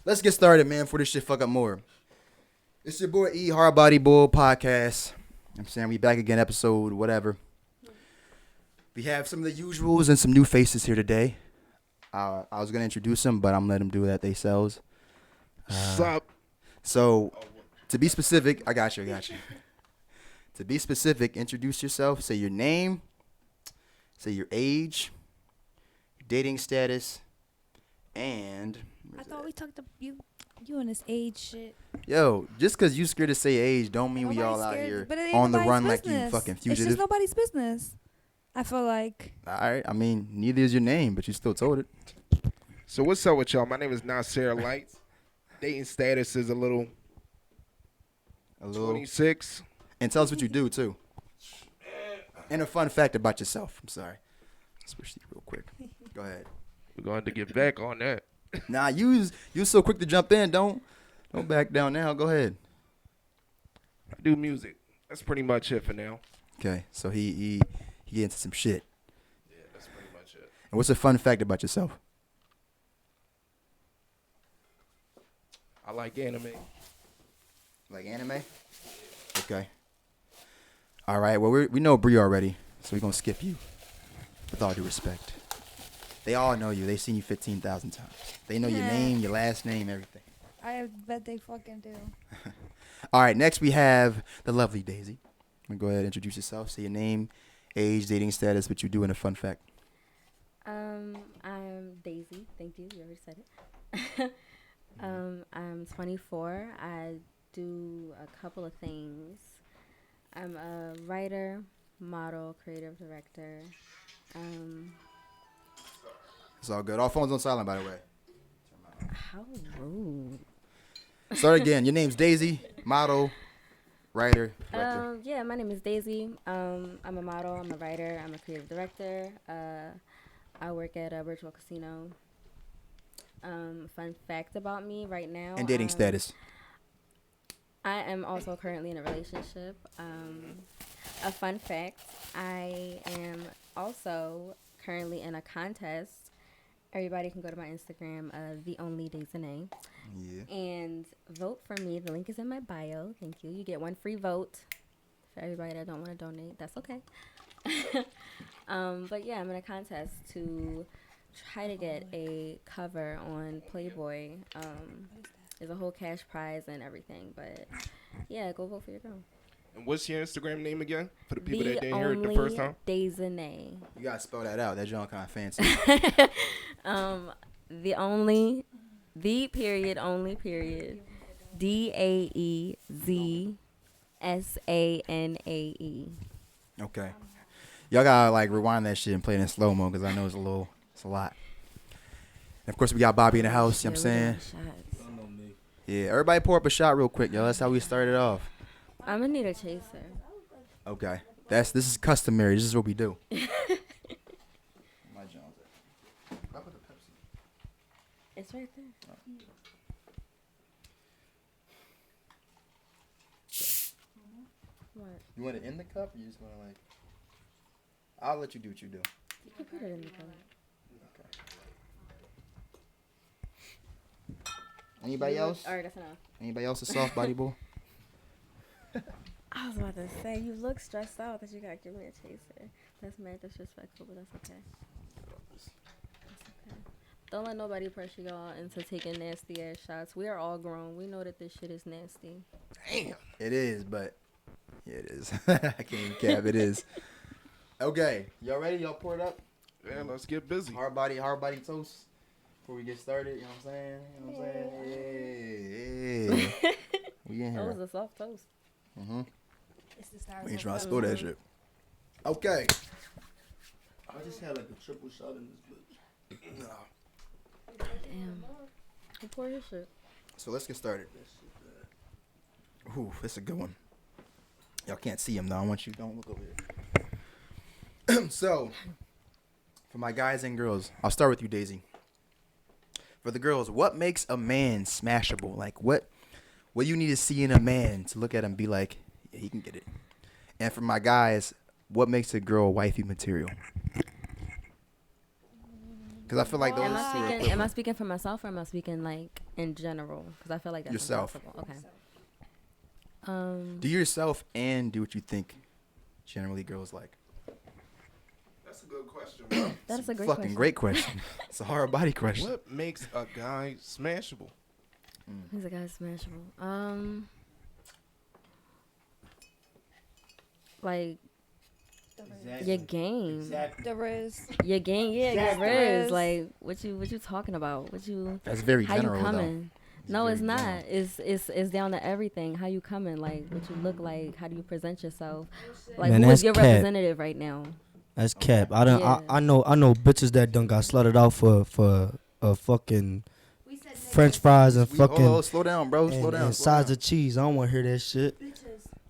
Let's get started, man, before this shit fuck up more. It's your boy E, Hard Body Boul podcast. I'm saying we back again, episode whatever. We have some of the usuals and some new faces here today. I was going to introduce them, but I'm letting them do that themselves. Sup? So, to be specific, I got you. To be specific, introduce yourself, say your name, say your age, dating status, and... I thought we talked to you and this age shit. Yo, just because you scared to say age don't mean we all out here on the run like you fucking fugitive. It's just nobody's business. I feel like. All right, I mean, neither is your name, but you still told it. So what's up with y'all? My name is Nasir Lights. Dating status is a little 26. And tell us what you do, too. And a fun fact about yourself. I'm sorry. Switch these real quick. Go ahead. We're going to get back on that. Nah, you so quick to jump in. Don't back down now. Go ahead. I do music. That's pretty much it for now. Okay, so he get into some shit. Yeah, that's pretty much it. And what's a fun fact about yourself? I like anime. Like anime? Okay. All right, well, we know Bree already, so we're going to skip you. With all due respect. They all know you. They've seen you 15,000 times. They know your name, your last name, everything. I bet they fucking do. All right, next we have the lovely Daisy. Go ahead and introduce yourself. Say your name, age, dating status, what you do, and a fun fact. I'm Daisy. Thank you. You already said it. I'm 24. I do a couple of things. I'm a writer, model, creative director. It's all good. All phones on silent, by the way. How rude. Start again. Your name's Daisy, model, writer, director. Yeah, my name is Daisy. I'm a model. I'm a writer. I'm a creative director. I work at a virtual casino. Fun fact about me right now. And dating status. I am also currently in a relationship. A fun fact, I am also currently in a contest. Everybody can go to my Instagram, The Only Daisy. Yeah. And vote for me. The link is in my bio. Thank you. You get one free vote. For everybody that don't want to donate, that's okay. But yeah, I'm in a contest to try to get a cover on Playboy. There's a whole cash prize and everything. But yeah, go vote for your girl. And what's your Instagram name again? For the people The that didn't hear it the first time. Daisy. You got to spell that out. That joint kind of fancy. The period, only period. DAEZSANAE. Okay. Y'all got to, like, rewind that shit and play it in slow-mo because I know it's a lot. And, of course, we got Bobby in the house, you know what I'm saying? Yeah, everybody pour up a shot real quick, yo. That's how we started off. I'm going to need a chaser. Okay. This is customary. This is what we do. It's right there. What? You want it in the cup or you just want to, like... I'll let you do what you do. You can put it in the cup. Okay. Anybody else? All right, that's enough. Anybody else a soft body boy? I was about to say, you look stressed out that you got to give me a chaser. That's mad disrespectful, but that's okay. Don't let nobody pressure y'all into taking nasty ass shots. We are all grown. We know that this shit is nasty. Damn. It is, but yeah, it is. I can't even cap. It is. Okay, y'all ready? Y'all pour it up. Yeah, let's get busy. Hard body toast. Before we get started, you know what I'm saying? Yeah. We in here. That was a soft toast. Mm-hmm. It's the stars. We ain't trying to spill that shit. Okay. I just had like a triple shot in this bitch. No. Damn. Who poured his shit? So let's get started. Ooh, that's a good one. Y'all can't see him though. I want you don't look over here. So, for my guys and girls, I'll start with you, Daisy. For the girls, what makes a man smashable? Like what you need to see in a man to look at him and be like, yeah, he can get it. And for my guys, what makes a girl wifey material? Because I feel like those Am two I are speaking? Am I equivalent. speaking for myself or am I speaking like in general? Because I feel like that's Yourself. impossible. Okay. Do yourself and do what you think generally girls like. That's a good question, bro. That's a great Fucking question. great question. It's a hard body question. What makes a guy smashable? Who's a guy smashable? Like your game. Exactly. The Riz. Your game, yeah, your Exactly. riz. Like what you talking about? What you That's very how you general, though. coming? No, it's very not. It's down to everything. How you coming? Like what you look like? How do you present yourself? Like Man, who that's is your cap. representative right now? That's cap. I done. Yeah. I know bitches that done got slutted out for a fucking French fries and fucking Oh, slow down, bro. Slow down. and slow sides down. of cheese. I don't want to hear that shit.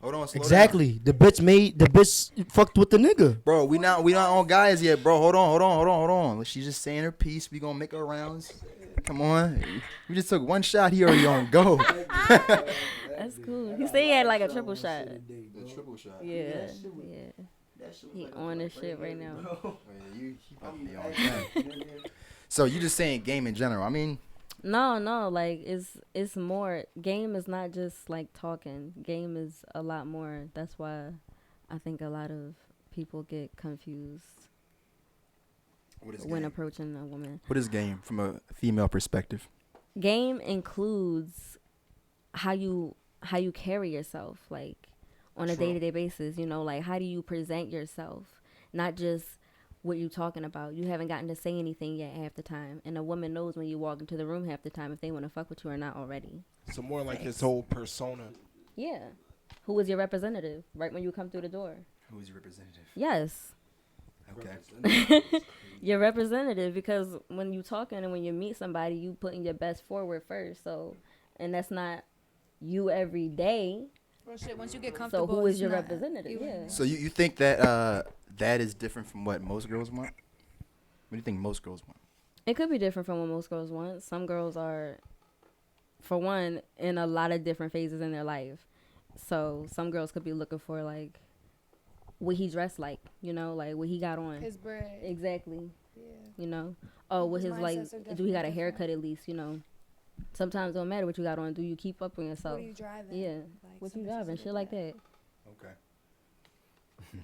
Hold on. Slow Exactly. The bitch fucked with the nigga. down. Bro, we not on guys yet, bro. Hold on. She's just saying her piece. We gonna make her rounds. Come on. We just took one shot. He already on go. That's cool. He said he had like a triple shot. The triple shot. Yeah, That shit was- yeah. That shit was He like a on this fucking shit right radio, now. bro. You about to be on 10. So you just saying game in general. I mean, No, like it's more. Game is not just like talking. Game is a lot more. That's why I think a lot of people get confused what is when game? approaching a woman. What is game from a female perspective? Game includes how you carry yourself, like on a True. day-to-day basis. You know, like how do you present yourself, not just what you talking about. You haven't gotten to say anything yet half the time, and a woman knows when you walk into the room half the time if they want to fuck with you or not already. So more like his whole persona. Yeah. Who is your representative right when you come through the door? Who is your representative? Yes. Okay. Your representative, because when you talking and when you meet somebody, you putting your best forward first. So, and that's not you every day. Well, shit, once you get So comfortable. who is it's your not- representative? you- Yeah. So you think that that is different from what most girls want? What do you think most girls want? It could be different from what most girls want. Some girls are, for one, in a lot of different phases in their life. So some girls could be looking for like what he dressed like, you know, like what he got on. His bread. Exactly. Yeah. You know. Oh, what His his like, mindsets are do he got a definitely haircut different. at least, you know. Sometimes it don't matter what you got on. Do you keep up with yourself? What are you driving? Yeah. Like, What some you bitches driving? do Shit like that. Okay.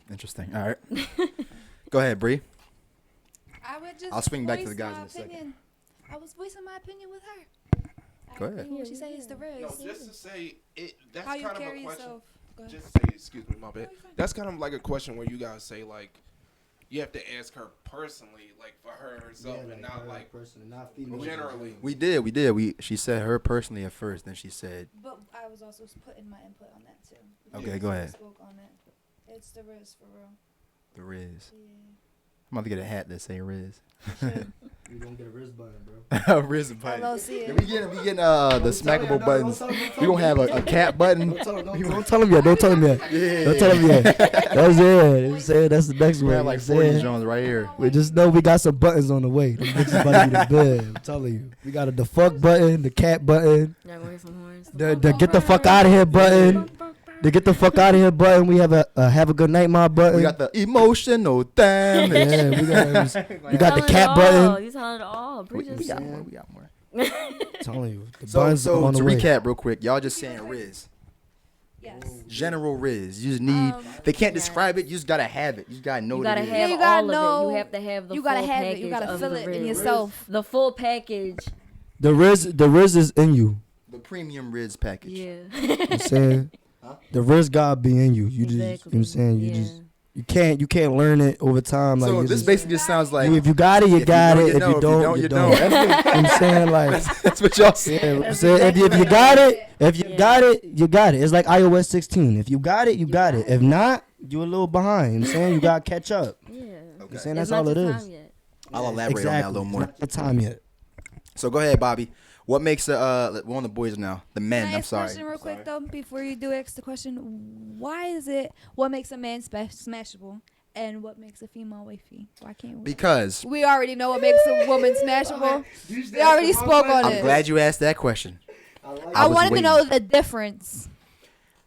Interesting. All right. Go ahead, Bree. I would just. I'll swing back to voice the guys my in a second. opinion. I was voicing my opinion with her. Go I ahead. agree with what she Yeah, say is the No, Riz. just to say it. That's How you kind of carry a question. yourself. Go ahead. Just say, excuse me, my bad. No, you're fine. That's kind of like a question where you guys say like, you have to ask her personally, like for her herself, and not like person, not female. generally. We did. She said her personally at first, then she said, But I was also putting my input on that too. Okay, Because go I ahead. Spoke on it. It's the Riz for real. the Riz. Yeah. I'm about to get a hat that say Riz. You gonna get a wrist button, bro. Riz button. Hello, see Yeah, it. we getting the smackable buttons. We gonna have a cat button. Don't tell him yet. Don't tell him yet. Yeah. Don't tell him yet. That's it. I'm saying that's the next We one. have like I'm 40 saying. Jones right here. We just know we got some buttons on the way. Them bitches about to be the bed. I'm telling you. We got a the fuck button, the cat button, Y'all gonna hear some horns? the get the fuck out of here button, the get the fuck out of here button. We have a have a good night, my button. We got the emotional damage. yeah, we got the Telling cat it button. all. You telling it all. We, Bridget we got said. more. We got more. telling you, the So, buttons so on to the way. recap real quick, y'all just saying Riz. Yes. General Riz. You just need. They can't yes. describe it. You just gotta have it. You just gotta know You what gotta it is. have You gotta all of it. know- You have to have the You full gotta have package it. You gotta of feel the it in Riz. yourself. The full package. The Riz is in you. The premium Riz package. Yeah. You know what I'm saying the Riz God be in you. You just, you know what I'm saying, you Yeah. just, you can't learn it over time. Like So you this just, basically just sounds like. if you got it, you if got know, it. If know. you don't, you don't. That's You know what I'm saying, like. that's what y'all saying. Yeah, I'm saying, if you got it, if you Yeah. got it, you got it. It's like iOS 16. If you got it, you got it. If not, you're a little behind. You know what I'm saying, you got to catch up. Yeah. You know what I'm Okay. saying, It's that's all not it your is. time yet. I'll elaborate on that a little more. It's not the time yet. So go ahead, Bobby. What makes we're on the boys now. The men. Can I I'm ask a sorry. question real quick though before you do ask the question? Why is it what makes a man smashable and what makes a female wifey? Why can't we? Because We already know what makes a woman smashable. We already spoke on I'm it. glad you asked that question. I was wanted to waiting. know the difference.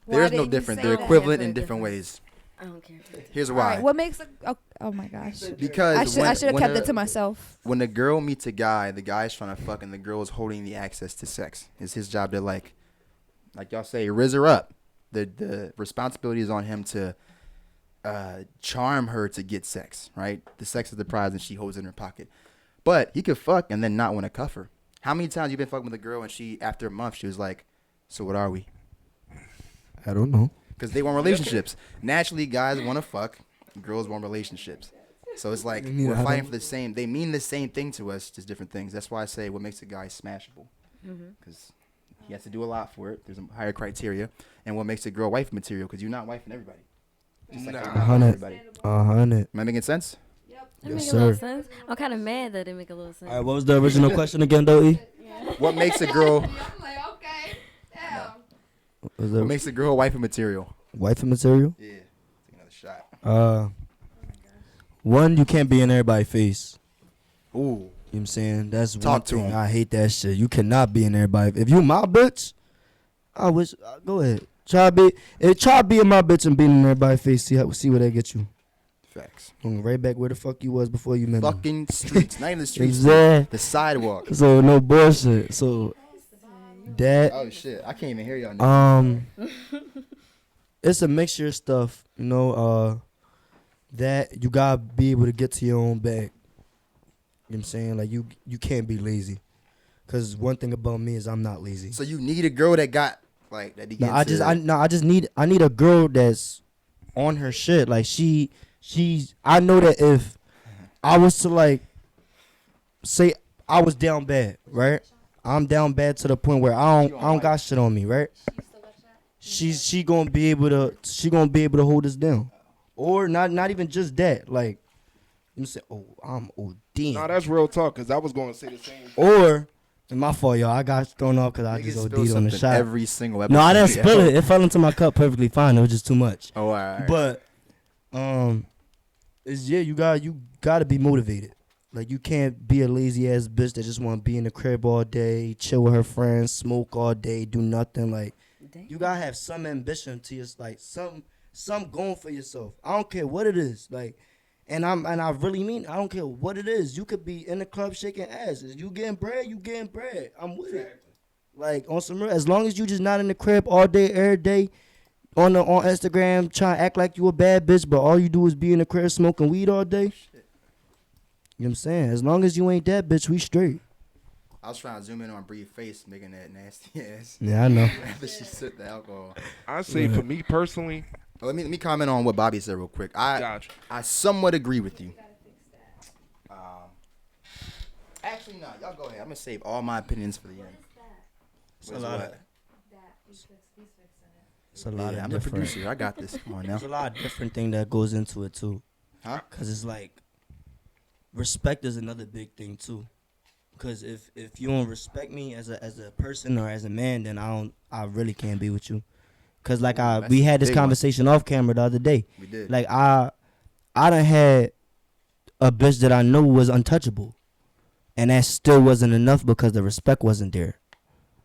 There's Why no didn't you different. say They're that? equivalent in Very different ways. I don't care. Here's All why. right, what makes a oh my gosh. Because I should have when kept a- it to myself. When the girl meets a guy, the guy's trying to fuck, and the girl's holding the access to sex. It's his job to like y'all say, riz her up. The responsibility is on him to charm her to get sex, right? The sex is the prize, and she holds it in her pocket. But he could fuck and then not want to cuff her. How many times you been fucking with a girl and she, after a month, she was like, "So what are we?" I don't know. Because they want relationships. Naturally, guys want to fuck, girls want relationships. So it's like Yeah, we're I fighting don't- for the same. They mean the same thing to us, just different things. That's why I say what makes a guy smashable, because he has to do a lot for it. There's a higher criteria, and what makes a girl wife material, because you're not wifing everybody. Just like Nah. you're not wifing 100. everybody. 100. Am I making sense? That Yes, make a little sir. sense. I'm kind of mad that it make a little sense. All right, what was the original question again, though, E? What makes a girl? I'm like, okay. Damn. Was What the makes a girl wife material? wife material? Yeah. Take another shot. One, you can't be in everybody's face. Ooh. You know what I'm saying? That's Talk one to thing. him. I hate that shit. You cannot be in everybody. If you my bitch, I wish. Go ahead. Try be in my bitch and being in everybody's face. See where that gets you. Facts. Going right back where the fuck you was before you met me. Fucking streets, not even the streets. Exactly. The sidewalk. So no bullshit. So that Oh shit! I can't even hear y'all. Now. it's a mixture of stuff. You know, that you gotta be able to get to your own bag. You know what I'm saying? Like you can't be lazy. Cause one thing about me is I'm not lazy. So you need a girl that got like that. No, I need a girl that's on her shit. Like I know that if I was to like say I was down bad, right? I'm down bad to the point where I don't got shit on me, right? She gonna be able to hold us down. Or not even just that. Like you say, oh, I'm ODing. Nah, that's real talk. Cause I was going to say the same. Or it's my fault, y'all. I got thrown off because I Niggas just spill OD'd on the something shot. every single episode. No, I didn't Yeah. spill it. It fell into my cup perfectly fine. It was just too much. Oh, all right. But it's you gotta be motivated. Like you can't be a lazy ass bitch that just want to be in the crib all day, chill with her friends, smoke all day, do nothing. Like Damn. you gotta have some ambition to your like some going for yourself. I don't care what it is. Like, and I really mean I don't care what it is. You could be in the club shaking ass. If you getting bread, you getting bread. I'm with it. Like on some real, as long as you just not in the crib all day, every day, on Instagram trying to act like you a bad bitch, but all you do is be in the crib smoking weed all day. You know what I'm saying? As long as you ain't that bitch, we straight. I was trying to zoom in on Bree's face, making that nasty ass. Yeah, I know. After she sipped the alcohol. I say for me personally, Let me comment on what Bobby said real quick. gotcha. I somewhat agree with you. Actually, no. Y'all go ahead. I'm gonna save all my opinions for the end. It's a lot of Yeah, I'm the different. producer. I got this. Come on now. There's a lot of different thing that goes into it too. Huh? Cause it's like respect is another big thing too. Cause if you don't respect me as a person or as a man, then I really can't be with you. Cause like That's we had this big one. conversation off camera the other day. We did. Like I done had a bitch that I knew was untouchable, and that still wasn't enough because the respect wasn't there.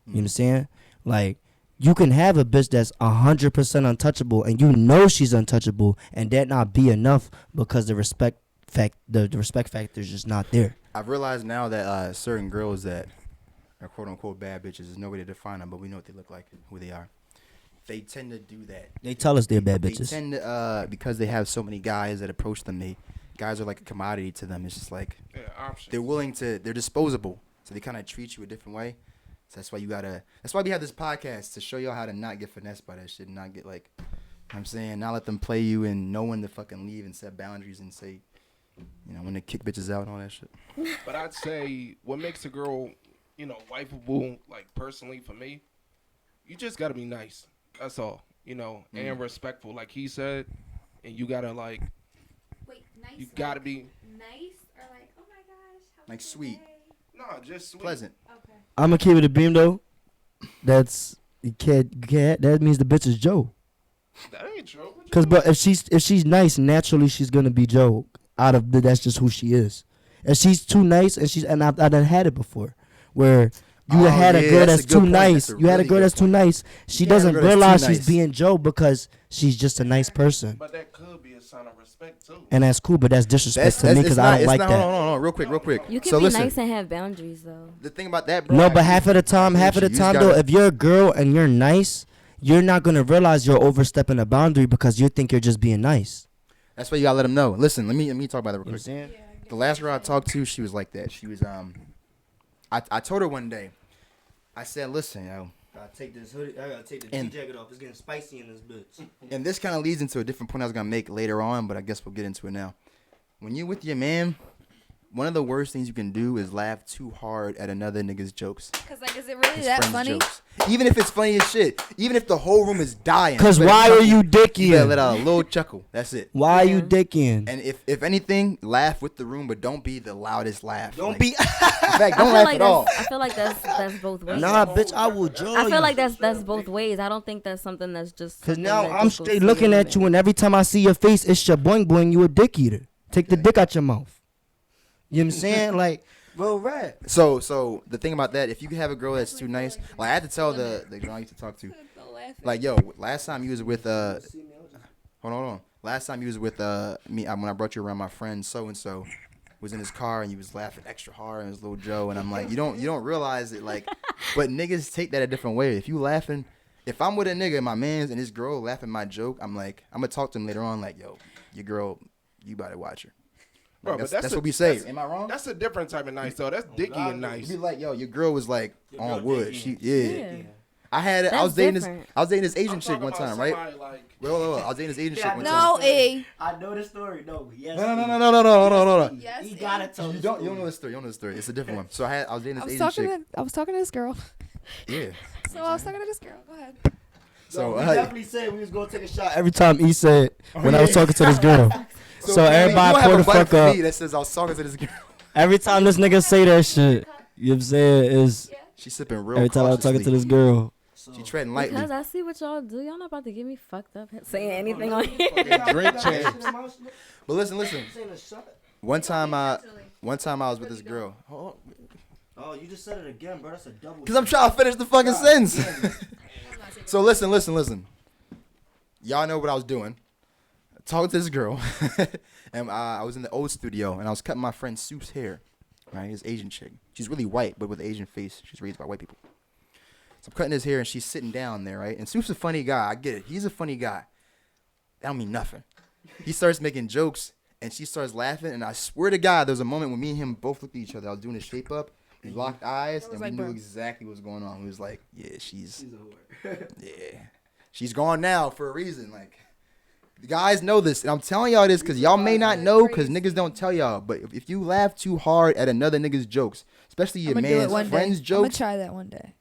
You know what I'm saying? Like you can have a bitch that's 100% untouchable, and you know she's untouchable, and that not be enough because the respect factor is just not there. I've realized now that certain girls that are quote unquote bad bitches, there's no way to define them, but we know what they look like, who they are. They tend to do that. They tell us they're bad They bitches. tend to, because they have so many guys that approach them, guys are like a commodity to them. It's just like Yeah, options. they're disposable. So they kind of treat you a different way. So that's why that's why we have this podcast, to show y'all how to not get finessed by that shit and not get like, you know what I'm saying, not let them play you and know when to fucking leave and set boundaries and say, you know, when to kick bitches out and all that shit. But I'd say what makes a girl, wifeable, like personally for me, you just gotta be nice. That's all, and respectful, like he said, and you gotta like, Wait, nice. you gotta be nice or like, oh my gosh, how Like was your sweet. day? no, just sweet. Pleasant. Okay. I'm gonna keep it a beam though. That's you can't. That means the bitch is Joe. That ain't true. What you Cause mean? but if she's nice, naturally she's gonna be Joe. That's just who she is. If she's too nice, and I done had it before, where you Oh, had a yeah, girl that's a that's good too point. nice. That's a You had a really girl good that's too point. nice. She You had a doesn't girl that's too realize nice. she's being Joe because she's just a nice person, But that could be a sign of respect too. and that's cool. But that's disrespect to me because I don't like that. No, real quick. You can So be listen, nice and have boundaries though. the thing about that, bro. No, I but agree. half of the time You just though, gotta- if you're a girl and you're nice, you're not gonna realize you're overstepping a boundary because you think you're just being nice. That's why you gotta let them know. Listen, let me talk about that real You know what I'm quick. saying? The last girl I talked to, she was like that. She was I told her one day, I said, listen, yo, I gotta take this hoodie. I gotta take the And- jacket off. It's getting spicy in this bitch. and this kind of leads into a different point I was gonna make later on, but I guess we'll get into it now. When you're with your man, one of the worst things you can do is laugh too hard at another nigga's jokes. Cause like, is it really His that friend's funny? jokes. Even if it's funny as shit. Even if the whole room is dying. Cause you better why chuckle. are you You better dicking? let out a little chuckle. That's it. Why are you Yeah. dicking? And if anything, laugh with the room, but don't be the loudest laugh. Don't Like, be. In fact, I don't feel laugh like at all. I feel like that's both ways. Nah, bitch, I will draw I you. feel like that's both ways. I don't think that's something that's just. Cause something now that I'm just goes straight to looking your at you, woman. and every time I see your face, it's your boing boing. You a dick eater. Take the dick out your mouth. You know what I'm saying? Like, bro, right. So the thing about that, if you have a girl that's too nice, like I had to tell the girl I used to talk to, like, yo, last time you was with hold on. Last time you was with me when I brought you around, my friend so and so was in his car and you was laughing extra hard and his little Joe, and I'm like, you don't realize it, like, but niggas take that a different way. If you laughing, if I'm with a nigga and my man's and his girl laughing my joke, I'm like, I'm gonna talk to him later on, like, yo, your girl, you better watch her. Bro, Like, but that's what we say. Am I wrong? That's a different type of nice though. That's dicky and nice. Be like, yo, your girl was like Your on girl wood. digging. Yeah. I had I That's was dating different. this Asian I'm chick talking one about time, right? somebody like- Wait, I was dating this Asian chick one time. No, E. I know the story. No, yes. No. Yes, He gotta tell You the don't story. know the story. You don't know the story. It's a different one. So I was dating I this was Asian talking chick. to this girl. Yeah. So I was talking to this girl. Go ahead. So we definitely said we was gonna take a shot every time he said when I was yeah. talking to this girl. So everybody you don't pull have the a button fuck for up. me that says I was talking to this girl. Every time this nigga say that shit, you know what I'm saying, is She's sipping real every time I was talking to cautiously. this girl. She treading lightly. Because I see what y'all do. Y'all not about to get me fucked up saying anything on here. Drink champs. But listen. One time I was with this girl. Oh, you just said it again, bro. That's a double. Cause I'm trying to finish the fucking sentence. So listen. Y'all know what I was doing. Talking to this girl, and I was in the old studio, and I was cutting my friend Soup's hair. Right, his Asian chick. She's really white, but with an Asian face. She's raised by white people. So I'm cutting his hair, and she's sitting down there, right? And Soup's a funny guy. I get it. He's a funny guy. That don't mean nothing. He starts making jokes, and she starts laughing. And I swear to God, there was a moment when me and him both looked at each other. I was doing a shape up. We locked eyes, and we like, knew bro. exactly what was going on. We was like, yeah, she's a whore. yeah, she's gone now for a reason. Like, the guys know this, and I'm telling y'all this because y'all may not know because niggas don't tell y'all. But if you laugh too hard at another nigga's jokes, especially your I'm gonna do it man's one day. friend's I'm gonna jokes, try that one day.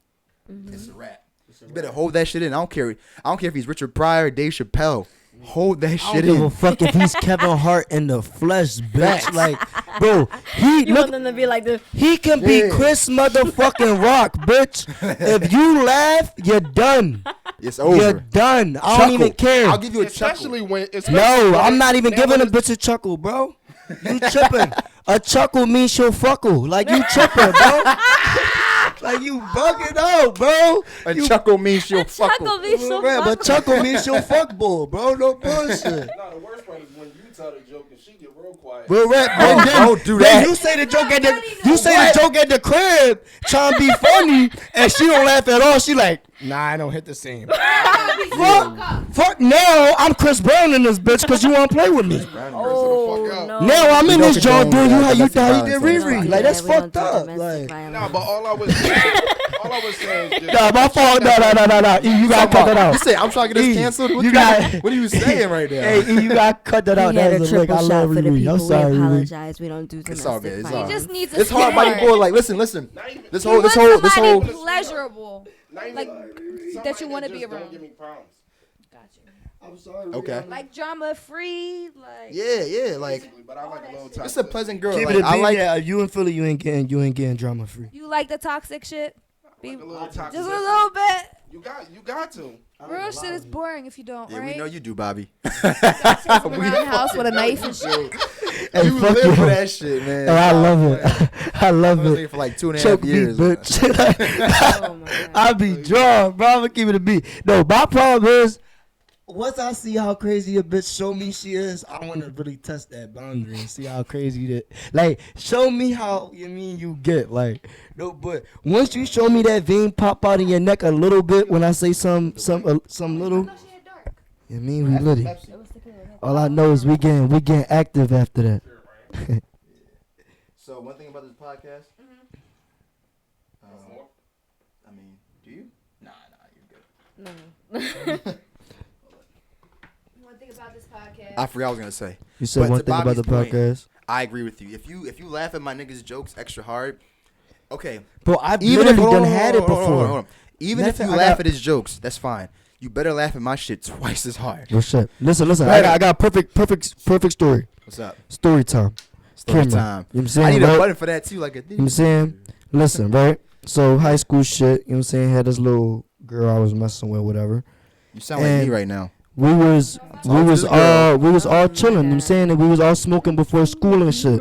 it's a rap. You better hold that shit in. I don't care if he's Richard Pryor, Dave Chappelle. Hold that I shit don't give a in. fuck if he's Kevin Hart in the flesh, bitch. Like, bro, he You look. want them to be like this. He can be Yeah. Chris motherfucking Rock, bitch. If you laugh, you're done. It's You're over. done. I don't Chuckle. even care. I'll give you a Especially chuckle. when. No, I'm not even now giving a when it's- bitch a chuckle, bro. You tripping. A chuckle means she'll fuckle. Like, you tripping, bro. Like, you bugging out, bro. A You- chuckle means she'll fuck. Chuckle me so Right, but fuck. chuckle means she'll fuck bull, bro. No bullshit. No, the worst part is when you tell the joke and she get real quiet. Well, right, Oh, don't do that. Then you say the joke at the crib, trying to be funny, and she don't laugh at all. She like, nah, I don't hit the same. Fuck now, I'm Chris Brown in this bitch because you want to play with me. Oh, no. Now I'm in don't this joint condone doing you how you domestic did violence. Riri. Like, that's We don't fucked do up. domestic Like, violence. Nah, but all I was saying is just. nah, my fault. No. E, you gotta cut that out. You say I'm trying to get this E, canceled. What you you got- What are you saying right now? Hey, E, you gotta cut that out. We had That a was a lick. triple I shot love for the Riri. people. I'm sorry, we Riri. apologize. We don't do domestic It's all good. It's all violence. good. Just needs a It's hard, sweetheart. mighty boy. Like, listen. This You whole, want this somebody whole. pleasurable. Not even- Like, somebody that you wanna just be don't around. give me problems. I'm sorry. Okay. Like drama free. Like Yeah, like Basically, but I like a little it's a pleasant girl. Keep Like, it a I beat. like. Yeah, you in Philly, you ain't getting drama free. you like the toxic shit. Be, Like a little toxic. just a little bit. You got to. Real shit is boring if you don't, Yeah, right? we know you do, Bobby. Chasing around the house with a knife and shit. Hey, You fuck live you. for that shit, man. Oh, I love it. I love I was it. thinking for like 2.5 Choke me, years. bitch. Oh, my God. I be drunk, bro. I'm gonna keep it a beat. No, my problem is once I see how crazy a bitch show me she is, I want to really test that boundary and see how crazy that. Like, show me how you get. Like, no, but once you show me that vein pop out in your neck a little bit when I say some little. We litty. All I know is we getting active after that. So one thing about this podcast. I mean, do you? Nah, you're good. No. One thing about this podcast. I forgot what I was gonna say. You said But one to thing about Bobby's the point, podcast. I agree with you. If you laugh at my niggas' jokes extra hard, okay. Bro, I've Even literally if done had it before. Even if you Nothing, I laugh got- at his jokes, that's fine. You better laugh at my shit twice as hard. Yo, shit. Listen. Better. I got a perfect story. What's up? Story time. Story Camera. time. You know what I'm saying? I need a right? button for that too, like a. You know what I'm saying? Listen, right? So high school shit, you know what I'm saying? Had this little girl I was messing with, whatever. You sound like And me right now. We was all chilling, you know what I'm saying? And we was all smoking before school and shit.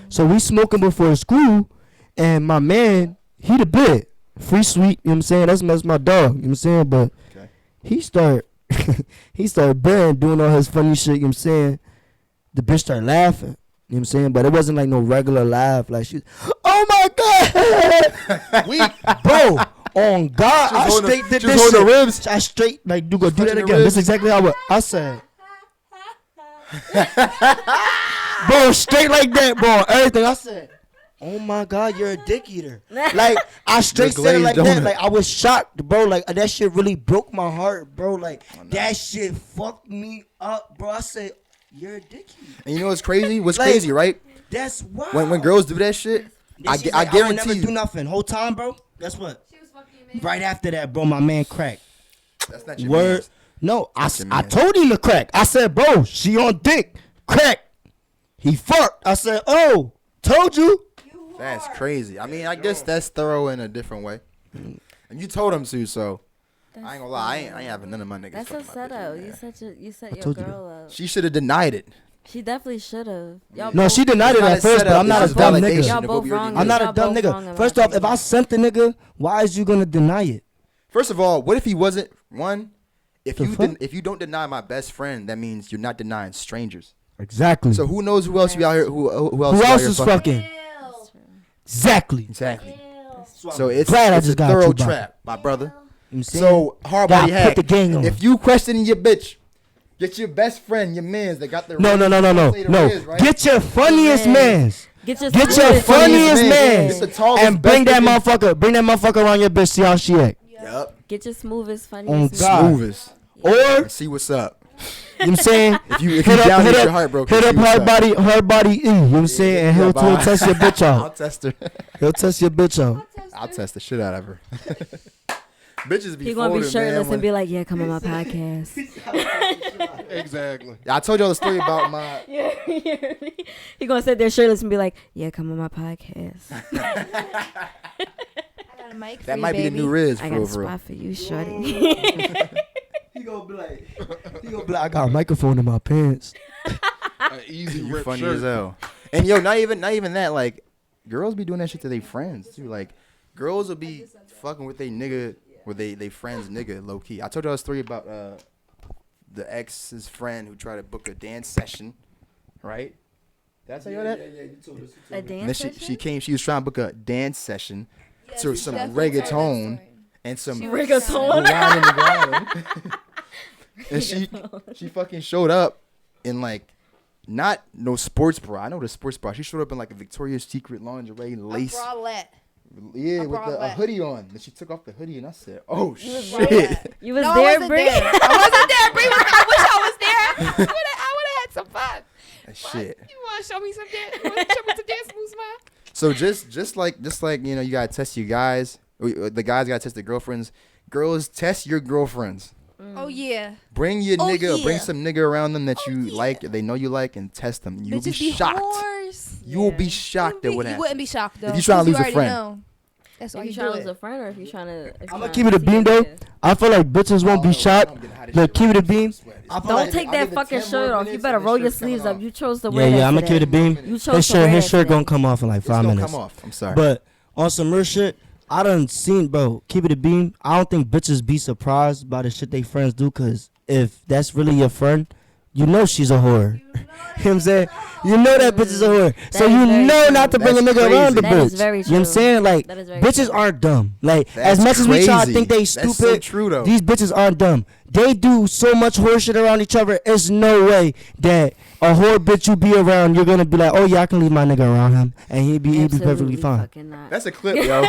So we smoking before school, and my man, he the bit. Free sweet, you know what I'm saying? That's my dog, you know what I'm saying? But Okay. he started bearing, doing all his funny shit, you know what I'm saying? The bitch started laughing, you know what I'm saying? But it wasn't like no regular laugh. Like, she, oh my God! Bro, on God, I straight did this holding shit. the ribs. I straight, like, do that touching the again. ribs. This is exactly how I said. Bro, straight like that, bro. Everything I said. Oh my God, you're a dick eater. Like, I straight said it like glazed that. donut. Like, I was shocked, bro. Like, that shit really broke my heart, bro. Like, that shit fucked me up, bro. I said, you're a dick eater. And you know what's crazy? What's Like, crazy, right? That's wild. When girls do that shit, I She's I like, would guarantee never you. do nothing. Whole time, bro. Guess what? She was fucking your man. Right after that, bro, my man cracked. That's not your Word. mans. No, I your I man. told him to crack. I said, bro, she on dick. Crack. He fucked. I said, oh, told you. That's crazy. I mean, I guess that's thorough in a different way. And you told him to, so I ain't gonna lie. I ain't having none of my niggas. That's so fucking my bitches, subtle. man. You set your told you girl up. She should have denied it. She definitely should have. Y'all No, both- she denied it It's not at a first, but setup, I'm not it's a just dumb validation nigga. Y'all of what both we already wrong. did. I'm not a Y'all dumb both wrong in nigga. my First off, if opinion. I sent the nigga, why is you gonna deny it? First of all, what if he wasn't one? If The you fuck? if you don't deny my best friend, that means you're not denying strangers. Exactly. So who knows who else you out here? Who else? who you out else here is fucking? Exactly. Exactly. So it's, Glad I it's a just got thorough you, Bob. trap, my brother. You know what I'm saying? So hard Gotta body put hack. the gang on. If you questioning your bitch, get your best friend, your mans that got their No. Get your funniest Riz. mans. Get your Get your smoothest funniest man. mans. Get the tallest, And bring best that looking- motherfucker around your bitch. See how she act. Yup. Get your smoothest, On funniest. God. Smoothest. Or And see what's up. you know what I'm saying? If you down here, your heart broken. hit see up what's her body, you know what I'm saying? And he'll bye. test your bitch I'll out. test her. He'll test your bitch out. I'll test the shit out of her. Bitches be He gonna be folding, shirtless man, and be like, "Yeah, come on my podcast." Exactly. I told y'all the story about my. He gonna sit there shirtless and be like, "Yeah, come on my podcast. I got a mic for That you, might be the baby. new Riz, I for got a real, for real. spot for you, shorty." He gonna be like, I got a microphone in my pants. An easy You rip funny shirt. as hell. And yo, not even that. Like, girls be doing that shit to their friends too. Like, girls will be fucking with they nigga, with they friends nigga, low key. I told y'all a story about the ex's friend who tried to book a dance session, right? Did I tell you that? A And then dance she session? came. She was trying to book a dance session Yes, to you some definitely told that reggaeton story. and some Reggaeton. grinding and grinding. And she fucking showed up in like not no sports bra. I know the sports bra. She showed up in like a Victoria's Secret lingerie lace. A bralette. Yeah, A with a bralette. hoodie on. Then she took off the hoodie and I said, "Oh bralette. shit!" You was No, I there, wasn't Bree? there. I wasn't there, Bree. I wish I was there. I would have had some fun. That shit. You want to show me some dance? You want to show me some dance moves, man? So just like you know, you gotta test your guys. The guys gotta test their girlfriends. Girls, test your girlfriends. Oh yeah. Bring your Oh, nigga, bring yeah. some nigga around them that Oh, you yeah. like, they know you like, and test them. You'll be Bitches be shocked. whores. You will be Yeah. shocked at what You happens. wouldn't be shocked though. If you tryna 'cause lose a already friend. know. That's why If you you trying do to lose it. a friend, or if you trying to. I'm gonna keep it a beam though. I feel like bitches won't be shocked. Look, keep it a beam. I feel Don't like, take I'll that give it fucking 10 shirt more off. You minutes better and roll this your shirt's coming sleeves up. off. You chose to yeah, wear that. I'm gonna keep it a today. beam. You chose to wear His that shirt today. gonna come off in like It's 5 gonna minutes. come off. I'm sorry. But on some real shit, I done seen, bro, keep it a beam. I don't think bitches be surprised by the shit they friends do, cause if that's really your friend, you know she's a whore. You know what I'm saying? You know that bitch is a whore. So is you very know true. not to bring a That's nigga around the crazy. That is bitch. very You know what I'm true. saying? Like, That is very bitches true. aren't dumb. Like, That's as much as we try to crazy. think they That's stupid, so true, though. these bitches aren't dumb. They do so much horseshit around each other. It's no way that a whore bitch you be around, you're gonna be like, oh yeah, I can leave my nigga around him, and he'd be perfectly Absolutely fine. fucking not. That's a clip, yo.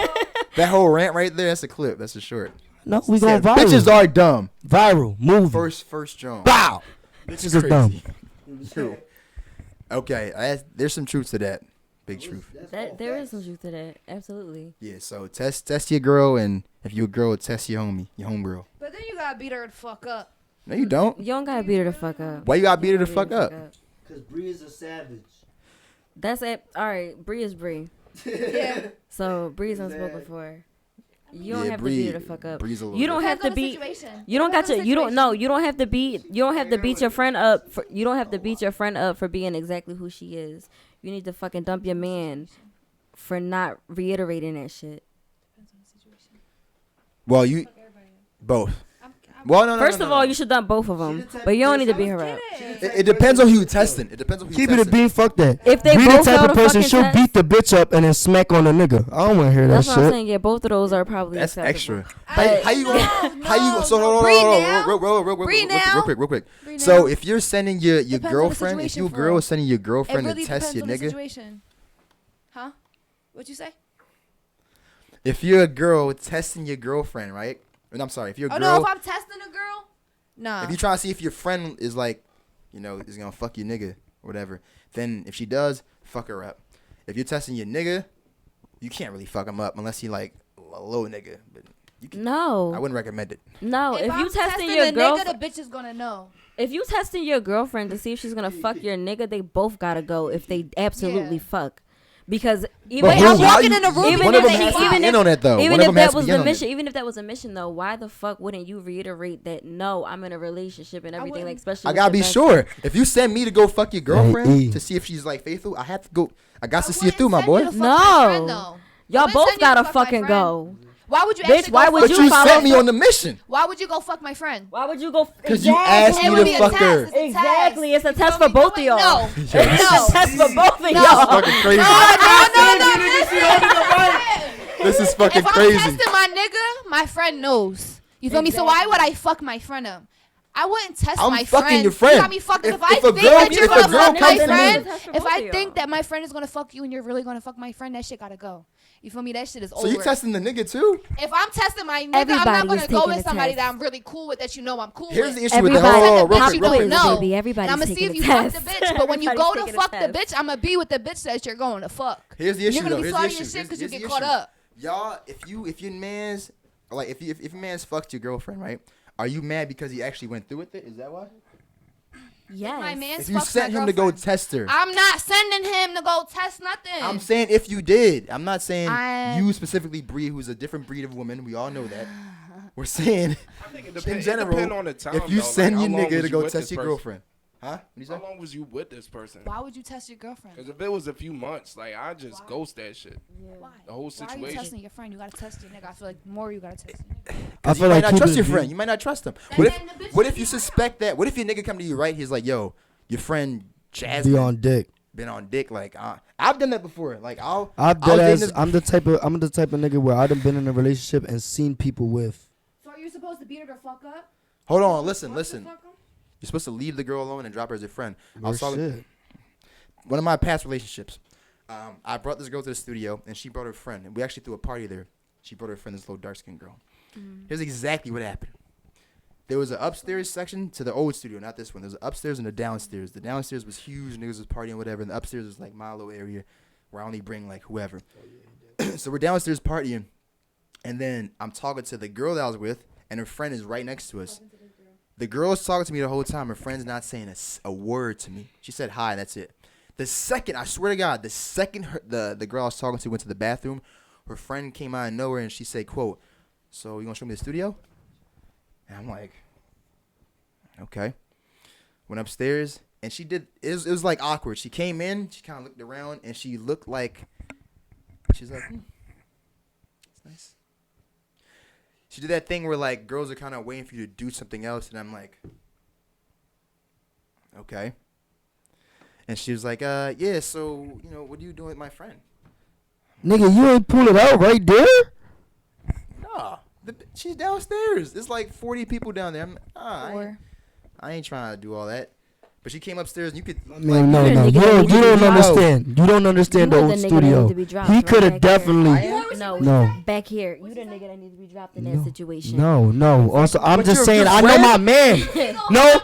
That whole rant right there, that's a clip. That's a short. No, we going viral. Bitches are dumb. Viral movie. First John. Bow. Bitches are dumb. True. Okay, there's some truth to that. Big truth. There is some truth to that. Absolutely. Yeah, so test your girl, and if you a girl, test your homegirl. But then you gotta beat her the fuck up. No, you don't. You don't gotta beat her the fuck up. Why you gotta beat her the You fuck up? Cause Bree is a savage. That's it. All right, Bree is Bree. Yeah. So Bree's unspoken for. You don't Yeah, have Bree- to beat her the fuck up. Bree's a little You don't have Depends to on the beat. situation. You don't got Depends on to. the You don't. No. situation. You don't have to beat. You don't have to beat your friend up. You don't have to beat your friend up for being exactly who she is. You need to fucking dump your man for not reiterating that shit. Well, you both. Well, no. First of all, you should dump both of them, but you don't need to beat her up. It depends on who you testing. It depends on who you Keep it a testing. bean. Fuck that. If they Bree both the type fail of the person, fucking she'll test- beat the bitch up and then smack on the nigga. I don't want to hear that That's what I'm shit. saying. Yeah, both of those are probably That's acceptable. extra. I- How you no, gonna? How you? no, So no. hold on, Bree hold on, now. Bree now. real quick. Bree So now. if you're sending your Depends on the girlfriend, if situation you for girl real. is sending your It girlfriend really to test depends your on the nigga, situation. Huh? What'd you say? if you're a girl testing your girlfriend, right? And I'm sorry, if you're a Oh girl, no, if I'm testing a girl, nah. if you trying to see if your friend is like, is gonna fuck your nigga or whatever, then if she does, fuck her up. If you're testing your nigga, you can't really fuck him up unless he like a low nigga. But you can, I No, wouldn't recommend it. no. If I'm you testing testing your a girlfriend, nigga, the bitch is gonna know. if you testing your girlfriend to see if she's gonna fuck your nigga, they both gotta go. If they absolutely Yeah. fuck, because even But Wait, I'm who- how walking you- in the room even one if of them they- has to even be in if- on it though. even One of if them that has to was be the in on it. mission, even if that was a mission though, why the fuck wouldn't you reiterate that? No, I'm in a relationship and everything. Like wouldn't. especially. I with gotta the be best- sure. If you send me to go fuck your girlfriend E. to see if she's like faithful, I have to go. I got to I see it through, my wouldn't boy. send you to fuck my friend, No. though. Y'all I wouldn't both send you to gotta fuck my fucking friend. go. Why would you Bitch, actually why go would fuck But you you my follow sent friend? me on the mission Why would you go fuck my friend? Why would you go? because you asked It me would to be a fuck test. her. It's a Exactly, test. it's a You test feel for me? both of No, y'all. No. It's a test for both of No. y'all. Fucking crazy. No. This is fucking If I'm crazy. testing my nigga, my friend knows. You feel me? So why would I fuck my friend up? I wouldn't test I'm my fucking friend. your friend. You got me fucked up. If If I a think girl- that you're if a gonna girl fuck my comes to me- friend, Test for if both I of think y'all. that my friend is gonna fuck you and you're really gonna fuck my friend, that shit gotta go. You feel me? That shit is So over. you testing the nigga too? If I'm testing my nigga, Everybody I'm not is gonna go taking with a somebody test. that I'm really cool with, that you know I'm cool Here's with. the issue with If that. I'm Everybody- Hold on, testing real bitch, quick, you real don't quick. know. Baby, everybody's And I'm gonna see if taking you a fuck the test. bitch. But when you go Everybody's to taking a fuck the test. bitch, I'm gonna be with the bitch that you're going to fuck. Here's the And issue you're though. gonna be Here's the sorry issue. as shit because Here's you the get caught issue. up. Y'all, if your man's like if your man's fucked your girlfriend, right? Are you mad because he actually went through with it? Is that why? Yes. My man's If you fucked sent my him to go girlfriend. test her, I'm not sending him to go test nothing. I'm saying if you did. I'm not saying I- you specifically, Bree, who's a different breed of woman. We all know that. We're saying I think it in depends. general, It depend on the time, if you though. send like, your how long nigga was to you go with test this your person? girlfriend, huh? What you say? How long was you with this person? Why would you test your girlfriend? Because if it was a few months, like I just ghost that shit. Why? The whole Why are you situation. testing your friend? You gotta test your nigga. I feel like more you gotta test your nigga. I Because feel you might like not keep trust it your a friend. bean. You might not trust him. Then What the bitch what should if you be suspect that? What if your nigga come to you right? He's like, yo, your friend Be Jasmine on dick. been on dick. Like I've done that before. Like I'm was dead dating ass. this- I'm the type of nigga where I done been in a relationship and seen people with. So you're supposed to beat her the fuck up? Hold on, listen. What the fuck? You're supposed to leave the girl alone and drop her as a friend. I Real was talking shit. one of my past relationships. I brought this girl to the studio and she brought her friend, and we actually threw a party there. She brought her friend, this little dark skinned girl. Here's exactly what happened. There was an upstairs section to the old studio, not this one. There was an upstairs and a downstairs. The downstairs was huge, niggas was partying, whatever. And the upstairs was like my little area where I only bring like whoever. So we're downstairs partying, and then I'm talking to the girl that I was with, and her friend is right next to us. The girl's talking to me the whole time. Her friend's not saying a word to me. She said hi, and that's it. The second, I swear to God, the second the girl I was talking to went to the bathroom, her friend came out of nowhere and she said, quote, "So you gonna show me the studio?" And I'm like, okay. Went upstairs and she did. It was like awkward. She came in, she kind of looked around, and she looked like she's like, it's nice. She did that thing where like girls are kind of waiting for you to do something else, and I'm like, Okay. And she was like, yeah, so, what are you doing with my friend? Nigga, you ain't pull it out right there? Nah, she's downstairs. There's like 40 people down there. Or I ain't trying to do all that. But she came upstairs and you could. Man, no, You're no, the you nigga that don't, needs you to don't be dropped. understand. You don't understand You the were old the nigga that studio. need to be dropped, He right could have back here. definitely. No, No. back here. You the nigga that needs to be dropped in that situation. No. Also, I'm But just you're saying, your I know friend? my man. No,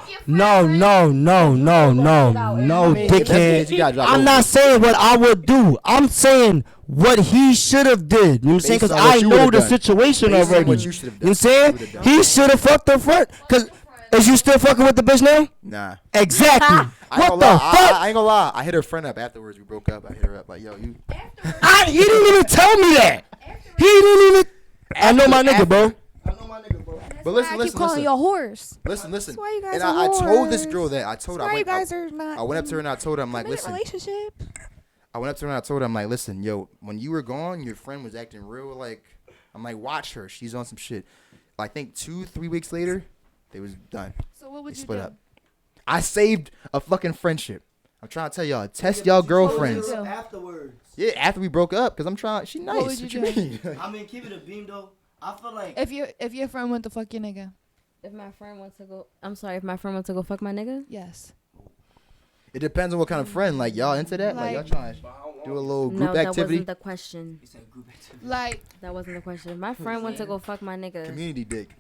dickhead. You gotta drop I'm over. not saying what I would do. I'm saying what he should have did. You know what I'm saying? Based Because on what I you know would've the done. situation Based on already. what you should have You know what I'm done. saying? You would've done. He should have fucked her friend. Because is you still fucking with the bitch now? Nah. Exactly. I ain't What gonna the lie. fuck? I ain't gonna lie. I hit her friend up afterwards. We broke up. I hit her up like, yo, you. He didn't even tell me that. He didn't even. I know my nigga, bro. But listen, I keep listen, calling listen. you a horse. Listen. That's why you guys And are I told this whores. girl that. I told her. That's why you guys I are not. I went up to her and I told her, I'm like, in a listen. relationship. I went up to her and I told her, I'm like, listen, yo, when you were gone, your friend was acting real like. I'm like, watch her. She's on some shit. I think 2-3 weeks later, they was done. So what would They you split do? up. I saved a fucking friendship. I'm trying to tell y'all, test y'all girlfriends. do? Afterwards. Yeah, after we broke up, because I'm trying. She nice. What would you do? mean? I mean, keep it a beam though. I feel like If your friend went to fuck your nigga, If my friend wants to go, if my friend wants to go fuck my nigga, yes. It depends on what kind of friend. Like, y'all into that? Like, y'all trying to do a little group no, that activity? wasn't the question. you said group activity. Like, That wasn't the question. If my friend wants to go fuck my nigga, Community dick.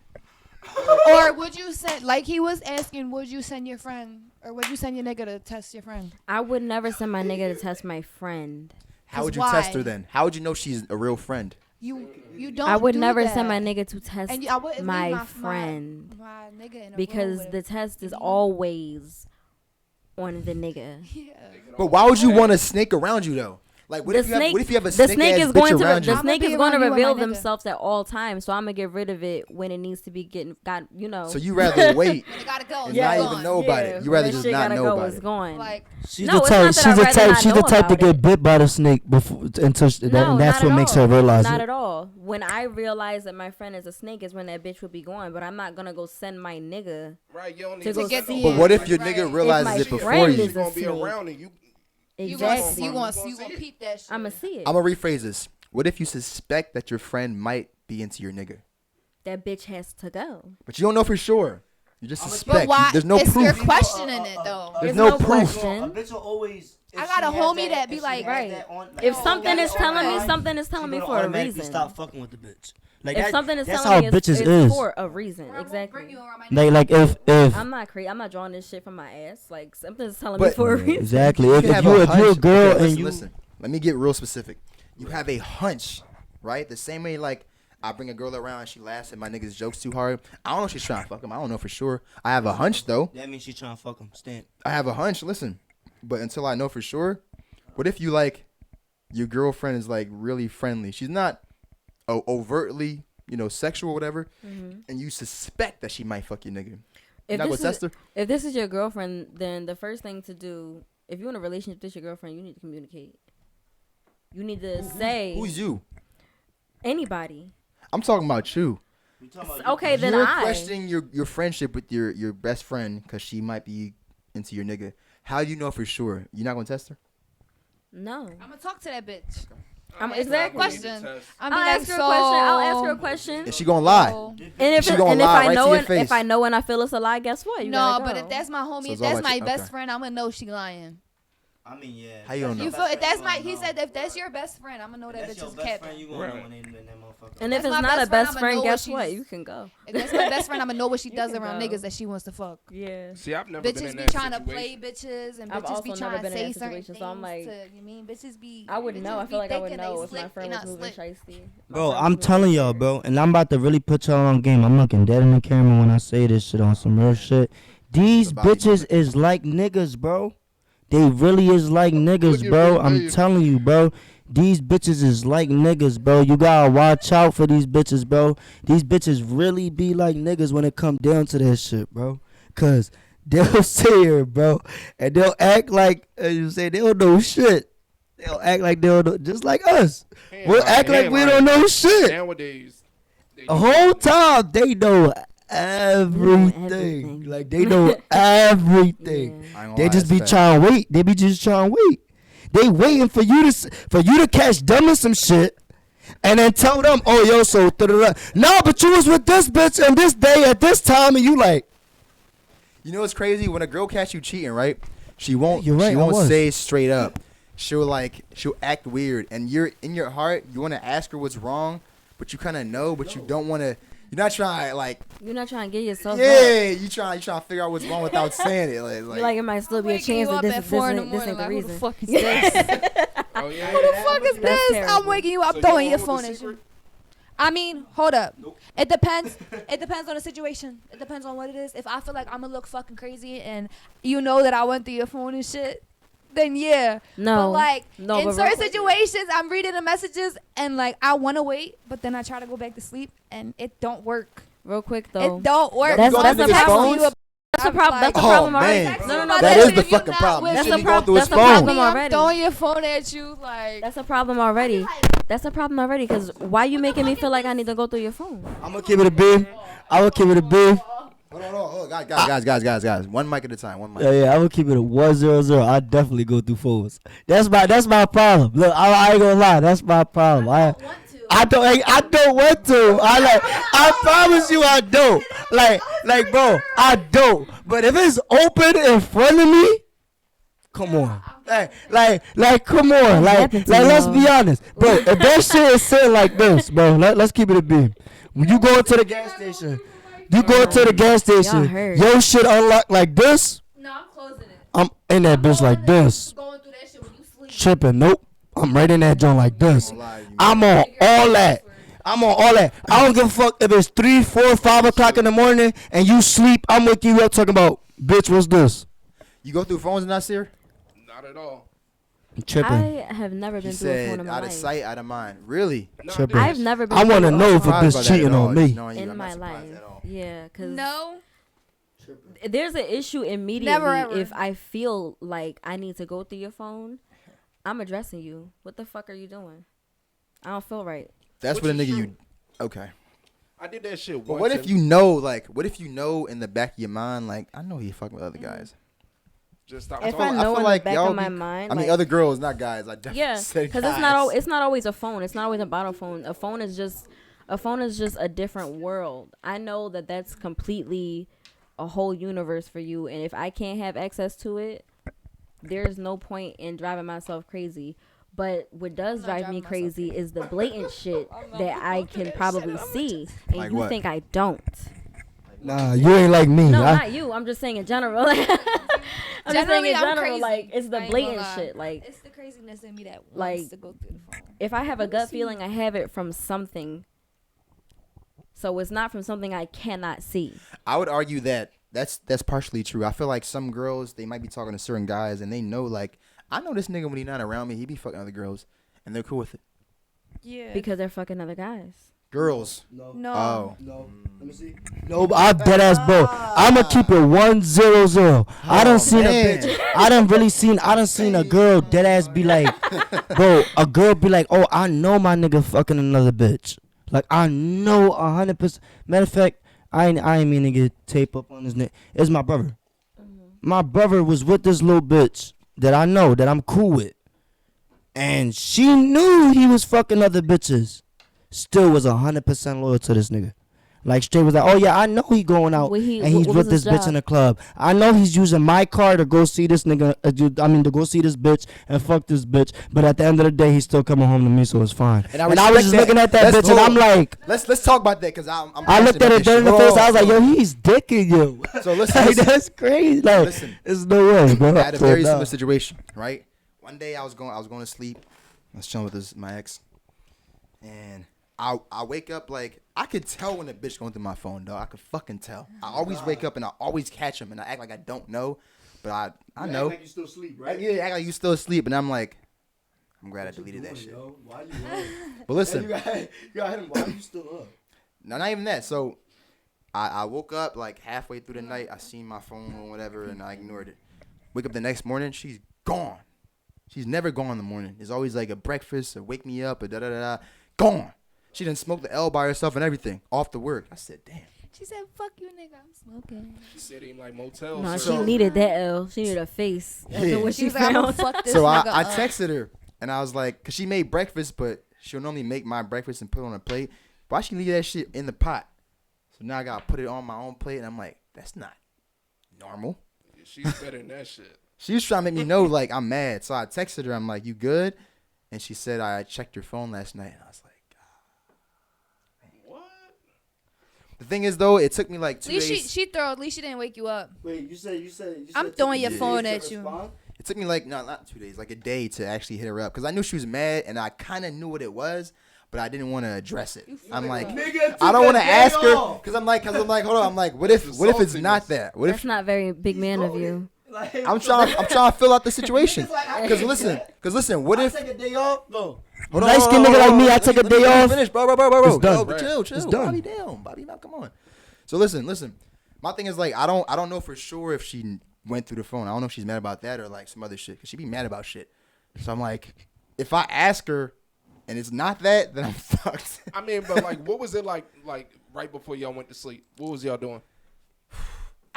or would you send? Like he was asking, would you send your friend, or would you send your nigga to test your friend? I would never send my nigga to test my friend. How would you why? test her then? How would you know she's a real friend? You don't. I would do never that. send my nigga to test And I wouldn't leave my friend my nigga in a room because with the test is always on the nigga. Yeah. But why would you want a snake around you though? Like, what The if you have, snake- what if you have a The snake snake ass is bitch going to around you? the snake I'ma is be going to around you and reveal my nigga. themselves at all times. So I'm gonna get rid of it when it needs to be got. So you rather wait When it gotta go. and it's not gone. even know about it. You rather that just shit not gotta know go, about it's it. gone. Like She's No, the it's type. not that She's I'd the rather type. not She's the know type to about get it. bit by the snake before until no, and that's not what at makes her all. realize Not it. at all. When I realize that my friend is a snake is when that bitch would be gone. But I'm not gonna go send my nigga. Right, you don't need To go get see the- But what if your Right. nigga If realizes my it before friend you? is She's gonna be snake. around and you You gonna Exactly. you gonna peep that shit. I'ma see it. I'm gonna rephrase this. What if you suspect that your friend might be into your nigga, That bitch has to go. but you don't know for sure? You just But suspect. why? There's no it's proof. You're questioning it though. There's There's no no proof. question. A bitch will always. if I got she a has homie that be if she like- has Right. that on- like, If oh, something got is it telling me, online, something is she telling me gonna for a automatically reason. Stop fucking with the bitch. Like If that, something is that's telling how me, bitches it's is. for a reason. Exactly. Like if I'm not crazy. I'm not drawing this shit from my ass. Like something's telling me But- for a reason. exactly You if can have you're a hunch. girl Okay, and you listen. Let me get real specific. You have a hunch, right? The same way, like, I bring a girl around and she laughs at my nigga's jokes too hard. I don't know if she's trying to fuck him. I don't know for sure. I have a hunch though. that means she's trying to fuck him. Stand. I have a hunch. Listen, but until I know for sure, what if you like your girlfriend is like really friendly? She's not overtly, sexual or whatever, and you suspect that she might fuck your nigga. You're If not this, gonna is, test her. if this is your girlfriend, then the first thing to do, if you're in a relationship with your girlfriend, you need to communicate. You need to say Who's you? anybody. I'm talking about you. We talking about Okay, then You're I. questioning your friendship with your best friend because she might be into your nigga. How do you know for sure? You're not gonna test her? No. I'm gonna talk to that bitch. Exactly. Question. I'm I'll ask her a question. I'll ask her a question. Is she gonna lie? And if She it, gonna and if lie I right know to your and face. if I know and I feel it's a lie, guess what? You No, gotta but go. if that's my homie, So if it's all that's about my you. best Okay. friend, I'm gonna know she lying. I mean, yeah. How you don't know? You feel if that's my? He said if that's your best friend, I'm gonna know that That's bitch your is best capping. friend. You gonna know when they in that motherfucker. and if That's it's my not a best friend, best I'ma friend, know guess what what? she's- You can go. If that's my best friend, I'm gonna know what she You does can around go. niggas that she wants to fuck. Yeah. See, I've never been Bitches in be that trying to play situation. bitches, and I've bitches be also trying never to been in say that certain situation, things. so I'm like- You mean bitches be? I would know. I bitches feel like be I would thinking they know if my slick, friend they was not moving slick. shiesty. My Bro, friend I'm was telling moving y'all, weird. bro, and I'm about to really put y'all on game. I'm looking dead in the camera when I say this shit on some real shit. These It's a body bitches moment. is like niggas, bro. They really is like niggas, at bro. me, I'm baby. telling you, bro. These bitches is like niggas, bro. You gotta watch out for these bitches, bro. These bitches really be like niggas when it come down to that shit, bro. Cause they'll sit here, bro, and they'll act like you say they don't know shit. They'll act like they don't know, just like us. We'll act like we don't know shit. Nowadays, they The whole time they know everything. Like they know everything. Yeah. I ain't gonna They lie, just that's be fact. trying to wait. They be just trying to wait. They waiting for you to catch them in some shit, and then tell them, oh yo, so da-da-da. No, but you was with this bitch on this day at this time, and you like, You know what's crazy? When a girl catch you cheating, right? She won't. You're right, She I won't was. say straight up. She'll act weird, and you're in your heart. You want to ask her what's wrong, but you kind of know, but you don't want to. You're not trying like. You're not trying to get yourself up. Yeah, you trying to figure out what's wrong without saying it. Like, You're like, it might still be a Waking you chance up that at 4 in the this ain't morning. the Like, who the reason. fuck is this? Oh yeah. Who the fuck is That's this? terrible. I'm waking you up, So throwing your don't phone want the at you. secret? I mean, hold up. It depends. It depends on the situation. It depends on what it is. If I feel like I'm gonna look fucking crazy and you know that I went through your phone and shit, then yeah. No. But like No, in but certain real- situations, I'm reading the messages and like I want to wait, but then I try to go back to sleep and it don't work. Real quick though. It don't work. That's- So that's I'm the texting problem. you That's the I'm problem. That's the Oh, problem man. already. No, That That is is the if you're fucking not problem. with You That's shouldn't the be going through his that's the problem phone. already. I'm throwing your phone at you like. That's a problem already. That's a problem already. Cause why you making me feel like I need to go through your phone? I'm gonna keep it a beam. I'm gonna keep it a beam. Hold on, guys. One mic at a time. One mic. Yeah, I'm gonna keep it a 100. I definitely go through phones. That's my problem. Look, I ain't gonna lie. That's my problem. I don't want to. I promise you I don't. Like, bro, I don't. But if it's open in front of me, come on. Like, come on. Like, let's be honest, bro. If that shit is sitting like this, bro, let's keep it a beam. When you go to the gas station, hurt. your shit unlocked like this. No, I'm closing it. I'm in that bitch like this. Going through that shit when you sleep. Tripping. Nope. I'm right in that joint like this. I'm on all that. I don't give a fuck if it's 3, 4, 5 o'clock in the morning and you sleep. I'm waking you up talking about, bitch, what's this? You go through phones, Nasir? Not at all. I'm tripping. I have never He been through a phone said in my out of life. sight, out of mind. Really? No, Tripping. I've never been. I want to through know a if a phone Surprised by bitch that at cheating all, on me. knowing you, in I'm my not surprised life. at all. Yeah, cause No. there's an issue immediately Never, ever. if I feel like I need to go through your phone. I'm addressing you. What the fuck are you doing? I don't feel right. That's Which what a is nigga true. you. Okay. I did that shit once. But what if and you know, like, what if you know in the back of your mind, like, I know he fucking with other guys. just stop If talking? I know feel in like the back y'all of my be- mind, I mean, like, other girls, not guys. I definitely yeah, said because guys. it's not always a phone. It's not always about a phone. A phone is just a different world. I know that that's completely a whole universe for you, and if I can't have access to it, there's no point in driving myself crazy. But what does not drive driving me myself crazy is the blatant shit I'm not that I going through can that probably shit. see, and Like you what? think I don't. Nah, you ain't like me. No, I- not you. I'm just saying in general. I'm just saying Generally, in I'm general, crazy. like it's the I ain't gonna blatant lie. shit. Like It's the craziness in me that Like, wants to go through the phone. if I have a gut feeling, I have it from something. So it's not from something I cannot see. I would argue that that's partially true. I feel like some girls, they might be talking to certain guys and they know, like, I know this nigga when he not around me, he be fucking other girls, and they're cool with it. Yeah. Because they're fucking other guys. Girls. No. No. Oh. No. Let me see. No, but I'm dead ass, bro. I'ma keep it 100. I done seen man. a bitch. I done seen a girl dead ass be like, bro. A girl be like, oh, I know my nigga fucking another bitch. Like I know 100%. Matter of fact, I ain't mean to get tape up on this nigga. It's my brother. My brother was with this little bitch that I know that I'm cool with, and she knew he was fucking other bitches. Still was 100% loyal to this nigga. Like straight was like, oh yeah, I know he going out What and he's what with was this his bitch in job? the club. I know he's using my car to go see this nigga. To go see this bitch and fuck this bitch. But at the end of the day, he's still coming home to me, so it's fine. And I And I was respect just that. looking at that Let's bitch and hold I'm on. like, Let's talk about that because I'm I looked at her dead in the face. I was like, yo, he's dicking you. So listen, Like, listen. that's crazy. Like, Listen. there's no way, bro. I had a So, very nah. similar situation, right? One day I was going to sleep. I was chilling with my ex, and I wake up like I could tell when a bitch going through my phone, though. I could fucking tell. I always wake up and I always catch them, and I act like I don't know, but I know. Like you still sleep, Right? Yeah, act like you still asleep, and I'm like, I'm glad I deleted that shit. Why you But listen, you got him. Why you still up? no, not even that. So I woke up like halfway through the night. I seen my phone or whatever, and I ignored it. Wake up the next morning, she's gone. She's never gone in the morning. It's always like a breakfast, a wake me up, a da da da da. Gone. She done smoked the L by herself and everything off the work. I said, damn. She said, "Fuck you, nigga. I'm smoking." She said him like motel. No, service. she needed that L. She needed a face. After Yeah. what She she was like, "I'm gonna found. fuck this So nigga I up." texted her and I was like, cause she made breakfast, but she'll normally make my breakfast and put it on a plate. Why she leave that shit in the pot? So now I gotta put it on my own plate, and I'm like, that's not normal. She's better than that shit. She was trying to make me know like I'm mad. So I texted her. I'm like, you good? And she said, I checked your phone last night. And I was like, What? the thing is though, it took me like At 2 least days. she throw. At least she didn't wake you up. Wait, you said I'm took throwing you your days phone to at you. respond? It took me like not 2 days, like a day to actually hit her up because I knew she was mad and I kind of knew what it was, but I didn't want to address it. I'm like, Nigga, I don't want to took a ask day her off. because I'm like, hold on. I'm like, what if it's not that? What That's if not very big man of you. Like, I'm trying to fill out the situation? Niggas like, I Because can't listen, what I if? take a day off? No. Hold on, Light skinned hold nigga on, like me, I let take a let me day off. Finish, bro. It's done. Yo, chill. It's done. Bobby down. Bobby, now come on. So listen. My thing is like I don't know for sure if she went through the phone. I don't know if she's mad about that or like some other shit. Cause she be mad about shit. So I'm like, if I ask her and it's not that, then I'm fucked. I mean, but like, what was it like right before y'all went to sleep? What was y'all doing?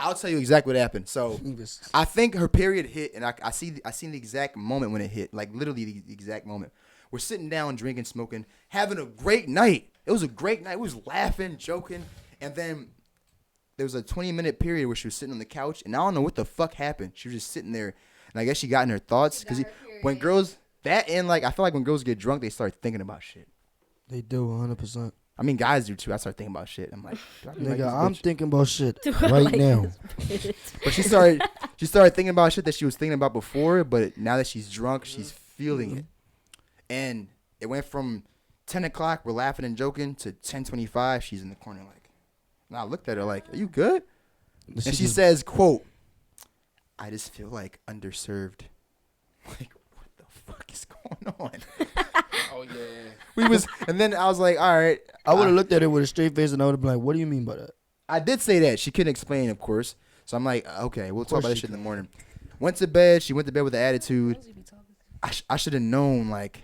I'll tell you exactly what happened. So I think her period hit, and I seen the exact moment when it hit, like literally the exact moment. We're sitting down, drinking, smoking, having a great night. It was a great night. We was laughing, joking, and then there was a 20-minute period where she was sitting on the couch, and I don't know what the fuck happened. She was just sitting there, and I guess she got in her thoughts because when girls I feel like when girls get drunk, they start thinking about shit. They do 100%. I mean, guys do too. I start thinking about shit. I'm like, do I really like Nigga, this I'm bitch? thinking about shit Do I right like now. But she started thinking about shit that she was thinking about before, but now that she's drunk, she's feeling it. And it went from 10 o'clock, we're laughing and joking, to 10:25, she's in the corner like, and I looked at her like, are you good? And she says, quote, I just feel like underserved. Like, what the fuck is going on? Oh yeah. And then I was like, all right. I would have looked at it with a straight face and I would have been like, what do you mean by that? I did say that. She couldn't explain, of course. So I'm like, okay, we'll talk course about this she shit in the morning. Went to bed. She went to bed with an attitude. I should have known, like,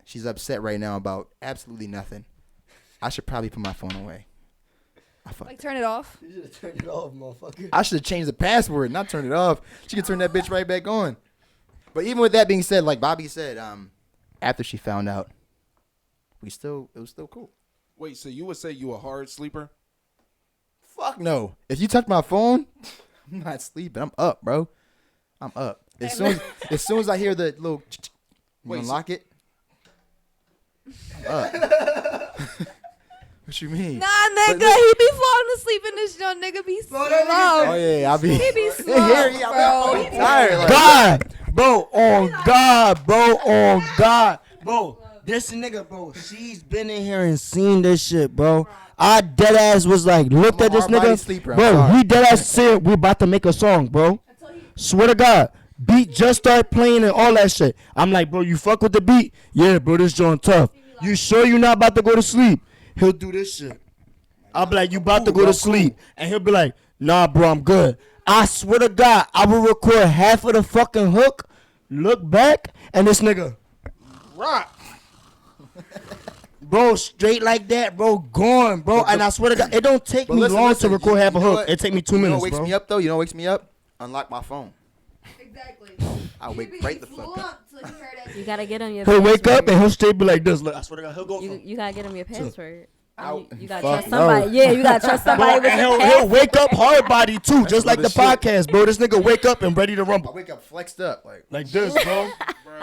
she's upset right now about absolutely nothing. I should probably put my phone away. Like turn it off. You should have turned it off, motherfucker. I should have changed the password, not turned it off. She could turn that bitch right back on. But even with that being said, like Bobby said, after she found out, it was still cool. Wait, so you would say you a hard sleeper? Fuck no. If you touch my phone, I'm not sleeping. I'm up, bro. I'm up. As soon as I hear the little Wait, unlock it, I'm up. What you mean? Nah, nigga, he be falling asleep in this joint. Nigga be slow. Oh yeah, I'll be. He be slow, I'll be bro. tired. Like, God, bro, on God, bro, on God, bro. This nigga, bro, she's been in here and seen this shit, bro. I dead ass was like, looked I'm at a this hard-body nigga, sleeper, I'm bro. sorry. We dead ass said we about to make a song, bro. Swear to God, beat just started playing and all that shit. I'm like, bro, you fuck with the beat? Yeah, bro, this joint tough. You sure you not about to go to sleep? He'll do this shit. I'll be like, you about to go to sleep, and he'll be like, nah, bro, I'm good. I swear to God, I will record half of the fucking hook, look back, and this nigga, Rock. bro, straight like that, bro, gone, bro. And I swear to God, it don't take But me listen, long listen, to record you half a know hook. what? It take me 2 You know minutes, what wakes bro. me up though? You know what wakes me up? Unlock my phone. Exactly. I'll wake right the fuck up. You gotta get him your He'll wake password. up and he'll straight be like this. Look, I swear to God, he'll go You, from. you gotta get him your password. Ow. You gotta Fuck trust no. somebody. Yeah, you gotta trust somebody Bro, with and your he'll password. wake up hard body too, just like the other shit. podcast, bro. This nigga wake up and ready to I rumble. wake up flexed up Like this, bro.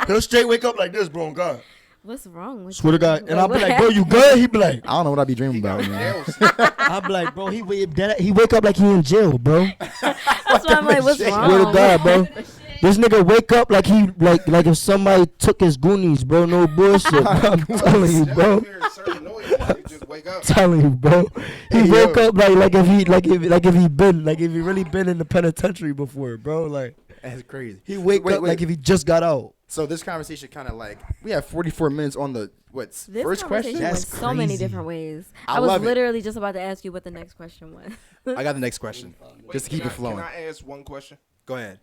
He'll straight wake up like this, bro. On God. What's wrong with Swear to you? God. And Wait, I'll be what like, bro, you good? He be like, I don't know what I be dreaming about, man. Nails. I'll be like, bro, he wake up like he in jail, bro. That's why I'm like, what's wrong? Swear to God, bro. This nigga wake up like he like if somebody took his Goonies, bro. No bullshit, bro. I'm telling you, bro. Hear certain noises, you just wake up. Telling you, bro. He Hey, woke yo. up like if he really been in the penitentiary before, bro. Like That's crazy. he wake up like if he just got out. So this conversation kind of like we have 44 minutes on the This first question. conversation went That's so many crazy. different ways. I I was love it. literally just about to ask you what the next question was. I got the next question. Just to keep it flowing. Can I ask one question? Go ahead.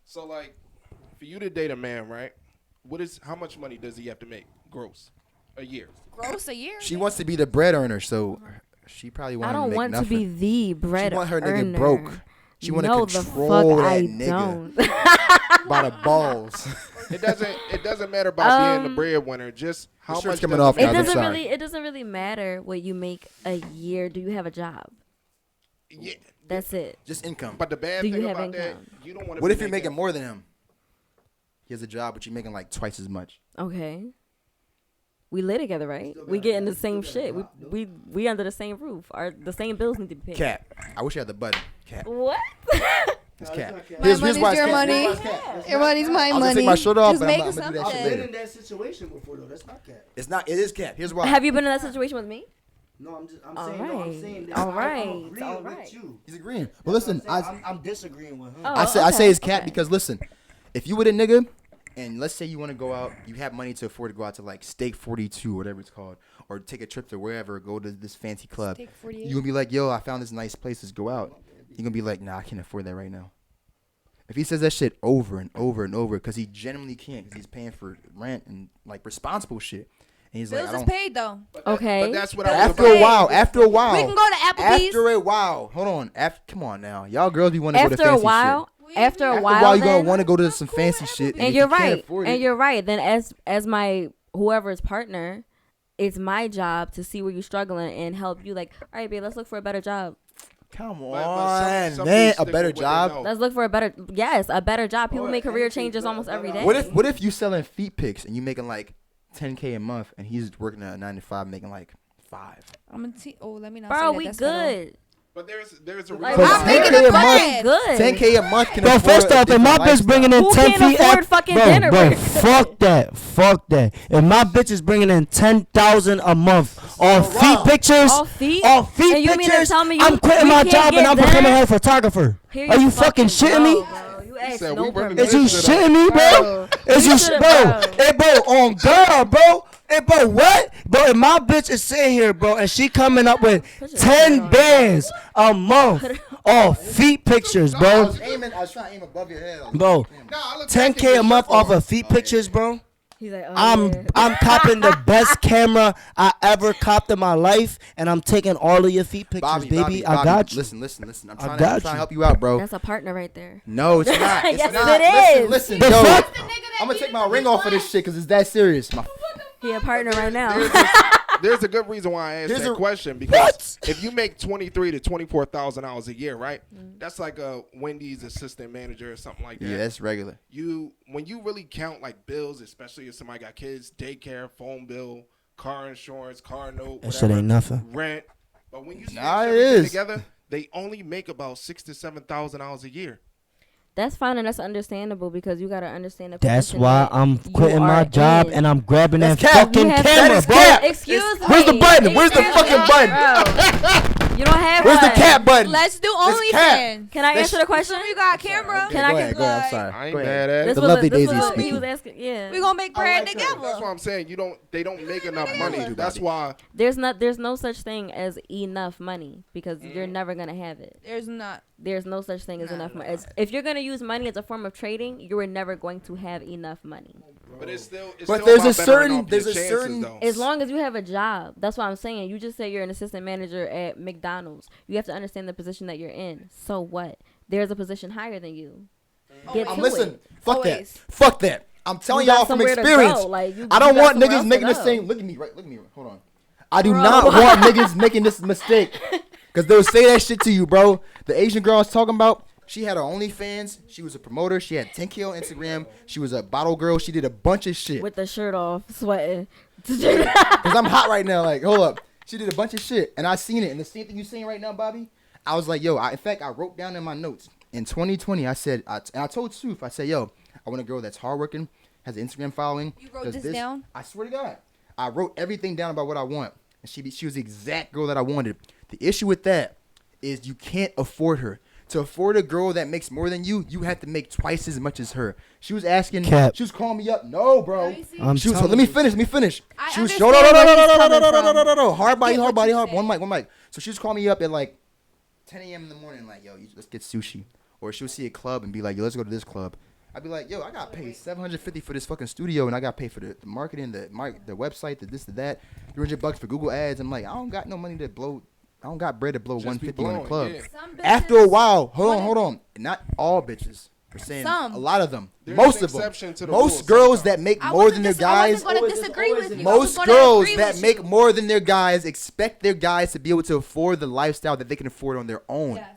So, like, for you to date a man, right? How much money does he have to make gross a year? Gross a year. She wants to be the bread earner, so She probably I want don't to make want nothing. to be the bread She want her earner. nigga broke. She want to No, control the fuck that I nigga don't. by the balls. It doesn't matter about being the breadwinner. Just how shirt's much coming does off, it guys. It I'm matter? doesn't sorry. really. It doesn't really matter what you make a year. Do you have a job? Yeah, That's it. Just income. but the bad Do thing you have about that, income? you don't want to. What if you're making more than him? He has a job, but you're making like twice as much. Okay. We live together, right? We get in the same shit. We under the same roof. The same bills need to be paid. Cap. I wish I had the button. Cap. What? It's cap. My money's why it's your cap. money. Here's why it's cap. Your money's my I was gonna money. take my shirt off, Just but make I'm gonna do that shit something. I've been later. in that situation before though. That's not cat. It's not. It is cap. Here's why. Have you been in that situation with me? No, I'm just. I'm All saying. No, I'm right. saying. That All I'm right. agreeing All with right. you. He's agreeing. Well, listen. I'm disagreeing with him. Oh. I say okay, it's cap okay. because listen, if you with a nigga, and let's say you want to go out, you have money to afford to go out to like Steak 42, whatever it's called, or take a trip to wherever, go to this fancy club. Steak 48. You gonna be like, yo, I found this nice place. Let's go out. You gonna be like, nah, I can't afford that right now. If he says that shit over and over and over, because he genuinely can't, because he's paying for rent and like responsible shit, and he's Bills like, I is don't. paid though. Okay. But that's what But I was After about. a while, after a while, We can go to Applebee's. after a while, hold on. Come on now, y'all girls be want to go to After fancy a while, shit. after a After while, you gonna then, want to go to some cool fancy with shit, Applebee's. if and you you're can't right. afford And it- you're right. Then as my whoever's partner, it's my job to see where you're struggling and help you. Like, all right, babe, let's look for a better job. Come But on, some man, dudes a stick better with what they job. know. Let's look for a better job. People Or make career anything changes better, almost every better. day. What if you selling feet pics and you making like $10K a month and he's working at a 9 to 5 making like 5? I'm gonna let me not Bro, say that. we That's federal. good. But there's a Like, reason. But I'm why- 10K making a a month, plan. Good. 10K a month can Bro, afford first a off, if my different bitch bringing in Who 10 can't feet, afford fucking bro, dinner? bro, We're fuck that. If my bitch is bringing in 10,000 a month on feet pictures, All feet? on feet And you mean to pictures, tell me I'm quitting we my can't job and get I'm becoming dinner? a photographer. Here Are you fucking shitting me? bro. You He asked said no we running permission. Is you This shit shitting me, bro? Bro, Is you you should've- bro? bro. Hey, bro, on God, bro. Hey, bro, what? Bro, if my bitch is sitting here, bro, and she coming up with Put your 10 shirt on. bands a month on feet pictures, I bro. was trying to aim above your head. Bro, Nah, I look back 10K at a your month shirt off on. of feet pictures, bro. He's like, oh, I'm yeah. I'm copping the best camera I ever copped in my life, and I'm taking all of your feet pictures, Bobby, baby. Bobby, I got you. Listen. I'm I trying got to you. help you out, bro. That's a partner right there. No, it's not. It's Yes, not. it is. Listen, The yo. fuck? I'm gonna take my ring off of this shit because it's that serious. He a partner right now. There's a good reason why I asked There's that a- question, because if you make $23,000 to $24,000 a year, right? That's like a Wendy's assistant manager or something like that. Yeah, that's regular. When you really count like bills, especially if somebody got kids, daycare, phone bill, car insurance, car note, That shit whatever, ain't nothing. rent. But when you smash Nah, it everything is. together, they only make about $6,000 to $7,000 a year. That's fine and that's understandable because you gotta understand the That's position why that I'm you quitting my are job in. and I'm grabbing that That's cap. fucking You have camera, That is bro. cap. Excuse me. Where's the button? Where's the Excuse fucking me, button? bro. You don't have Where's the one. cap button? Let's do It's cap. OnlyFans. Can I This- answer the question? You got a camera. Okay, Can I go get ahead, go ahead. I'm like- sorry. I ain't Go ahead. mad at This it. The was lovely this Daisy was what he speaking. was asking. Yeah. We gonna make bread like her. together. That's what I'm saying. They don't make enough money. Bobby. That's why There's no such thing as enough money because you're never gonna have it. There's not. There's no such thing as Nah, enough money. If you're gonna use money as a form of trading, you are never going to have enough money. but it's still But still there's about a bettering certain- off there's your a chances, certain- though. As long as you have a job, that's what I'm saying. You just say you're an assistant manager at McDonald's. You have to understand the position that you're in. So what? There's a position higher than you. Get Always. to Listen, it. fuck that. Always. Fuck that. I'm telling You got y'all from somewhere to experience. go. Like, you I don't got want somewhere niggas else making to the go. same. Look at me, right? Look at me. Hold on. I do Bro. not want niggas making this mistake. Because they'll say that shit to you, bro. The Asian girl I was talking about, she had her OnlyFans. She was a promoter. She had 10K on Instagram. She was a bottle girl. She did a bunch of shit. With the shirt off, sweating. Because I'm hot right now. Like, hold up. She did a bunch of shit. And I seen it. And the same thing you saying right now, Bobby, I was like, yo, in fact, I wrote down in my notes. In 2020, I said, and I told Soof, I said, yo, I want a girl that's hardworking, has an Instagram following. You wrote 'cause this down? I swear to God. I wrote everything down about what I want. And she was the exact girl that I wanted. The issue with that is you can't afford her. To afford a girl that makes more than you, you have to make twice as much as her. She was asking, Cap. she was calling me up. No, bro. I'm She was, telling let me you. finish. Let me finish. I She was understand no, no, no, where no, he's no, no, no, coming no, no, no, no, from. no. Hard body, Get hard what body, you hard. say. One mic. So she was calling me up at like 10 a.m. in the morning, like, yo, let's get sushi. Or she'll see a club and be like, yo, let's go to this club. I'd be like, yo, I got paid $750 for this fucking studio, and I got paid for the marketing, the website, the this, the that, $300 for Google ads. I'm like, I don't got no money to blow I don't got bread to blow Just 150 be on the blowing, club. yeah. Some After a bitches while, hold wanna- on. Not all bitches. We're saying Some. a lot of them. There's Most an of them. exception to the Most rule girls sometimes. that make I more than wasn't their dis- I guys. wasn't going to disagree with you. I was Most gonna girls agree that with make you. more than their guys expect their guys to be able to afford the lifestyle that they can afford on their own. Yes.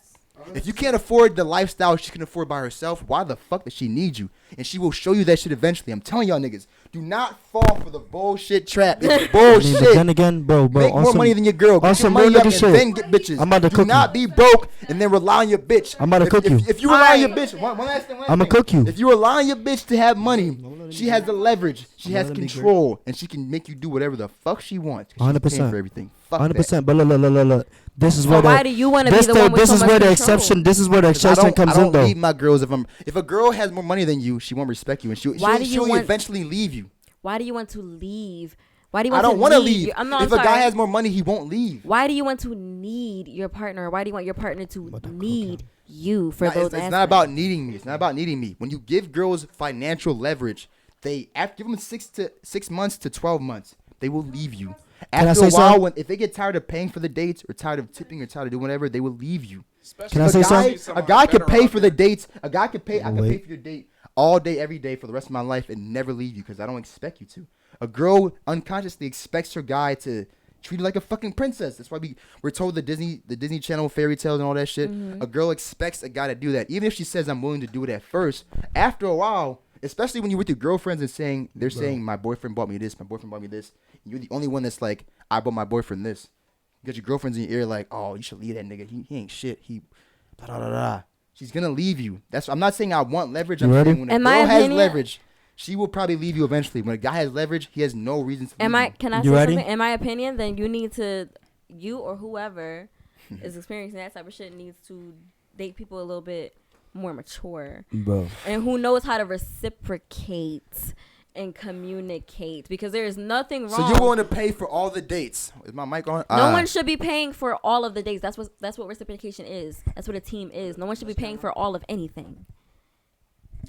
If you can't afford the lifestyle she can afford by herself, why the fuck does she need you? And she will show you that shit eventually. I'm telling y'all niggas, do not fall for the bullshit trap. It's I mean, bullshit. but then again, bro, Make more on some, money than your girl. Get on your some money real up nigga and shit. then get bitches. I'm about to Do cook not you. be broke and then rely on your bitch. I'm about to cook you. If you rely on your bitch, one last thing. I'ma cook you. If you rely on your bitch to have money, she has the leverage. She I'ma has let it be control, and she can make you do whatever the fuck she wants. 'Cause she's 100%. paying for everything. Fuck 100%. But look. This is So where why the do you want to be this the one with this so is much where the control? exception. This is where the I exception don't, comes I don't in though. leave my girls if a girl has more money than you, she won't respect you, and Why do you she'll want- eventually leave you. Why do you want to leave? Why do you I want don't to want to leave? leave. I'm not. If a guy has more money, he won't leave. Why do you want to need your partner? Why do you want your partner to need you for Nah, those it's not aspects? about needing me. It's not about needing me. When you give girls financial leverage, they give them 6 months to 12 months. They will leave you. Can I After say a while, something? if they get tired of paying for the dates or tired of tipping or tired of doing whatever, they will leave you. Especially Can I if say you something? see A somebody guy could better pay out for the there. dates. A guy could pay. I could pay for your date all day, every day for the rest of my life and never leave you because I don't expect you to. A girl unconsciously expects her guy to treat her like a fucking princess. That's why we're told the Disney Channel fairy tales and all that shit. A girl expects a guy to do that, even if she says I'm willing to do it at first. After a while, especially when you're with your girlfriends and saying my boyfriend bought me this, my boyfriend bought me this. You're the only one that's like, I bought my boyfriend this. You got your girlfriends in your ear like, oh, you should leave that nigga. He ain't shit. He da da da da. She's gonna leave you. I'm not saying I want leverage. I'm You ready? saying when a In my girl has opinion- leverage, she will probably leave you eventually. When a guy has leverage, he has no reason to leave you. Can I You say ready? something? In my opinion, then you or whoever is experiencing that type of shit needs to date people a little bit more mature Bro. and who knows how to reciprocate and communicate, because there is nothing wrong. So you're willing to pay for all the dates? Is my mic on? No one should be paying for all of the dates. That's what reciprocation is. That's what a team is. No one should be paying for all of anything.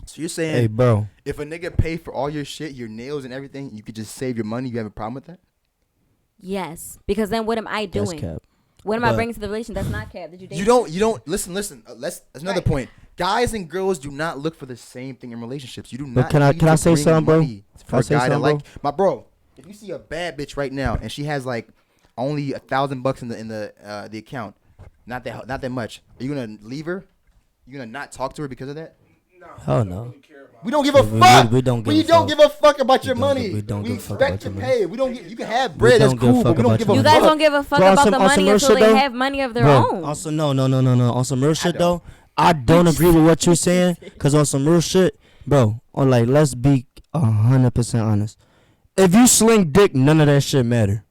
So you're saying, Hey, bro. if a nigga pay for all your shit, your nails and everything, you could just save your money. You have a problem with that? Yes, because then what am I That's doing? cap. What am I But- bringing to the relation? That's not cap. Did you date? You don't listen. That's another Right. point. Guys and girls do not look for the same thing in relationships. You do But not. can I- need can I to say bring something, bro? money Can For I a say guy that something, like my bro. If you see a bad bitch right now and she has like only $1,000 in the account, not that much, are you gonna leave her? You gonna not talk to her because of that? Hell no. We don't give a We- fuck. we don't give We a don't fuck. give a fuck about your We don't money. give- we don't give a fuck expect about to your pay. We don't. You can have We bread. That's don't give a cool, fuck but we don't about give your a You money. guys fuck. don't give a fuck Bro, on about some- the on some money real until shit, they though? have money of their Bro, own. on some no. On some real shit though, I don't agree with what you're saying. Cause on some real shit, bro, on like let's be 100% honest. If you sling dick, none of that shit matter.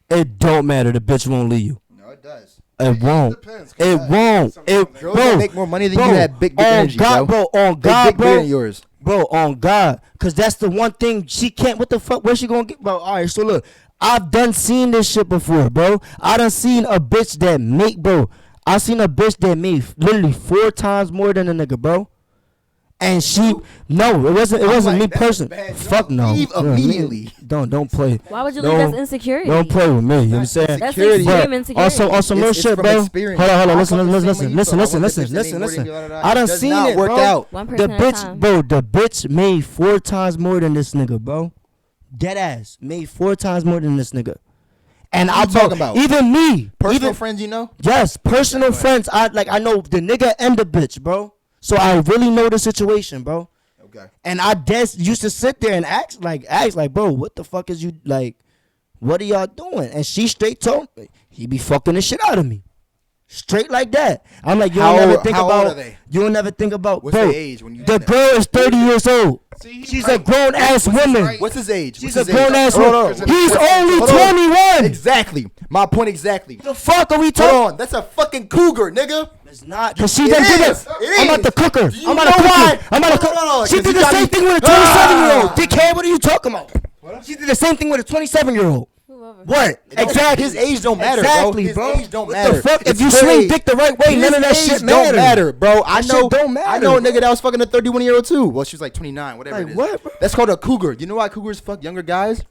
It don't matter. The bitch won't leave you. No, it does. It won't. depends, 'cause It that- won't. It, Girls bro, that make more money than bro, you have big on energy, God, bro. On They God, big bigger bro. than yours. Bro, on God. Because that's the one thing she can't. What the fuck? Where's she going to get? Bro, all right, so look. I've done seen this shit before, bro. I done seen a bitch that make, bro. I seen a bitch that made literally 4 times more than a nigga, bro. And she, no, it wasn't like, me that's a personally. bad Fuck job. no. Leave Yeah, immediately. Don't play. Why would you Don't- leave? That's insecurity. Don't play with me. You know what I'm saying? That's Security. extreme But insecurity. on some real It's shit, from bro. experience. Hold on, I listen, felt the same way you felt. I listen, want the bitch to make listen. more than you, I done It does seen not it, work bro. out. One The person at a bitch, time. bro, the bitch made 4 times more than this nigga, bro. Dead ass made 4 times more than this nigga. And What I you talking about? even me, Personal even friends, you know? yes, personal friends. I know the nigga and the bitch, bro. So I really know the situation, bro. Okay. And I used to sit there and ask like, bro, what the fuck is you like? What are y'all doing? And she straight told me he be fucking the shit out of me, straight like that. I'm like, you How don't never old- think how old about. are they? You don't never think about. What's bro, their age when you the did that? girl is 30 years old. See, he's She's right. a grown ass What's his woman. right? What's his age? She's What's a his age? grown ass Hold woman. on. He's only Hold on. 21. Exactly. My point exactly. The fuck are we talking? Hold on. That's a fucking cougar, nigga. It's not, cause she It done did is. it. It I'm about is. to cook her. Do you I'm about know to cook why? her. I'm about to cook. No, She 'cause did you the gotta same be- thing with a 27-year-old. Dickhead, what are you talking about? She did the same thing with a 27-year-old. What? Exactly. His age don't matter, exactly, bro. bro. His age don't What matter. the fuck? It's If you crazy. swing dick the right way, none of that His shit age don't matter, bro. I That know. shit don't I know a matter. nigga that was fucking a 31-year-old too. Well, she was like 29, whatever Like it is. what, bro? That's called a cougar. You know why cougars fuck younger guys?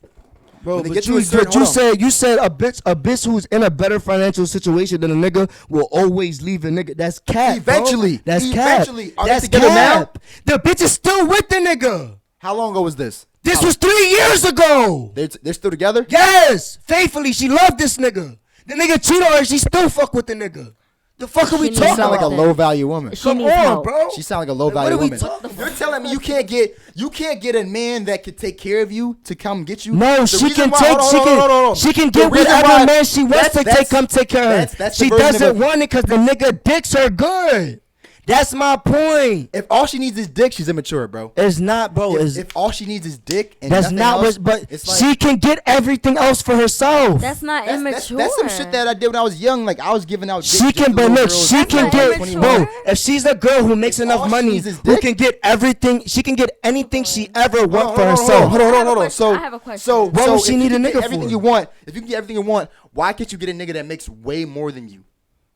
Bro, When they but get to you, a certain- but you hold on. said a bitch who's in a better financial situation than a nigga will always leave a nigga. That's cap. Eventually. Bro. That's Eventually. cap. Are they That's together now? cap. The bitch is still with the nigga. How long ago was this? This was 3 years ago. They're still together? Yes, faithfully, she loved this nigga. The nigga cheated on her, she still fuck with the nigga. The fuck are we She She talking sound like a about? low value woman. She Come needs on, help. bro. She sound like a low What value are we woman. talking You're telling me you can't get a man that could take care of you to come get you? No, The she reason can why- take. hold on. She can The get reason whatever why- man she wants to come take care of her. that's the She version of doesn't a- want it because the nigga dicks her good. That's my point. If all she needs is dick, she's immature, bro. It's not, bro. If all she needs is dick and That's nothing not else, what. But it's like, she can get everything else for herself. That's not that's immature. that's some shit that I did when I was young. Like I was giving out. Dick She just can, to but little look, girls she that can were not get, 21. bro. If she's a girl who makes If enough all she money, needs is who dick- can get everything, she can get anything she ever want for Hold herself. on. So, I have a question. So, What so would she if need you a can get nigga everything for? you want, if you can get everything you want, why can't you get a nigga that makes way more than you?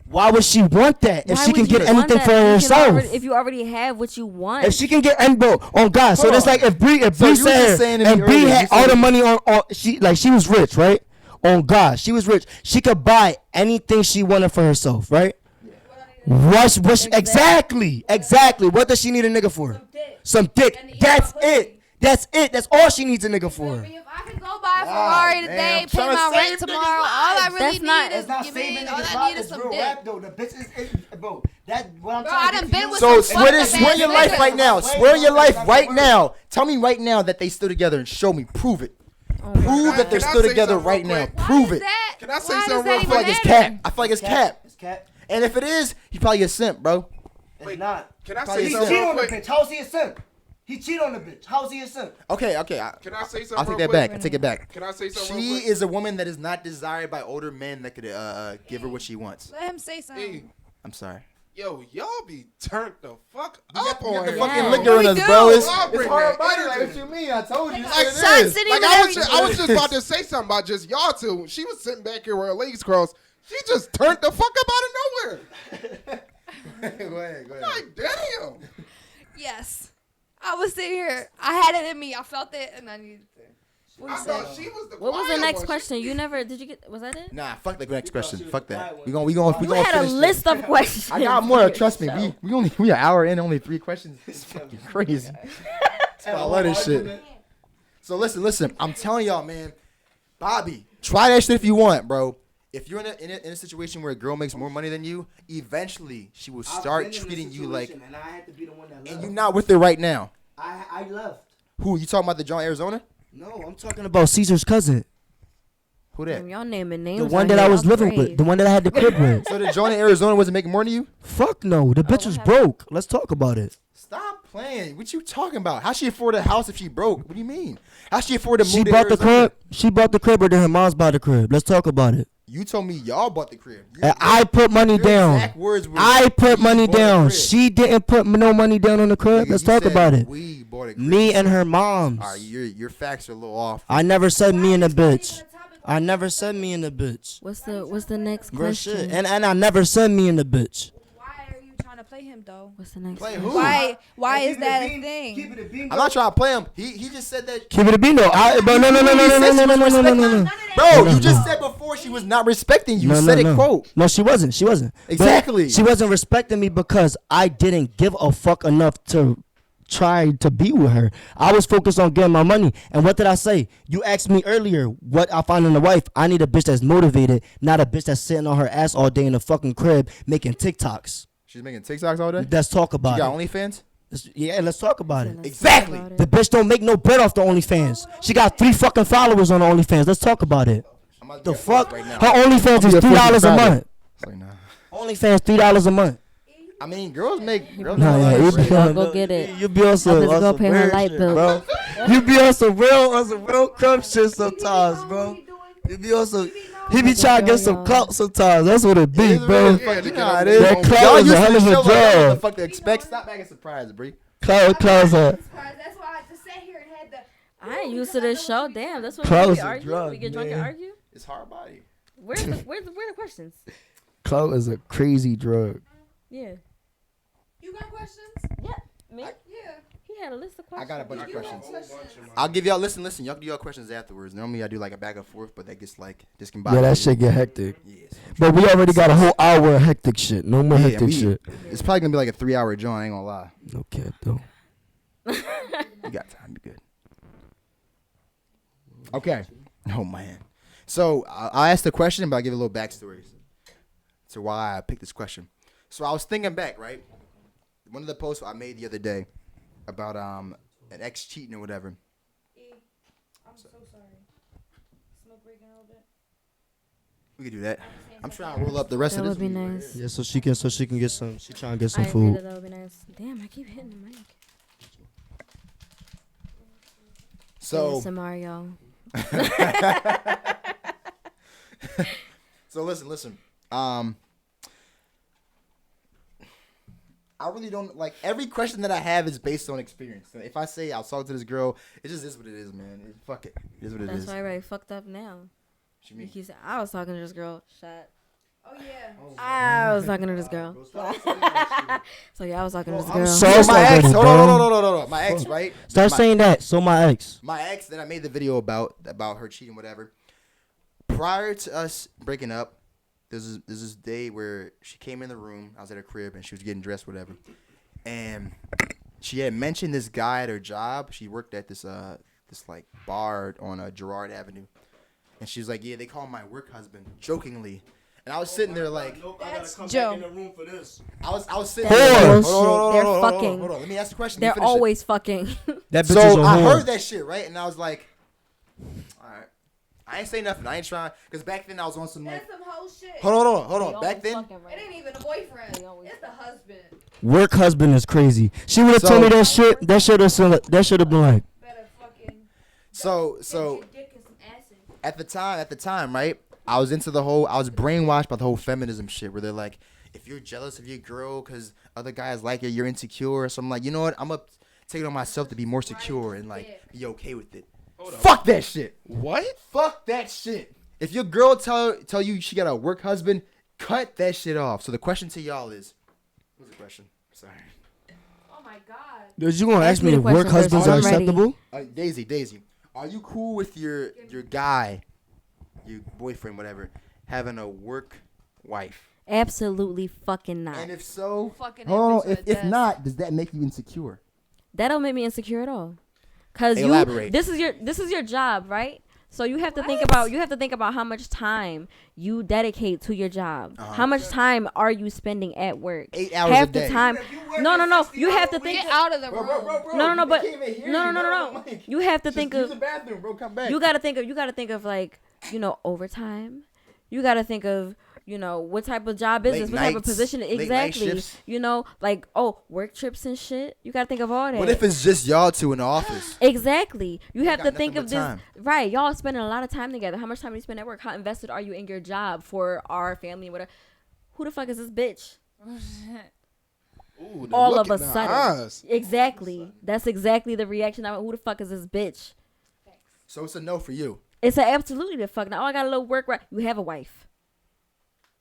Why would she want that if Why she can would you get want anything that for if you can herself? if you already have what you want. If she can get and bro, on God, so Hold that's on. like if Bree So you were just said saying to me and Bree earlier, had you said all the that- money on she was rich, right? On God, she was rich. She could buy anything she wanted for herself, right? What's exactly? What does she need a nigga for? Some dick. And That's pussy. it. That's it. That's all she needs a nigga for. If I can go buy a Ferrari man, today, I'm pay tryna my save rent niggas' tomorrow, all I really That's not- need is It's not you saving mean, all niggas' I life. need is It's some real dick. rap though. The bitch is bro. That what I'm Bro, trying I to done get been to you. with So some swear fucked up your ass life niggas. right now. Wait, Swear your wait, life wait, right wait. now. Tell me right now that they still together and show me. Prove it. Prove that they're Can I still say together something right real now. quick? Prove Why it. is that? Can I say Why something does real that I feel like even it's matter? cap. I feel like it's cap. It's cat. And if it is, he probably a simp, bro. It's not. Can I Probably say He something something cheated real on the quick? bitch. How's he a simp? He cheated on the bitch. How's he a simp? Okay. Can I say something I'll take real that quick? back. I take it back. Can I say something She real quick? is a woman that is not desired by older men that could give her what she wants. Let him say something. Hey, I'm sorry. yo, y'all be turned the fuck We got up the on here. fucking Yeah. liquor in We us, do. bro. It's Y'all bring hard that body. Like, energy. what you mean? I told you. Like, That's what shots it is. in Like even I was just about to say something about just y'all two. She was sitting back here with her legs crossed. She just turned the fuck up out of nowhere. Go ahead. Like, damn. Yes. I was sitting here. I had it in me. I felt it, and I needed to. I thought she was the What was the quiet next one. question? You never did you get? Was that it? Nah, fuck the next question. she was Fuck the that. quiet We one. gonna You finish had a this. list of questions. I got more. Trust me. We only an hour in, only 3 questions. It's fucking crazy. I love this shit. So listen. I'm telling y'all, man. Bobby, try that shit if you want, bro. If you're in a situation where a girl makes more money than you, eventually she will start treating you like, and I had to be the one that and you're not with her right now. I left. Who you talking about? The John Arizona? No, I'm talking about Caesar's cousin. Who that? Damn, y'all naming names. The one out that here. I was I'm living afraid. with. The one that I had the crib with. So the John in Arizona wasn't making more than you? Fuck no. The bitch was what happened? broke. Let's talk about it. Stop playing. What you talking about? How she afford a house if she broke? What do you mean? How she afford to move She to bought the Arizona? crib. She bought the crib or did her mom's buy the crib? Let's talk about it. You told me y'all bought the crib. And I put money Your down. exact words were, I put "We money bought a down. crib." She didn't put no money down on the crib. Nigga, Let's you talk said about it. We bought a crib. Me and her mom's. All right, your facts are a little off. I never said me and the bitch. I never said me and the bitch. What's the next Real question? shit. And I never said me and the bitch. Why are you trying to play him though? What's the next? Play question? who? Why is that a thing? I'm not trying to play him. He just said that. Keep it a bean though. But no. Bro, you just said before she was not respecting you. Said it quote. No, she wasn't. She wasn't. But Exactly. she wasn't respecting me because I didn't give a fuck enough to try to be with her. I was focused on getting my money. And what did I say? You asked me earlier what I find in a wife. I need a bitch that's motivated, not a bitch that's sitting on her ass all day in the fucking crib making TikToks. She's making TikToks all day. Let's talk She about got it. OnlyFans. Yeah, let's talk about it. Let's Exactly. talk about The it. bitch don't make no bread off the OnlyFans. She got 3 fucking followers on the OnlyFans. Let's talk about it. I'm about to The get fuck? right now. Her OnlyFans I'll is be a fucking $3 a subscriber. month. It's like, nah. OnlyFans $3 a month. I mean, girls make. Girls Nah, make a lot yeah, of bread. Go get it. You be on some, Help us go on some pay her weird light shit, bill. bro. You be on some real crumb shit sometimes, bro. You be on some. He be trying to get some clout sometimes. That's what it be, It is bro. really fuck- you know how it is. That clout Y'all is a used to hell the of a show like, what the job. fuck to expect? Stop acting surprised, Bree. Clout, That's why I just sat here and had the. I ain't used to this show. Damn, that's what Close we the argue. drug, We get drunk and man. argue. It's hard body. Where the questions? Clout is a crazy drug. Yeah. You got questions? Yeah. Me? Yeah. He had a list of I questions. got a bunch of I got a questions. whole bunch in my- I'll give y'all listen. Y'all do y'all questions afterwards. Normally I do like a back and forth, but that gets like Yeah, that shit get hectic. Yes. But we already got a whole hour of hectic shit. No more hectic shit. It's probably gonna be like a 3-hour joint. I ain't gonna lie. No cap though. You got time. You good. Okay. Oh man. So I'll ask the question, but I'll give a little backstory to why I picked this question. So I was thinking back, right? One of the posts I made the other day about an ex cheating or whatever. I'm so sorry. Smoke breaking a little bit. We could do that. I'm trying to roll up the rest That of this. would be weed right nice. here. Yeah, so she can get some. She trying to get some I agree food. that would be nice. Damn, I keep hitting the mic. So Mario. So listen. I really don't like every question that I have is based on experience. So if I say I'll talk to this girl, it just is what it is, man. Fuck it. It is what it That's is. why everybody fucked up now. What you mean? He said, I was talking to this girl. Shut. Oh yeah. I was talking to this girl. So yeah, I was talking to this girl. so- So my ex, already, hold bro. on. My ex, right? Start my, saying that. So my ex. my ex that I made the video about her cheating, whatever. Prior to us breaking up, there's this day where she came in the room. I was at her crib and she was getting dressed, whatever. And she had mentioned this guy at her job. She worked at this like bar on Girard Avenue, and she was like, "Yeah, they call him my work husband," jokingly. And I was sitting there like, That's Joe. I was sitting Whore. there. Bullshit. They're fucking. Hold on. Let me ask the question. They're Let me finish it. always fucking. That bitch is So a I whore. heard that shit, right? And I was like, all right. I ain't say nothing. I ain't trying. Because back then I was on some like. That's some whole shit. Hold on. Back then. It ain't even a boyfriend. It's the husband. Work husband is crazy. She would have So- told me that shit. That should have been like. Better fucking. So Get your dick and some acid. at the time, right? I was brainwashed by the whole feminism shit where they're like, if you're jealous of your girl because other guys like her, you're insecure. So I'm like, you know what? I'm going to take it on myself to be more secure and like be okay with it. Fuck that shit. What? Fuck that shit. If your girl tell you she got a work husband, cut that shit off. So the question to y'all is, what's the question? Sorry. Oh my god. Dude, you gonna Ask ask me me the if work question first, husbands are I'm ready. acceptable? Daisy, are you cool with your guy, your boyfriend, whatever, having a work wife? Absolutely fucking not. And if so, Fucking hold on. average If at not, does that make you insecure? That don't make me insecure at all. Cause Elaborate. this is your job, right? So you have to think about how much time you dedicate to your job. How much time are you spending at work? 8 hours Half a day. the time. No. You have to think. Get out of the room. No, but no. You have to think Use of. the bathroom, bro. Come back. You gotta think of like, overtime. You gotta think of, what type of job is Late this? What type of nights, position? late night Exactly. shifts. Like, work trips and shit. You gotta think of all that. What if it's just y'all two in the office? Exactly. You have got to think nothing of but this. time. Right. Y'all spending a lot of time together. How much time do you spend at work? How invested are you in your job for our family and whatever? Who the fuck is this bitch? Ooh, the All look of a in the sudden. eyes. Exactly. That's exactly the reaction. I went, who the fuck is this bitch? So it's a no for you. It's a absolutely the fuck. Now I got a little work right. You have a wife.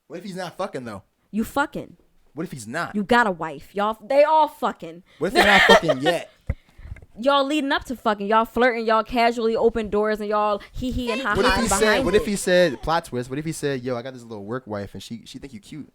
What if he's not fucking though? You fucking. What if he's not? You got a wife. Y'all, they all fucking. What if they're not fucking yet? Y'all leading up to fucking. Y'all flirting. Y'all casually open doors and y'all hee and ha What if ha he behind said? What if it. he said? Plot twist. What if he said, "Yo, I got this little work wife, and she think you cute."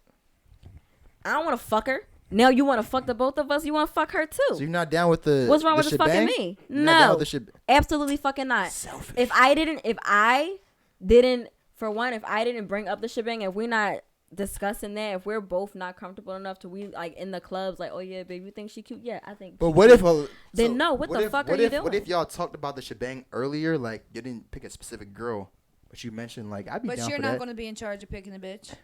I don't want to fuck her. Now you want to fuck the both of us. You want to fuck her too. So you're not down with the? What's wrong the with just fucking shebang? me? You're not down No, with the sheb- absolutely fucking not. Selfish. If I didn't, for one, if I didn't bring up the shebang, if we're not discussing that, if we're both not comfortable enough to we like in the clubs, like, oh yeah, babe, you think she cute? Yeah, I think. But she what cute. if? Then no, what the fuck are you What if doing? y'all talked about the shebang earlier? Like you didn't pick a specific girl, but you mentioned like I'd be But down you're for not that. going to be in charge of picking the bitch.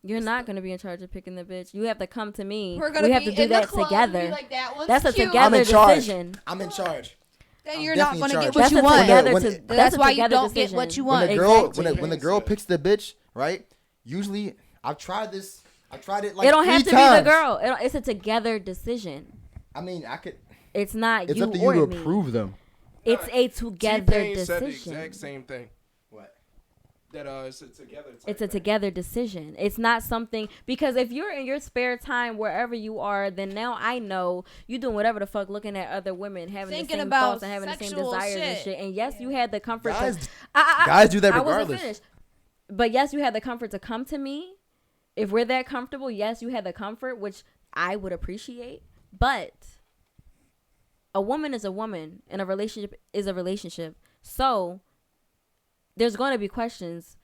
You're not gonna be in charge of picking the bitch. You have to come to me. We're gonna we have be to do in the that club together. and be like, that one's That's a cute. together I'm in charge. decision. I'm in charge. Then I'm you're not definitely going to in get charge. what That's you a want. together. When to, it- that's That's a why you together don't decision. get what you When want. the girl, Exactly. when the girl picks the bitch, right? Usually, I've tried this. I tried it like It don't have 3 to times. be the girl. It's a together decision. I mean, I could. It's not It's you up to or you to me. approve them. It's a together T-Pain said the decision. exact same thing. What? that it's a together. It's a together decision. It's not something, because if you're in your spare time wherever you are, then now I know you doing whatever the fuck, looking at other women, having Thinking the same about thoughts and having the same sexual desires and shit. shit. And yes, you had the comfort. Guys, I guys do that I wasn't regardless. finished. But yes, you had the comfort to come to me. If we're that comfortable, yes, you had the comfort, which I would appreciate. But a woman is a woman, and a relationship is a relationship. So there's going to be questions.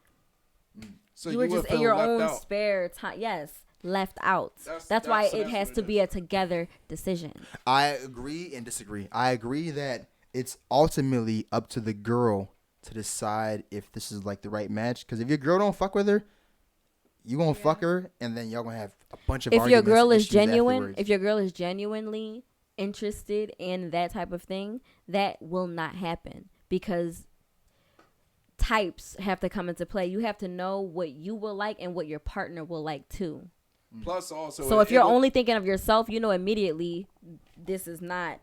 So You were would just in feel your left own out. spare time. Yes, left out. That's why it that's has what to it be is. a together decision. I agree and disagree. I agree that it's ultimately up to the girl to decide if this is like the right match. Because if your girl don't fuck with her, you gonna fuck her, and then y'all gonna have a bunch of If your arguments girl and is issues genuine, afterwards. if your girl is genuinely interested in that type of thing, that will not happen, because types have to come into play. You have to know what you will like and what your partner will like too. Plus, also, So if you're only thinking of yourself, you know immediately this is not.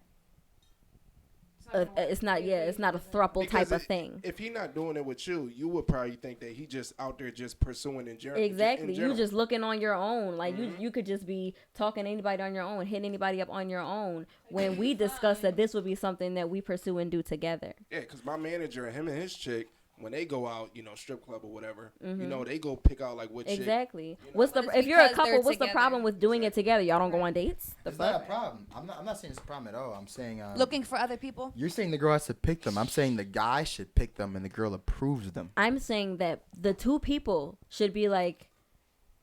It's not a throuple type of thing. If he not doing it with you, you would probably think that he just out there just pursuing in general. Exactly. You just looking on your own. Like you could just be talking to anybody on your own, hitting anybody up on your own. When we discussed that this would be something that we pursue and do together. Yeah, because my manager, him and his chick, when they go out, strip club or whatever, they go pick out like what chick. Exactly. You know? What's the But it's if you're a because couple? they're What's the together. problem with doing it together? Y'all don't go on dates. The it's not fuck? a problem. I'm not saying it's a problem at all. I'm saying Looking for other people. You're saying the girl has to pick them. I'm saying the guy should pick them, and the girl approves them. I'm saying that the two people should be like,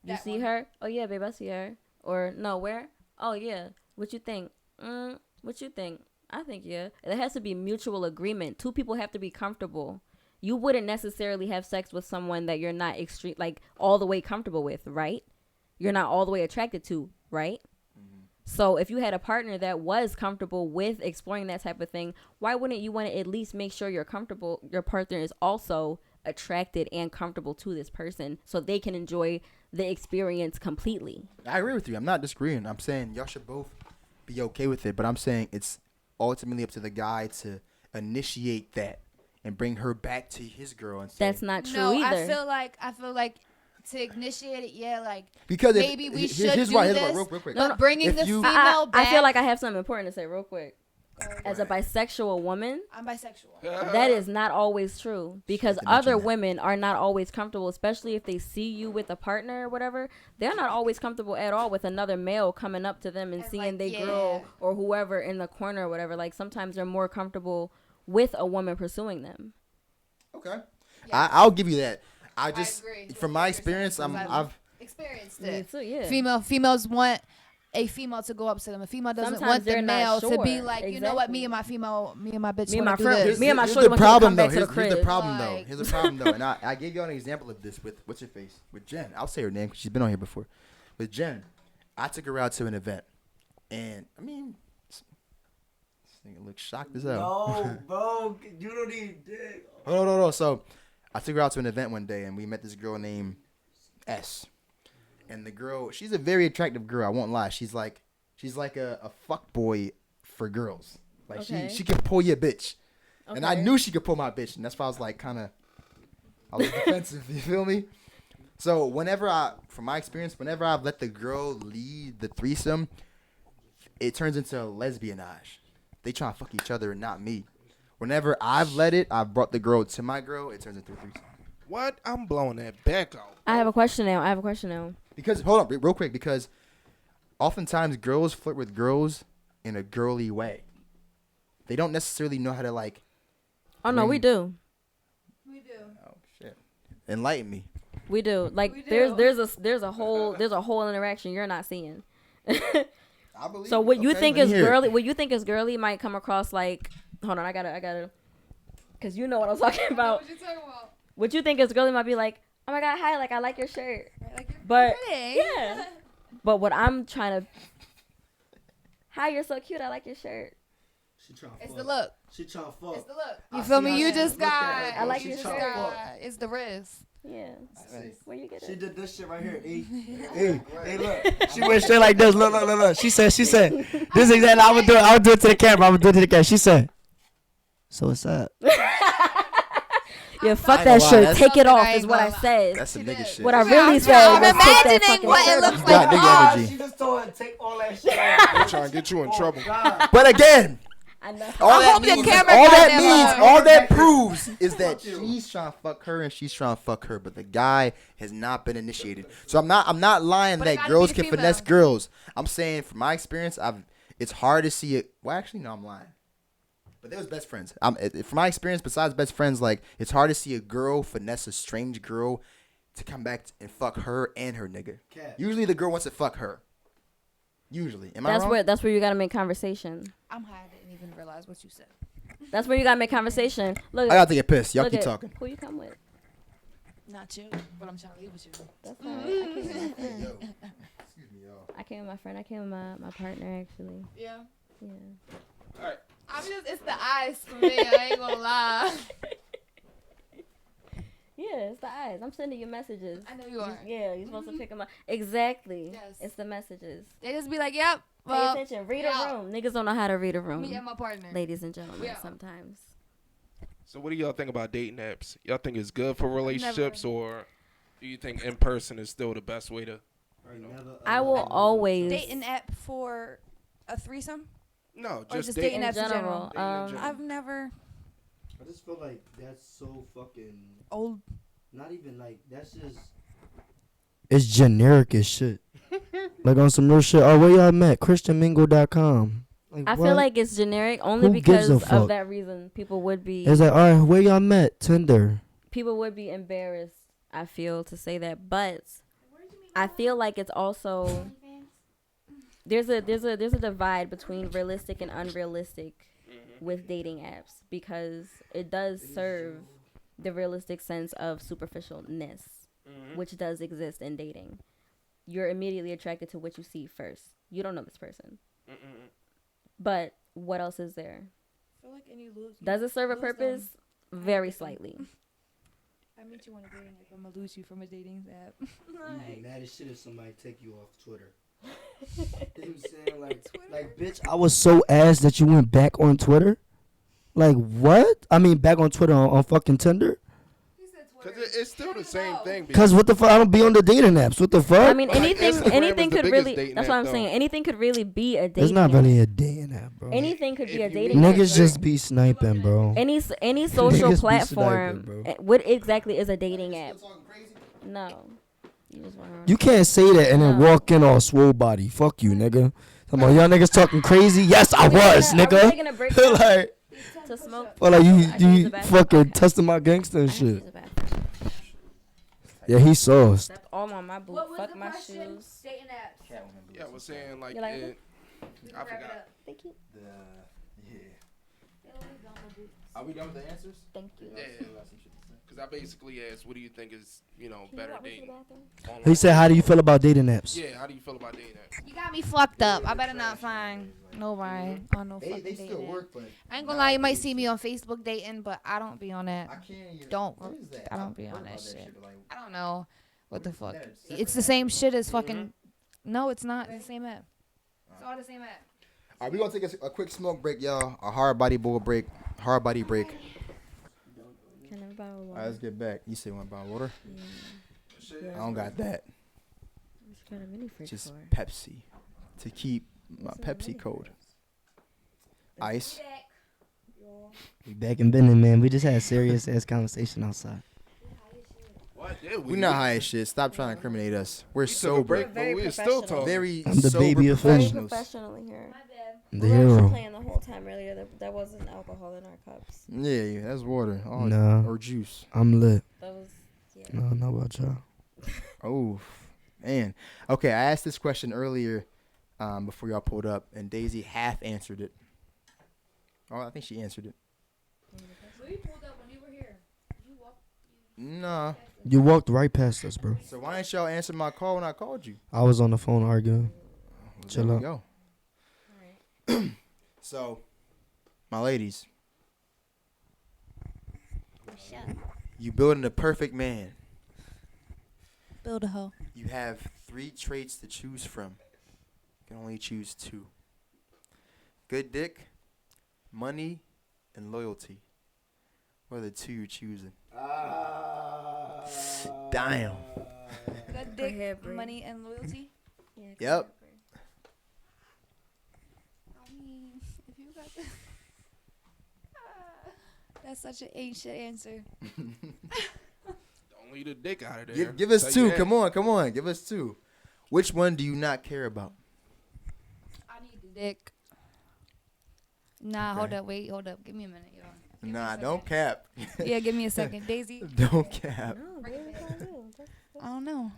you That see one. her? Oh yeah, babe, I see her. Or no, where? Oh yeah. What you think? What you think? I think yeah. It has to be mutual agreement. Two people have to be comfortable. You wouldn't necessarily have sex with someone that you're not extreme, like all the way comfortable with, right? You're not all the way attracted to, right? So if you had a partner that was comfortable with exploring that type of thing, why wouldn't you want to at least make sure you're comfortable, your partner is also attracted and comfortable to this person so they can enjoy the experience completely? I agree with you. I'm not disagreeing. I'm saying y'all should both be okay with it, but I'm saying it's ultimately up to the guy to initiate that and bring her back to his girl and say, That's not true No, either. I feel like to initiate it, yeah, like because maybe we should here's do why, this. real quick. But bringing If the you- female back. I feel like I have something important to say real quick. As a bisexual woman, I'm bisexual. that is not always true, because to mention other that. women are not always comfortable, especially if they see you with a partner or whatever. They're not always comfortable at all with another male coming up to them and And seeing like, their yeah. girl or whoever in the corner or whatever. Like sometimes they're more comfortable with a woman pursuing them. Okay, Yeah. I'll give you that. I just agree. from my experience, I've Experienced Me it. too, yeah. Females want a female to go up to them. A female doesn't Sometimes want the they're not male to be sure. like, you know what, Exactly. me and my bitch Me and wanna my do friend- this. me and my here's shorty the want you to problem come though. back to the Here's the crib. problem though. Like- Here's the problem though. And I gave y'all an example of this with what's her face with Jen. I'll say her name because she's been on here before. With Jen, I took her out to an event, and I mean, this nigga looks shocked as hell. No, bro, you don't need dick. Hold on. So I took her out to an event one day, and we met this girl named S. And the girl, she's a very attractive girl. I won't lie. She's like a fuck boy for girls. Like Okay. she can pull your bitch. And I Okay. knew she could pull my bitch, and that's why I was like I was defensive. You feel me? So from my experience, whenever I've let the girl lead the threesome, it turns into lesbianage. They try to fuck each other and not me. Whenever I've I've brought the girl to my girl, it turns into a threesome. What? I'm blowing that back out. I have a question now. Because hold on, real quick, because oftentimes girls flirt with girls in a girly way. They don't necessarily know how to like. Oh no, we do. We do. Oh shit! Enlighten me. We do. Like We do. there's a whole interaction you're not seeing. I believe. So what you Okay, think let is me hear it. girly? What you think is girly might come across like. Hold on, I gotta. Cause you know what I'm talking about. What you talking about? What you think is girly might be like, oh my god, hi, like I like your shirt. Like, you're But pretty. yeah. But what I'm trying to. Hi, you're so cute. I like your shirt. She trying to It's fuck. the look. She trying to fuck. It's the look. I You feel see me? how You she just looked at got. her, I bro. like She your just tryna shirt. fuck. got. It's the wrist. Yeah. I see. Where you get She it? did this shit right here. Hey, look. She went straight like this. Look. She said, this is exactly. I would do it to the camera. She said, so what's up? Yeah, fuck I that ain't gonna lie, shirt. that's- Take it I off ain't is what I gonna lie. said. That's some nigga shit. What I Yeah, really I'm said I'm was take that imagining fucking what it shirt looks off. got like. nigga Oh, energy. She just told her to take all that shit off. They're trying to get you in trouble. But again, I know. all I that hope the means, camera all got that that means, up. all that proves is that she's trying to fuck her and she's trying to fuck her, but the guy has not been initiated. So I'm not lying But it that gotta girls be can female. finesse girls. I'm saying from my experience, it's hard to see it. Well, actually, no, I'm lying. But they was best friends. From my experience, besides best friends, like it's hard to see a girl finesse a strange girl to come back and fuck her and her nigga. Cat. Usually the girl wants to fuck her. Usually, am I wrong? That's where you gotta make conversation. I'm high. I didn't even realize what you said. That's where you gotta make conversation. Look, I gotta take a piss. Y'all look keep at talking. who you come with. Not you, but I'm trying to leave with you. That's all right. I came with my friend. Yo, excuse me, y'all. I came with my friend. I came with my partner actually. Yeah. Yeah. It's the eyes for me. I ain't gonna lie. Yeah, it's the eyes. I'm sending you messages. I know you are. Yeah, you're supposed to pick them up. Exactly. Yes. It's the messages. They just be like, yep. Pay Well, attention. Read yeah. a room. Niggas don't know how to read a room. me and my partner. Ladies and gentlemen, Yeah. sometimes. So what do y'all think about dating apps? Y'all think it's good for relationships, or do you think in person is still the best way to? I will always Dating app for a threesome? No, Or just just dating. dating apps in general? Dating in general. I've never I just feel like that's so fucking. old. Not even like that's just. It's generic as shit. Like on some real shit. Oh, where y'all met? ChristianMingle.com. Like, I what? feel like it's generic only Who gives because a of fuck? that reason. People would be It's like, all right, where y'all met? Tinder. embarrassed, I feel, to say that, but I feel like it's also there's a divide between realistic and unrealistic with dating apps, because it does serve the realistic sense of superficialness, which does exist in dating. You're immediately attracted to what you see first. You don't know this person. But what else is there? I feel like any lose. Does it serve a lose purpose? Very slightly. I meet you on a dating app. I'm gonna lose you from a dating app. You be mad as shit if somebody take you off Twitter. You know what I'm saying? Like, bitch, I was so ass that you went back on Twitter. Like what? I mean, back on Twitter on fucking Tinder. Because it's still the same thing. Cause what the fuck? I don't be on the dating apps. What the fuck? I mean, Like, anything Instagram is the could biggest really. dating That's what app, I'm though. saying. Anything could really be a dating. it's not app. really a dating app, bro. Anything could be a If you dating. meet app. Niggas just be sniping, bro. Any Niggas social be platform. sniping, bro. What exactly is a dating app? No. You just wanna. You can't say that and then No. walk in all swole body. Fuck you, nigga. Come on, y'all niggas talking crazy. Yes, I Are we was, gonna- Are we nigga. taking a break now Like, to smoke? well, like I you can use the bathroom. fucking Okay. testing my gangster and I have to use shit. the bathroom. Yeah, he sauced. That's all on my boot. What was Fuck the my question? shoes. Dating apps. Yeah, I was saying like You like it, I Wrap it forgot. up. Thank you. Are we done with the answers? Thank you. Yeah. Because I basically asked, what do you think is Can you better walk me to the dating? bathroom? Online. He said, "How do you feel about dating apps?" Yeah, how do you feel about dating apps? You got me fucked up. I better not find nobody on no fucking They still dating app. work, but I ain't gonna lie, you might see me on Facebook dating, but I don't be on that. I can't even. Don't. What is that? I don't be I've on heard that about shit. but, like, I don't know what the fuck. that? It's the same shit as fucking. No, it's not. It's the same app. It's all the same app. All right, we're gonna take a quick smoke break, y'all. A hard body bowl break. Hard body break. Can I borrow All water? right, let's get back. You say one bottle of water? Yeah. I don't got that. What you got a mini fridge Just for? Pepsi to keep my What's in the Pepsi mini cold. Ice. We back in Bennett, man. We just had a serious ass conversation outside. What? Yeah, We're not high as shit. Stop trying to incriminate us. We're We took a sober. break, but Very we're still professional. talking. Very I'm the sober baby of Very Philly. professionals. professionally here. The We were actually hero. playing the whole time earlier. That wasn't alcohol in our cups. Yeah, that's water. Oh, Nah. or juice. I'm lit. That was yeah. I don't know about y'all. Oh, man. Okay, I asked this question earlier before y'all pulled up, and Daisy half answered it. Oh, I think she answered it. So you pulled up when you were here. You walked. Nah. You walked right past us, bro. So why didn't y'all answer my call when I called you? I was on the phone arguing. Well, Chill there out. we go. So, my ladies, you building the perfect man. Build a hoe. You have 3 traits to choose from. You can only choose 2. Good dick, money, and loyalty. What are the 2 you're choosing? Damn. Good dick, Prohibit. money, and loyalty. Yeah, Yep. I mean, if you got the. That's such an ancient answer. Don't leave the dick out of there. Give us Say two. yeah. Come on. Give us two. Which one do you not care about? I need the dick. Nah, Okay. hold up. Give me a minute, y'all. Give me a Nah, second. don't cap. Yeah, give me a second. Daisy, Don't cap. No, baby, it's on you. I don't know.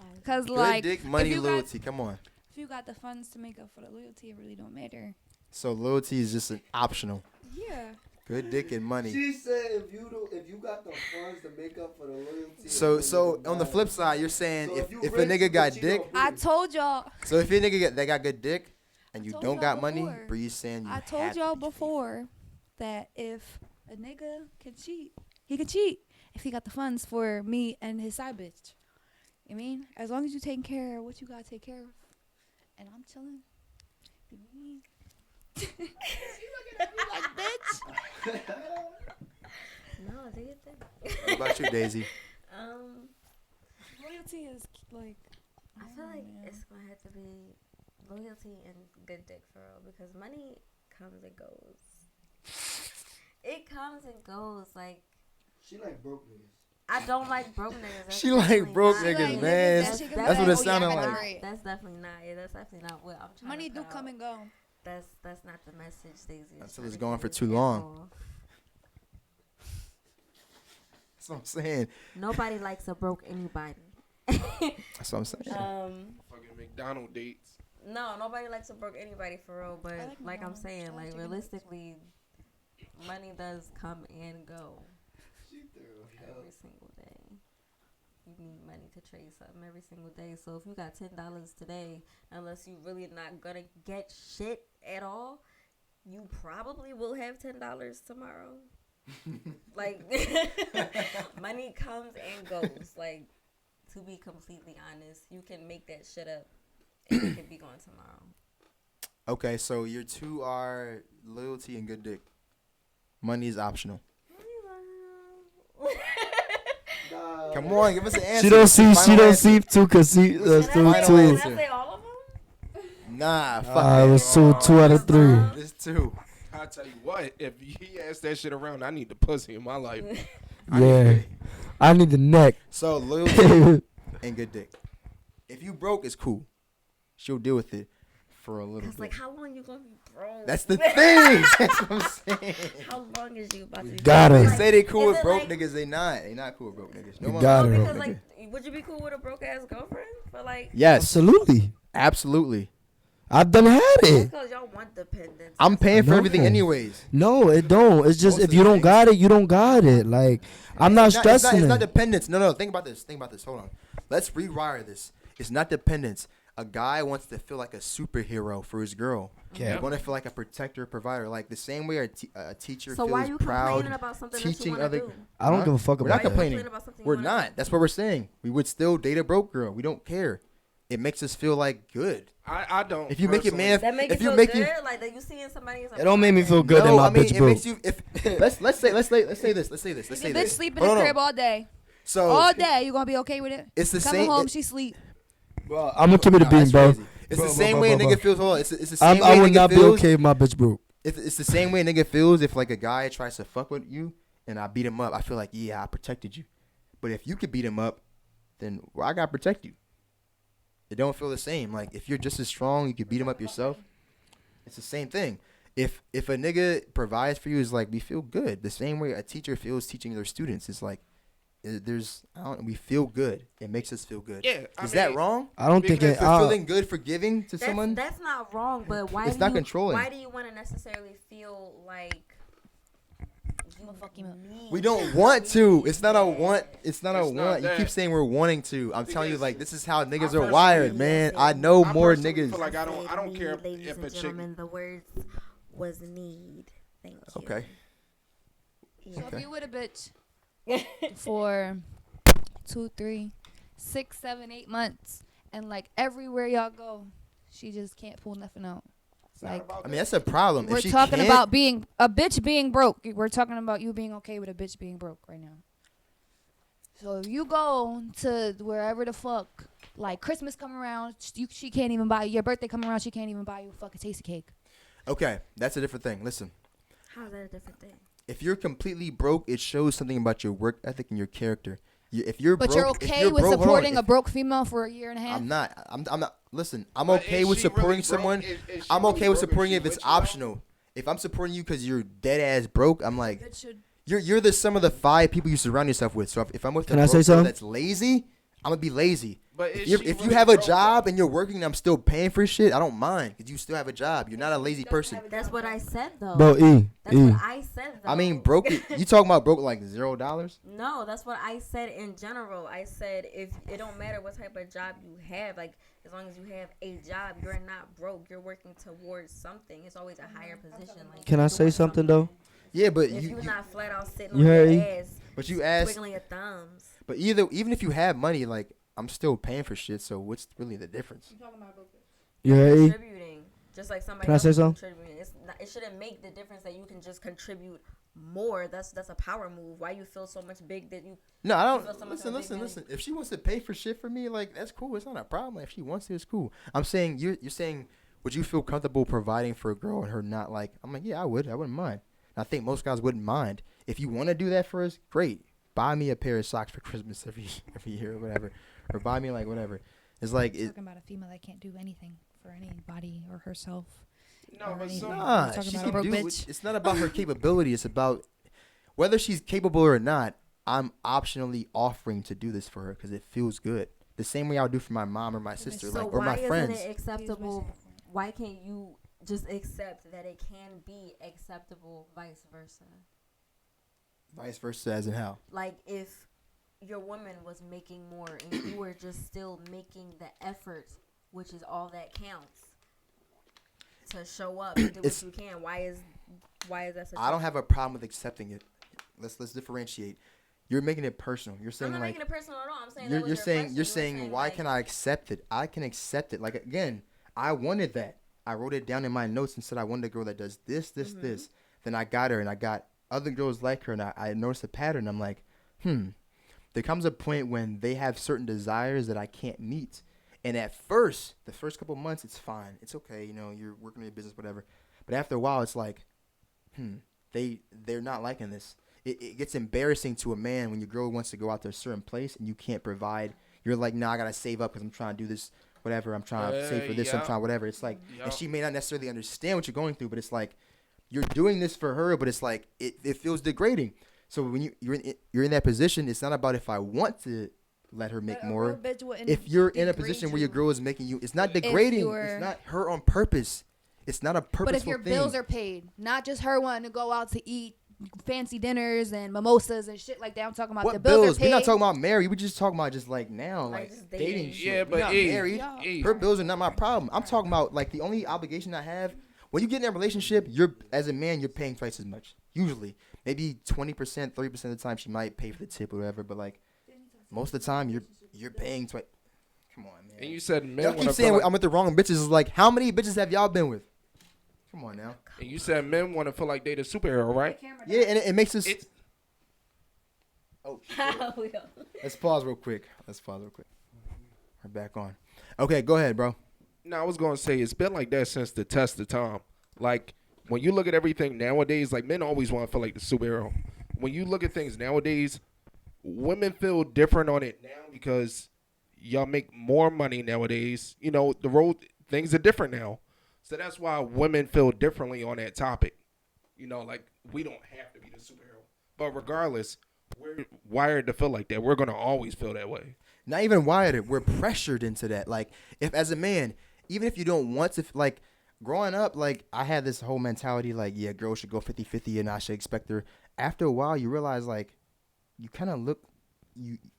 Alright. Cause Good like, dick, money, if you got- loyalty. Come on. if you got the funds to make up for the loyalty, it really don't matter. So loyalty is just an optional. Yeah. Good dick and money. She said if you got the funds to make up for the loyalty. So on the flip side, you're saying So if you a rich, nigga you got cheat dick, on I told y'all. so if you nigga that got good dick, and you told don't y'all got money, before. Bree's saying you I have told to y'all be faithful. before that if a nigga can cheat, he can cheat if he got the funds for me and his side bitch. You mean? As long as you taking care of what you gotta take care of, and I'm chilling. You mean? You looking at me like, bitch? No, do your thing. What about you, Daisy? Loyalty is like. I feel like man. it's gonna have to be loyalty and good dick for real because money comes and goes. It comes and goes. Like She like broke niggas. I don't like broke niggas. That's She like definitely broke not- She niggas, like man. niggas that she can That's be what it like, sounded oh, yeah, like. that's great. That's definitely not. Yeah, that's definitely not what I'm trying Money to do put come out. and go. That's not the message, Daisy. is Until trying it's to going for give too at long. all. That's what I'm saying. Nobody likes a broke anybody. That's what I'm saying. Fucking McDonald dates. No, nobody likes a broke anybody for real. But I like like I'm McDonald's. saying, I like like chicken realistically, money does come and go every single day. You need money to trade something every single day. So if you got $10 today, unless you really not gonna get shit at all, you probably will have $10 tomorrow. Like money comes and goes. Like to be completely honest, you can make that shit up and it could be gone tomorrow. Okay, so your two are loyalty and good dick. Money is optional. Come on, give us an answer. She don't see. She Final don't answer. see two cause she Did I two say- two. did I say all of them? Nah, fuck It that. was two out of three. It's two. I tell you what, if he asked that shit around, I need the pussy in my life. Yeah, I need the neck. So loyalty and good dick. If you broke, it's cool. She'll deal with it for a little Cause bit. like, how long you gonna be broke? That's the thing. That's what I'm saying. How long is you about to be Got broke? it. They Like, say they cool is with it broke like- niggas. They not. They not cool with broke niggas. No You one got cool it. with Because broke like, niggas. would you be cool with a broke ass girlfriend for like? Yes, Absolutely. absolutely. I've done had That's it. because y'all want dependence. I'm paying for No. everything anyways. No, it don't. It's just Most if of you the don't things- got it, you don't got it. Like I'm not It's not- stressing It's not it. dependence. No. Think about this. Hold on. Let's rewire this. It's not dependence. A guy wants to feel like a superhero for his girl. Yeah. They want to feel like a protector, provider. Like the same way a teacher So why feels you proud complaining about something that you teaching want to other. do? I don't Huh? give a fuck We're about not that. complaining. About something you We're wanna not. do? That's what we're saying. We would still date a broke girl. We don't care. It makes us feel like good. I don't. If you make it, man, That make if you you feel make good, you, like that you seeing somebody. It don't make me feel good that no, my I mean, bitch it broke. makes you. If let's say this. Let's say If this. your bitch sleep in Hold the on. crib all day, So all day, you gonna be okay with it? it's the Coming same. home, she sleep. Bro, I'm gonna keep it a Nah, bean, that's bro. crazy. It's Bro, the bro, same bro, way a bro, nigga bro. feels. Hold on. It's the same I way a would nigga not be feels. okay if my bitch broke. It's the same way a nigga feels if like a guy tries to fuck with you and I beat him up. I feel like I protected you. But if you could beat him up, then I gotta protect you. It don't feel the same. Like if you're just as strong, you could beat him up yourself. It's the same thing. If a nigga provides for you, is like we feel good. The same way a teacher feels teaching their students. It's like we feel good. It makes us feel good. Yeah. Is that wrong? I don't think Because it. For feeling good for giving to someone? That's not wrong, but why? It's do not you, controlling. Why do you want to necessarily feel like? You We don't want to. It's not a want. It's not a It's not want. You that. keep saying we're wanting to. I'm telling you, Because like this is how niggas personally are wired, man. I know I more personally niggas. feel like I don't care ladies if and a chick. gentlemen, the words was need. Thank you. Okay. Yeah. So Okay. if you with a bitch for 2, 3, 6, 7, 8 months, and like everywhere y'all go, she just can't pull nothing out. Like, I mean, that's a problem. we're If she talking can't- about being a bitch being broke. We're talking about you being okay with a bitch being broke right now. So if you go to wherever the fuck, like Christmas come around, she can't even buy you. Your birthday come around, she can't even buy you a fucking tasty cake. Okay, that's a different thing. Listen, How's that a different thing? if you're completely broke, it shows something about your work ethic and your character. If you're But broke, you're if okay you're with broke, hold on, supporting if- a broke female for a year and a half? I'm not. I'm not. Listen, I'm But okay is with she supporting really broke? someone. Is she I'm really okay with broke? supporting Is if she it's with you, though? optional. If I'm supporting you because you're dead ass broke, I'm like, Bitch should. you're the sum of the 5 people you surround yourself with. So if I'm with Can a I broke say girl something? that's lazy, I'm gonna be lazy. But If is you she if you really have a broke, job though? and you're working and I'm still paying for shit, I don't mind because you still have a job. You're not a lazy person. That's what I said though. Bro, That's what I said though. I mean, broke. You talking about broke like $0? No, that's what I said in general. I said if it don't matter what type of job you have, like as long as you have a job, you're not broke. You're working towards something. It's always a higher position. Like Can I you're say doing something though? Yeah, but If you you're not flat out sitting You on heard your me? ass, but you asked. twiggling your thumbs. But even if you have money, like I'm still paying for shit. So what's really the difference? You heard me? Contributing, just like somebody Can I else say is something? contributing. It shouldn't make the difference that you can just contribute more. That's a power move. Why you feel so much big that you? No, I feel so don't. much Listen, of a listen, big listen. If she wants to pay for shit for me, like that's cool. It's not a problem. If she wants to, it's cool. I'm saying you're saying, would you feel comfortable providing for a girl and her not like? I'm like, yeah, I would. I wouldn't mind. And I think most guys wouldn't mind. If you want to do that for us, great. Buy me a pair of socks for Christmas every year or whatever, or buy me like whatever. It's like it. Talking about a female that can't do anything for anybody or herself. No, or but anything. some, Nah, We're talking she about a can broke do. bitch. It's not about her capability. It's about whether she's capable or not. I'm optionally offering to do this for her because it feels good. The same way I would do for my mom or my sister, So like or my why friends. isn't it acceptable? Why can't you just accept that it can be acceptable, vice versa? Vice versa, as in how? Like if your woman was making more and you were just still making the effort, which is all that counts, to show up and do what It's- you can. Why is that such? I don't have a problem with accepting it. Let's differentiate. You're making it personal. You're I'm saying not like making it personal at all. I'm saying you're, that was you're your saying question. you're You were saying why like, can I accept it? I can accept it. Like again, I wanted that. I wrote it down in my notes and said I wanted a girl that does this, this, this. Then I got her and I got other girls like her and I noticed a pattern. I'm like, there comes a point when they have certain desires that I can't meet. And at first, the first couple months, it's fine. It's okay. You know, you're working on your business, whatever. But after a while, it's like, they're not liking this. It gets embarrassing to a man when your girl wants to go out to a certain place and you can't provide. You're like, nah, I got to save up because I'm trying to do this, whatever. I'm trying to save for this. I'm yeah. trying whatever. It's like, Yeah. and she may not necessarily understand what you're going through, but it's like, you're doing this for her, but it's like, it feels degrading. So when you're in that position, it's not about if I want to let her make more. If you're in a position where your girl is making you, it's not degrading. It's not her on purpose. It's not a purposeful But if your thing. bills are paid, not just her wanting to go out to eat fancy dinners and mimosas and shit like that. I'm talking about the What bills bills? are paid. We're not talking about married. We're just talking about just like now, Like like just dating dating. shit. Yeah, We're but not E, married. Yeah. Her bills are not my problem. I'm talking about like the only obligation I have. When you get in a relationship, you're as a man, you're paying twice as much. Usually, maybe 20%, 30% of the time, she might pay for the tip or whatever. But like most of the time, you're paying twice. Come on, man. and you said men Y'all want to keep saying feel like, I'm with the wrong bitches. It's like how many bitches have y'all been with? Come on now. and you said men want to feel like they the superhero, right? Yeah, and it makes us. It's Oh, shit. Let's pause real quick. We're back on. Okay, go ahead, bro. No, I was gonna say it's been like that since the test of time. Like when you look at everything nowadays, like men always want to feel like the superhero. When you look at things nowadays, women feel different on it now because y'all make more money nowadays. You know, the road things are different now, so that's why women feel differently on that topic. You know, like we don't have to be the superhero, but regardless, we're wired to feel like that. We're gonna always feel that way. Not even wired. We're pressured into that. Like, if as a man, even if you don't want to, like, growing up, like, I had this whole mentality, like, yeah, girls should go 50-50 and I should expect her. After a while, you realize, like, you kind of look,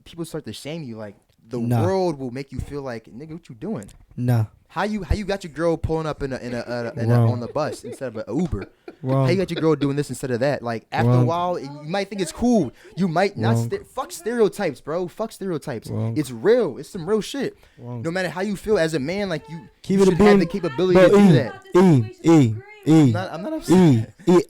people start to shame you. Like, the Nah. world will make you feel like, nigga, what you doing? Nah. How you got your girl pulling up in a Wrong. on the bus instead of an Uber? How you got your girl doing this instead of that? Like after a Wrong. while, you might think it's cool. You might not. Wrong. Fuck stereotypes, bro. Fuck stereotypes. Wrong. It's real. It's some real shit. Wrong. No matter how you feel as a man, like you, Keep you it a should have the bean. capability Bro, to do that. I'm not upset.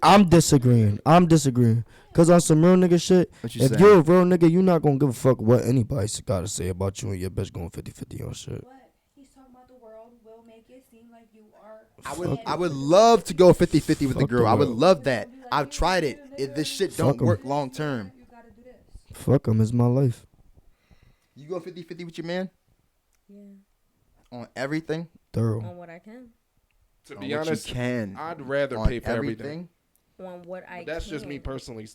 I'm disagreeing. Cause on some real nigga shit, What you if saying? you're a real nigga, you're not gonna give a fuck what anybody's gotta say about you and your bitch going 50-50 on shit. But he's talking about the world will make it seem like you are. I would love to go 50-50 with the Fuck the girl. I would world. love that. I've tried it. This shit don't Fuck 'em. work long term. You gotta do this. Fuck him, it's my life. You go 50-50 with your man Yeah. on everything. Thorough. On what I can. To On be what honest, you can. I'd rather on pay for everything. On what I But that's can. just me personally.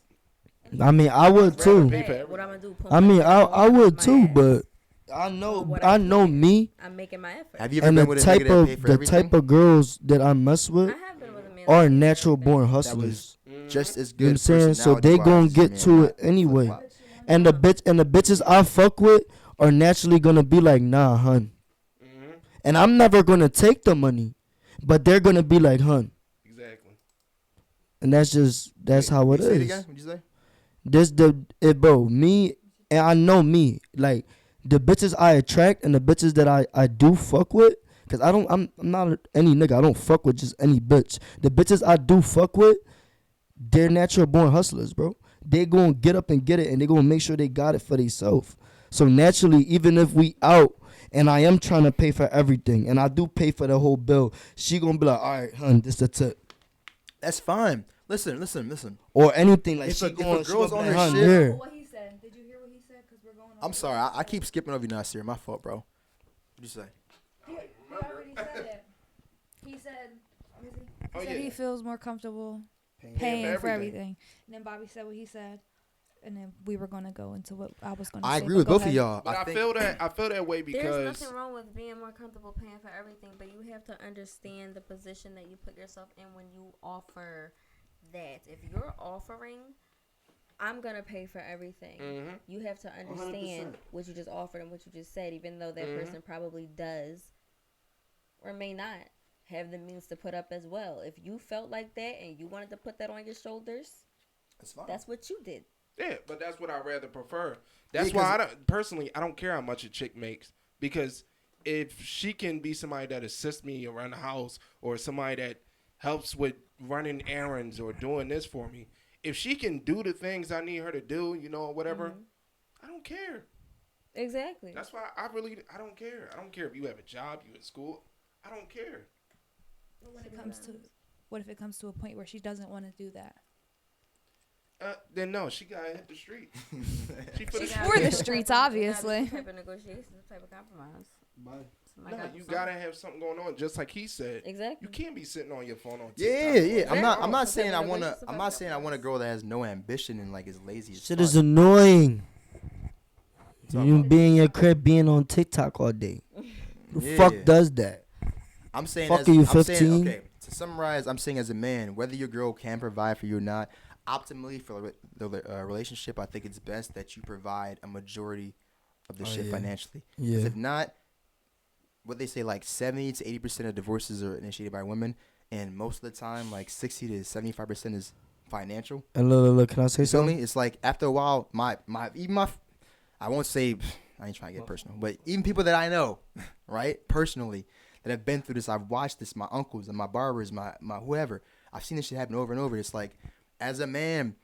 I mean, I would Rather too. pay for Hey, what I'm gonna do? Pull I my mean, hair I off would my too, ass. but I On know what I I know can. me I'm making my effort. Have you ever and been the with a type nigga that paid of for the everything? type of girls that I mess with I have been with a man are that natural paid for born everything. hustlers. Just as You good. know what I'm saying? So they gonna get to it anyway. And the bitches I fuck with are naturally gonna be like, nah, hun. Mm-hmm. And I'm never gonna take the money, but they're gonna be like, hun. Exactly. And that's how it Say it is. again. What'd you say? Bro, me, and I know me, like the bitches I attract and the bitches that I do fuck with, cause I'm not any nigga. I don't fuck with just any bitch. The bitches I do fuck with, they're natural born hustlers, bro. They gonna get up and get it, and they gonna make sure they got it for themselves. So naturally, even if we out and I am trying to pay for everything, and I do pay for the whole bill, she gonna be like, all right, hun, this the tip. That's fine. Listen. Or anything like If she a- if a going, she girl's gonna on be her like, hun, shit- here. What he said. Did you hear what he said? Because we're going. I'm sorry. I keep skipping over you, Nasir. My fault, bro. What'd you say? He already said it. He said. He Oh, said yeah. he feels more comfortable for paying for everything. everything. And then Bobby said what he said, and then we were gonna go into what I was gonna. I say, agree but with go both ahead. of y'all. But I think feel that way There's because nothing wrong with being more comfortable paying for everything, but you have to understand the position that you put yourself in when you offer that. If you're offering, I'm gonna pay for everything. Mhm. You have to understand 100%. what you just offered and what you just said, even though that Mhm. person probably does or may not have the means to put up as well. If you felt like that and you wanted to put that on your shoulders, That's fine. that's what you did. yeah, but that's what I rather prefer. That's Yeah, why I don't care how much a chick makes, because if she can be somebody that assists me around the house or somebody that helps with running errands or doing this for me, if she can do the things I need her to do, or whatever, I don't care. Exactly. That's why I don't care. I don't care if you have a job, you in school. I don't care. When it comes to, what if it comes to a point where she doesn't want to do that? Then no, she gotta hit the street. She for the She's street. for the streets, obviously. Some type of negotiation, some type of compromise. Somebody No, gotta do you something. gotta have something going on, just like he said. Exactly. You can't be sitting on your phone on TikTok. Yeah. I'm not Exactly. saying I Some wanna. type of I'm not saying I want a compromise. girl that has no ambition and like is lazy as Shit fuck. is annoying. Talking You about- be in your crib being on TikTok all day. Who the Yeah. fuck does that? I'm saying, Fuck as, are you, I'm saying, 15? okay, to summarize, I'm saying as a man, whether your girl can provide for you or not, optimally for the relationship, I think it's best that you provide a majority of the Oh, shit yeah. financially. Because Yeah. if not, what they say, like 70 to 80% of divorces are initiated by women, and most of the time, like 60 to 75% is financial. And look, can I say You feel something? me? It's like after a while, I won't say, I ain't trying to get personal, but even people that I know, right, personally, that have been through this, I've watched this, my uncles and my barbers, my whoever, I've seen this shit happen over and over. It's like, as a man,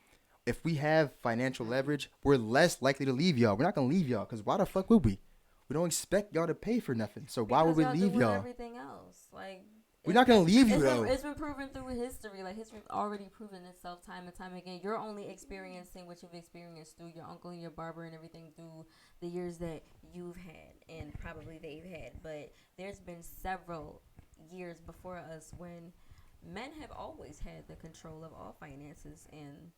if we have financial leverage, we're less likely to leave y'all. We're not gonna leave y'all, because why the fuck would we? We don't expect y'all to pay for nothing, so why would we Because leave doing y'all? Everything else, like We're not gonna leave you it's though. it's been proven through history. Like history's already proven itself time and time again. You're only experiencing what you've experienced through your uncle and your barber and everything through the years that you've had and probably they've had. But there's been several years before us when men have always had the control of all finances, and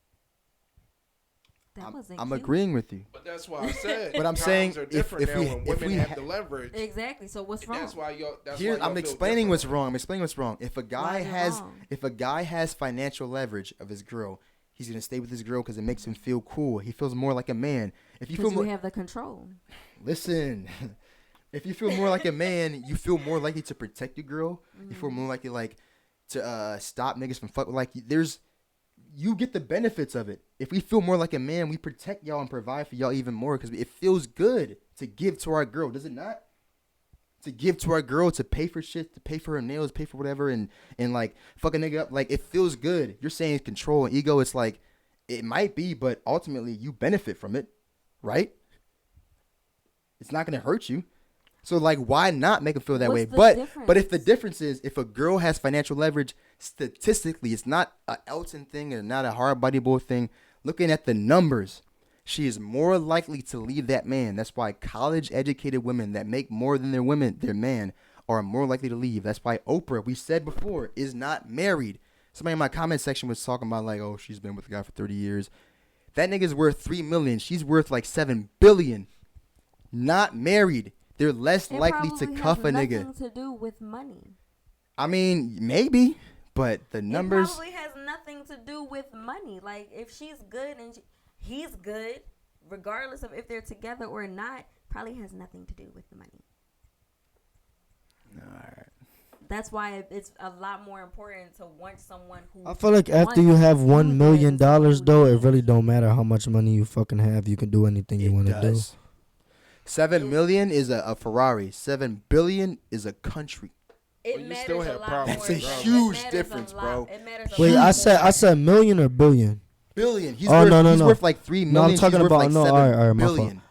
that wasn't I'm cute. agreeing with you. But that's why I said. But I'm times saying are if different now we- when if women we have ha- the leverage. Exactly. So what's wrong? That's why y'all. I'm feel explaining what's different. wrong. I'm explaining what's wrong. If a guy is it has, wrong? if a guy has financial leverage of his girl, he's gonna stay with his girl because it makes him feel cool. He feels more like a man. If you feel Because you more, have the control. listen, if you feel more like a man, you feel more likely to protect your girl. You Mm-hmm. feel more likely like to stop niggas from fuck. Like you get the benefits of it. If we feel more like a man, we protect y'all and provide for y'all even more because it feels good to give to our girl, does it not? To give to our girl, to pay for shit, to pay for her nails, pay for whatever, and like fuck a nigga up. Like it feels good. You're saying control and ego. It's like it might be, but ultimately you benefit from it, right? It's not gonna hurt you. So like, why not make them feel that way? But if the difference is if a girl has financial leverage, statistically, it's not a Elton thing and not a hard body boy thing. Looking at the numbers, she is more likely to leave that man. That's why college educated women that make more than their man, are more likely to leave. That's why Oprah, we said before, is not married. Somebody in my comment section was talking about like, oh, she's been with the guy for 30 years. That nigga's worth $3 million. She's worth like $7 billion. Not married. They're less likely to cuff a nigga. Nothing to do with money. I mean, maybe, but the numbers. It probably has nothing to do with money. Like if she's good and he's good, regardless of if they're together or not, probably has nothing to do with the money. All right. That's why it's a lot more important to want someone who. I feel like after you have $1 million, though, it really don't matter how much money you fucking have. You can do anything you want to do. 7 million is a Ferrari. 7 billion is a country. It you matters still have a lot problems. more. That's a It huge matters difference, a lot. bro. It matters a Wait, lot. I said million or billion? Billion. He's Oh, worth, no, he's no. worth like 3 million. No, I'm talking She's worth about like no. 7 All right, my fault. billion.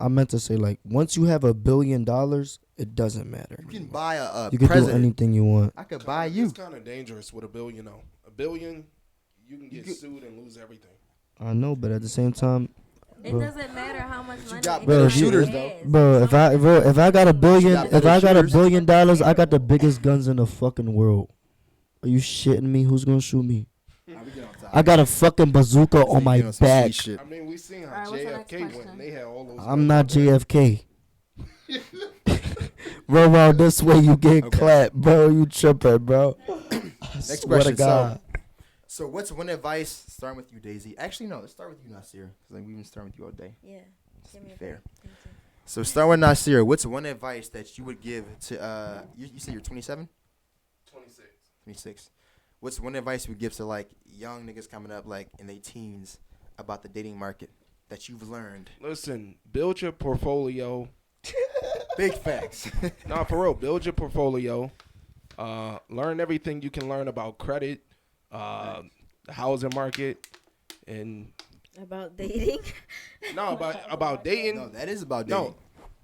I meant to say like once you have $1 billion, it doesn't matter. You can buy a You can do president. anything you want. I could buy you. It's kind of dangerous with $1 billion, though. $1 billion, you can get sued and lose everything. I know, but at the same time, It doesn't matter how much money. got better anybody shooters, has. though. bro, if I got $1 billion, got if better I got $1 shooters. billion, I got the biggest guns in the fucking world. Are you shitting me? Who's gonna shoot me? I got a fucking bazooka on my back. I mean, we seen how Alright, what's the next JFK went. question? And they had all those. I'm not JFK. Bro, this way you get Okay. clapped, bro. You tripping, bro. Next Swear to question. God. So what's one advice? Starting with you, Daisy. Actually, no. Let's start with you, Nasir. Because like we've been starting with you all day. Yeah. Just Give to me be a fair. break. Thank you. So start with Nasir. What's one advice that you would give to you said you're 27? 26. 26. What's one advice you would give to like young niggas coming up like in their teens about the dating market that you've learned? Listen, build your portfolio. Big facts. No, for real, build your portfolio. Learn everything you can learn about credit, the housing market, and About dating. no about dating. No, that is about dating.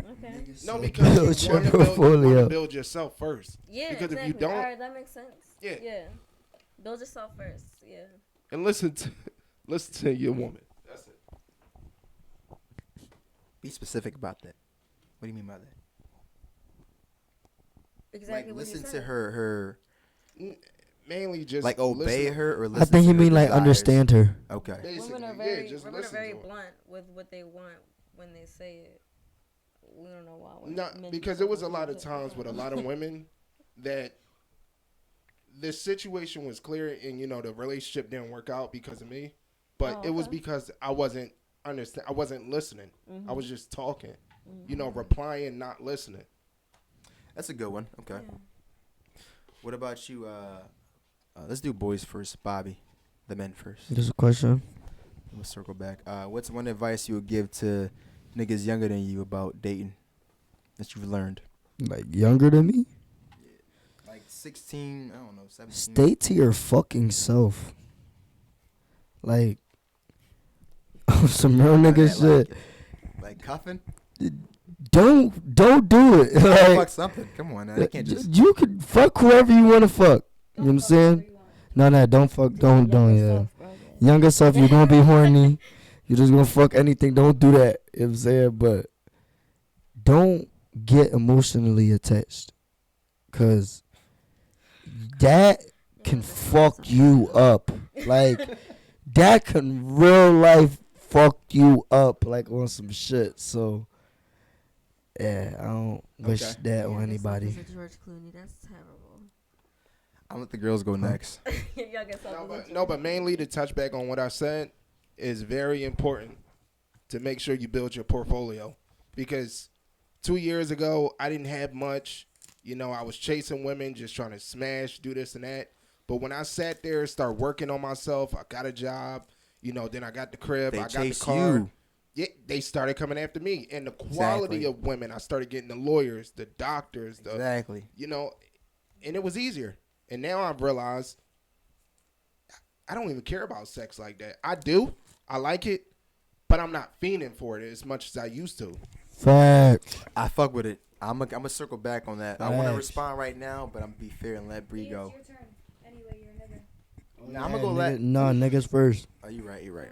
No, Okay. no, Build because you your want to portfolio. build yourself first. Yeah. Because if exactly. you don't, All right, that makes sense. Yeah. Yeah. Build yourself first. Yeah. and listen to your woman. That's it. Be specific about that. What do you mean by that? Exactly. Like what you listen to said. her Mainly just like obey listen. her or listen I think to he her mean like desires? understand her. Okay. Basically, Women are yeah, very, just women are listen very to her. blunt with what they want when they say it. We don't know why. No, men because do there was a what lot they of do. times with a lot of women that the situation was clear and the relationship didn't work out because of me, but Oh, it was okay. because I wasn't I wasn't listening. Mhm. I was just talking, Mhm. replying, not listening. That's a good one. Okay. Yeah. What about you? Let's do boys first. Bobby, the men first. Just a question. We'll circle back. What's one advice you would give to niggas younger than you about dating that you've learned? Like younger than me? Like 16, I don't know, 17. Stay to your fucking self. Like some real nigga shit. Like cuffing? Don't do it. Fuck Like something. Come on now. They can't just. you could fuck whoever you want to fuck. You know what I'm saying? No, don't fuck. Don't. Yeah. Younger self, you're gonna be horny. You're just gonna fuck anything. Don't do that. You know what I'm saying? But don't get emotionally attached. Cause that can fuck you up. Like that can real life fuck you up like on some shit. So yeah, I don't wish Okay. that on Yeah, anybody. this is a George Clooney. That's terrible. I'll let the girls go next. Y'all get But mainly to touch back on what I said is very important to make sure you build your portfolio because 2 years ago I didn't have much. You know, I was chasing women, just trying to smash, do this and that. But when I sat there, start working on myself, I got a job. You know, then I got the crib, They I got the chase car. you. Yeah, they started coming after me, and the quality Exactly. of women. I started getting the lawyers, the doctors, the Exactly. you know, and it was easier. And now I've realized I don't even care about sex like that. I do, I like it, but I'm not fiending for it as much as I used to. Facts. I fuck with it. I'm gonna circle back on that. I want to Facts. respond right now, but I'm gonna be fair and let Bree go. It's your turn. Anyway, you're a nigga. Nah, I'm gonna go let. Nah, niggas first. Oh, you right. You right.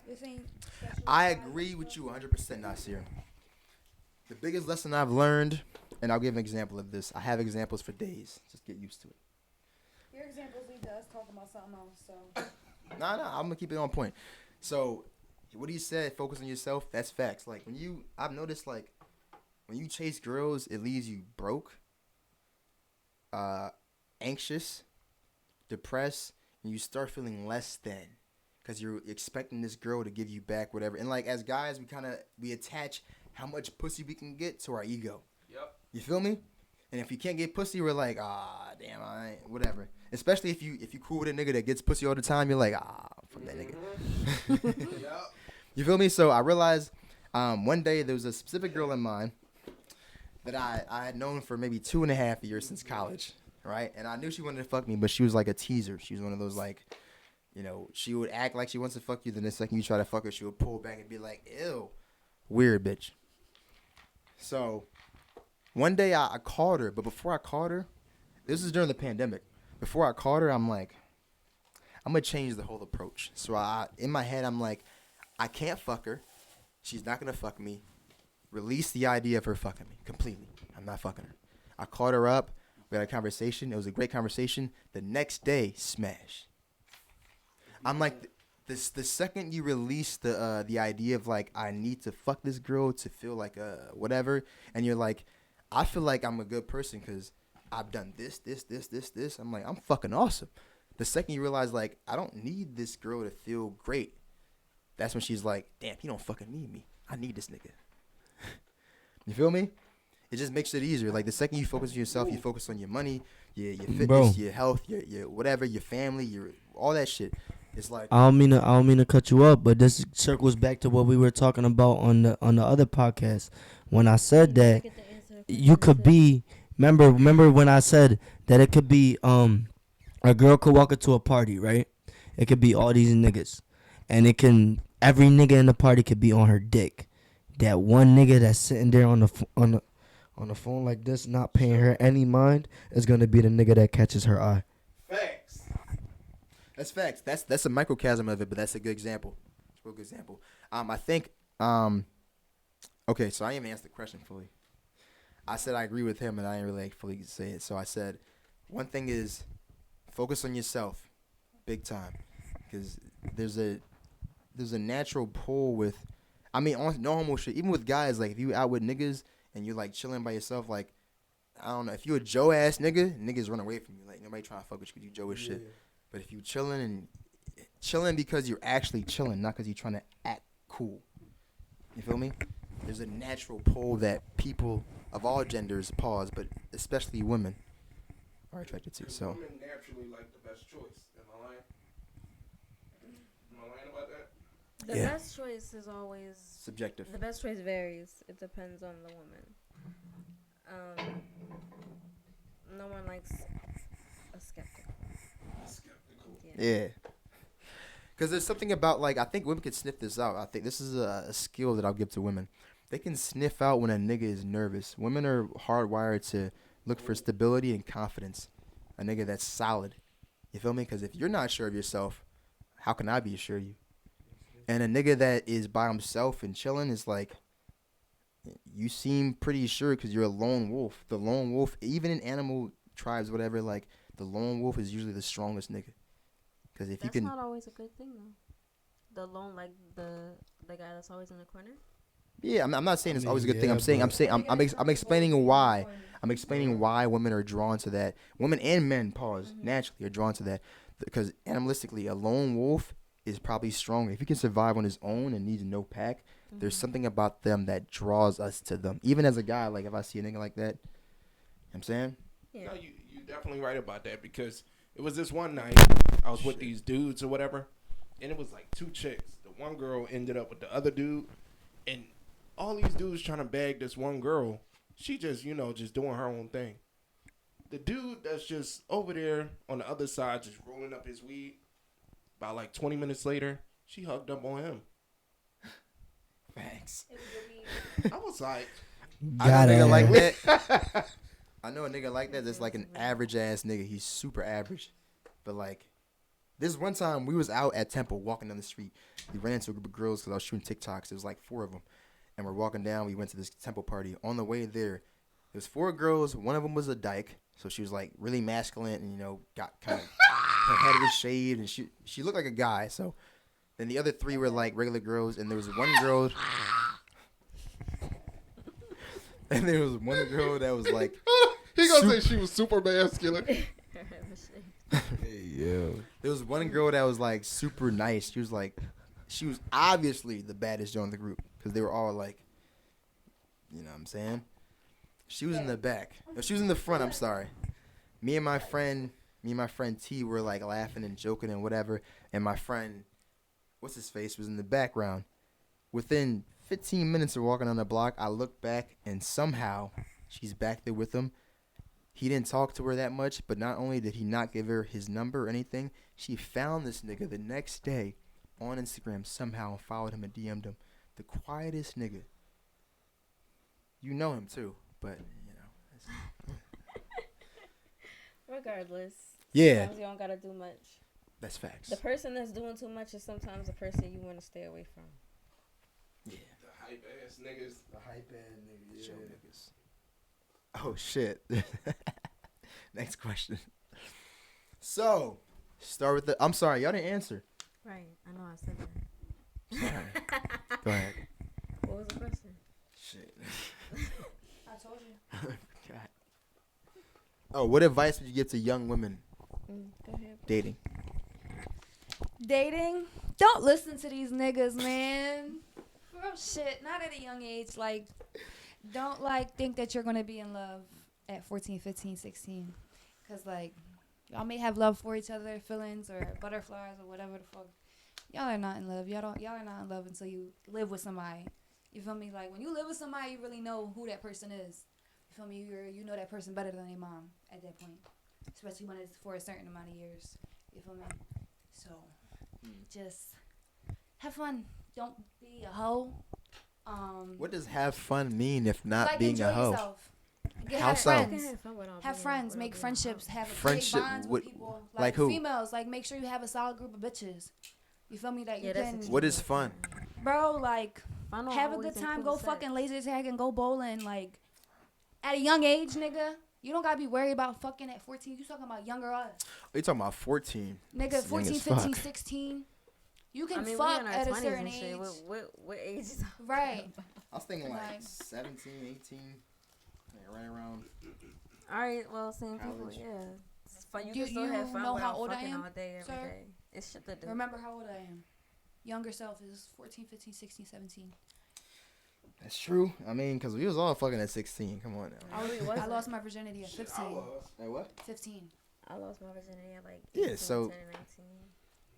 This ain't special. I agree with you 100%, Nasir. The biggest lesson I've learned, and I'll give an example of this. I have examples for days. Just get used to it. Your examples lead to us talking about something else. So Nah, I'm gonna keep it on point. So, what he said, focus on yourself. That's facts. Like I've noticed like when you chase girls, it leaves you broke, anxious, depressed, and you start feeling less than, because you're expecting this girl to give you back whatever. And like as guys, we attach how much pussy we can get to our ego. Yep. You feel me? And if you can't get pussy, we're like, damn, I ain't, whatever. Especially if you cool with a nigga that gets pussy all the time, you're like, fuck that nigga. Yep. You feel me? So I realized one day there was a specific girl in mind that I had known for maybe 2.5 years since college, right? And I knew she wanted to fuck me, but she was like a teaser. She was one of those like, you know, she would act like she wants to fuck you, then the second you try to fuck her, she would pull back and be like, ew, weird bitch. So one day I called her, but before I called her, this is during the pandemic. Before I called her, I'm like, I'm going to change the whole approach. So in my head, I'm like, I can't fuck her. She's not going to fuck me. Release the idea of her fucking me completely. I'm not fucking her. I called her up. We had a conversation. It was a great conversation. The next day, smash. I'm like, the second you release the idea of like, I need to fuck this girl to feel like whatever, and you're like, I feel like I'm a good person because I've done this. I'm like, I'm fucking awesome. The second you realize like, I don't need this girl to feel great, that's when she's like, damn, he don't fucking need me. I need this nigga. You feel me? It just makes it easier. Like the second you focus on yourself, you focus on your money, your fitness, Bro. your health, your whatever, your family, your all that shit. It's like I don't mean to cut you up, but this circles back to what we were talking about on the other podcast when I said that you could be. Remember when I said that it could be a girl could walk into a party, right? It could be all these niggas, and every nigga in the party could be on her dick. That one nigga that's sitting there on the phone like this, not paying her any mind, is gonna be the nigga that catches her eye. Facts. that's facts. That's a microcosm of it, but that's a good example. It's a real good example. I think okay, so I didn't even answer the question fully. I said I agree with him, and I didn't really fully say it. So I said, one thing is focus on yourself, big time, because there's a natural pull with, I mean, on no homo shit. Even with guys, like if you out with niggas and you're like chilling by yourself, like I don't know, if you a Joe ass nigga, niggas run away from you. Like nobody trying to fuck with you because you Joe as shit. But if you chilling because you're actually chilling, not because you're trying to act cool. You feel me? There's a natural pull that people of all genders, but especially women, are attracted to. So Women naturally like the best choice. Am I lying? Am I lying about that? The Yeah. best choice is always subjective. the best choice varies. It depends on the woman. No one likes a skeptic. Skeptical. Yeah. Because there's something about, like, I think women can sniff this out. I think this is a skill that I'll give to women. They can sniff out when a nigga is nervous. Women are hardwired to look for stability and confidence. A nigga that's solid. You feel me? Because if you're not sure of yourself, how can I be sure of you? And a nigga that is by himself and chilling is like, you seem pretty sure because you're a lone wolf. The lone wolf, even in animal tribes, whatever, like, the lone wolf is usually the strongest nigga. Because if you That's can... not always a good thing though. The lone, like the guy that's always in the corner. Yeah, I'm not saying it's always a good thing. Yeah, I'm explaining why. I'm explaining why women are drawn to that. Women and men, naturally are drawn to that. Because animalistically, a lone wolf is probably stronger. If he can survive on his own and needs no pack, there's something about them that draws us to them. Even as a guy, like if I see a nigga like that, I'm saying? Yeah. No, you definitely right about that because it was this one night I was with these dudes or whatever, and it was like two chicks. The one girl ended up with the other dude, and all these dudes trying to bag this one girl. She just, just doing her own thing. The dude that's just over there on the other side, just rolling up his weed. About like 20 minutes later, she hugged up on him. Thanks. I was like, I know a Got nigga it. like that. I know a nigga like that. That's like an average ass nigga. He's super average, but like, this one time we was out at Temple walking down the street. We ran into a group of girls because I was shooting TikToks. There was like 4 of them, and we're walking down. We went to this Temple party. On the way there was 4 girls. One of them was a dyke, so she was like really masculine and got kind of her head was shaved and she looked like a guy. So then the other 3 were like regular girls, and there was one girl. And there was one girl that was like, he gonna say she was super masculine. there was one girl that was like super nice. She was obviously the baddest girl in the group because they were all like, you know what I'm saying? She was in the back. No, she was in the front. I'm sorry. Me and my friend T were like laughing and joking and whatever. And my friend, what's his face, was in the background. Within 15 minutes of walking on the block, I looked back and somehow she's back there with him. He didn't talk to her that much, but not only did he not give her his number or anything, she found this nigga the next day on Instagram somehow and followed him and DM'd him. The quietest nigga. You know him too, but Regardless. Yeah. Sometimes you don't gotta do much. That's facts. The person that's doing too much is sometimes the person you want to stay away from. Yeah. The hype ass niggas. The hype ass nigga. Show niggas. Oh shit. Next question. So, start with I'm sorry, y'all didn't answer. Right. I know I said that. Sorry. Go ahead. What was the question? Shit. I told you. God. Oh, what advice would you give to young women Go ahead. dating? Dating? Don't listen to these niggas, man. Real shit. Not at a young age. Like, don't think that you're gonna be in love at 14, 15, 16. Cause y'all may have love for each other, feelings or butterflies or whatever the fuck. Y'all are not in love. Y'all are not in love until you live with somebody. You feel me? Like when you live with somebody, you really know who that person is. You feel me? You know that person better than their mom at that point, especially when it's for a certain amount of years. You feel me? So just have fun. Don't be a hoe. What does have fun mean if not being enjoy a hoe? yourself. How so? Have friends, make friendships, have Friendship bonds with- with people. like who? Females, make sure you have a solid group of bitches. You feel me? That you can, What is fun? bro. Have a good time. Go fucking laser tag and go bowling. At a young age, nigga. You don't gotta be worried about fucking at 14. You talking about younger us. Are you talking about 14? Nigga, That's young 14, as 15, fuck. 16. You can we fuck in our at a 20s certain and shit. age. What age is Right. I was thinking Like- 17, 18. Right around. All right, well, same people, College. yeah. It's fun. You Do can still you have fun know without how old I fucking am, all day, every sir? day. It's shit to do. Remember how old I am. Younger self is 14, 15, 16, 17. That's true. I mean, because we was all fucking at 16. Come on now. I lost my virginity at 15. Hey, what? 15. I lost my virginity at Yeah, 18, so- turning 19.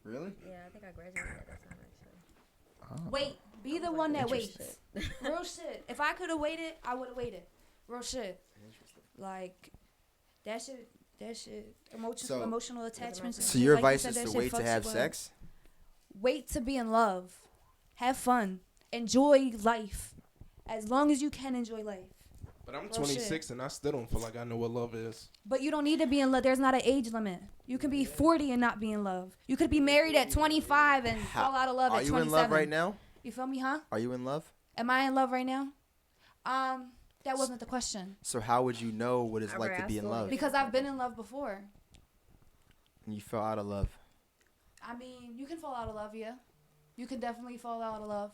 Really? Yeah, I think I graduated at that time, actually. Oh. Wait, be the one that waits. Interesting. Real shit. If I could have waited, I would have waited. Real shit. That shit. So- Emotional attachments. and So shit, your like you advice said, is that to shit wait to fucks have you up. sex? Wait to be in love. Have fun. Enjoy life. As long as you can enjoy life. But I'm Real 26 and I still don't feel like I know what love is. But you don't need to be in love. There's not an age limit. You can be 40 and not be in love. You could be married at 25 and fall out of love Are at you 27. in love right now? You feel me, huh? Are you in love? Am I in love right now? That wasn't the question. So how would you know what it's like to be in love? Because I've been in love before. And you fell out of love. I mean, you can fall out of love, yeah. You can definitely fall out of love.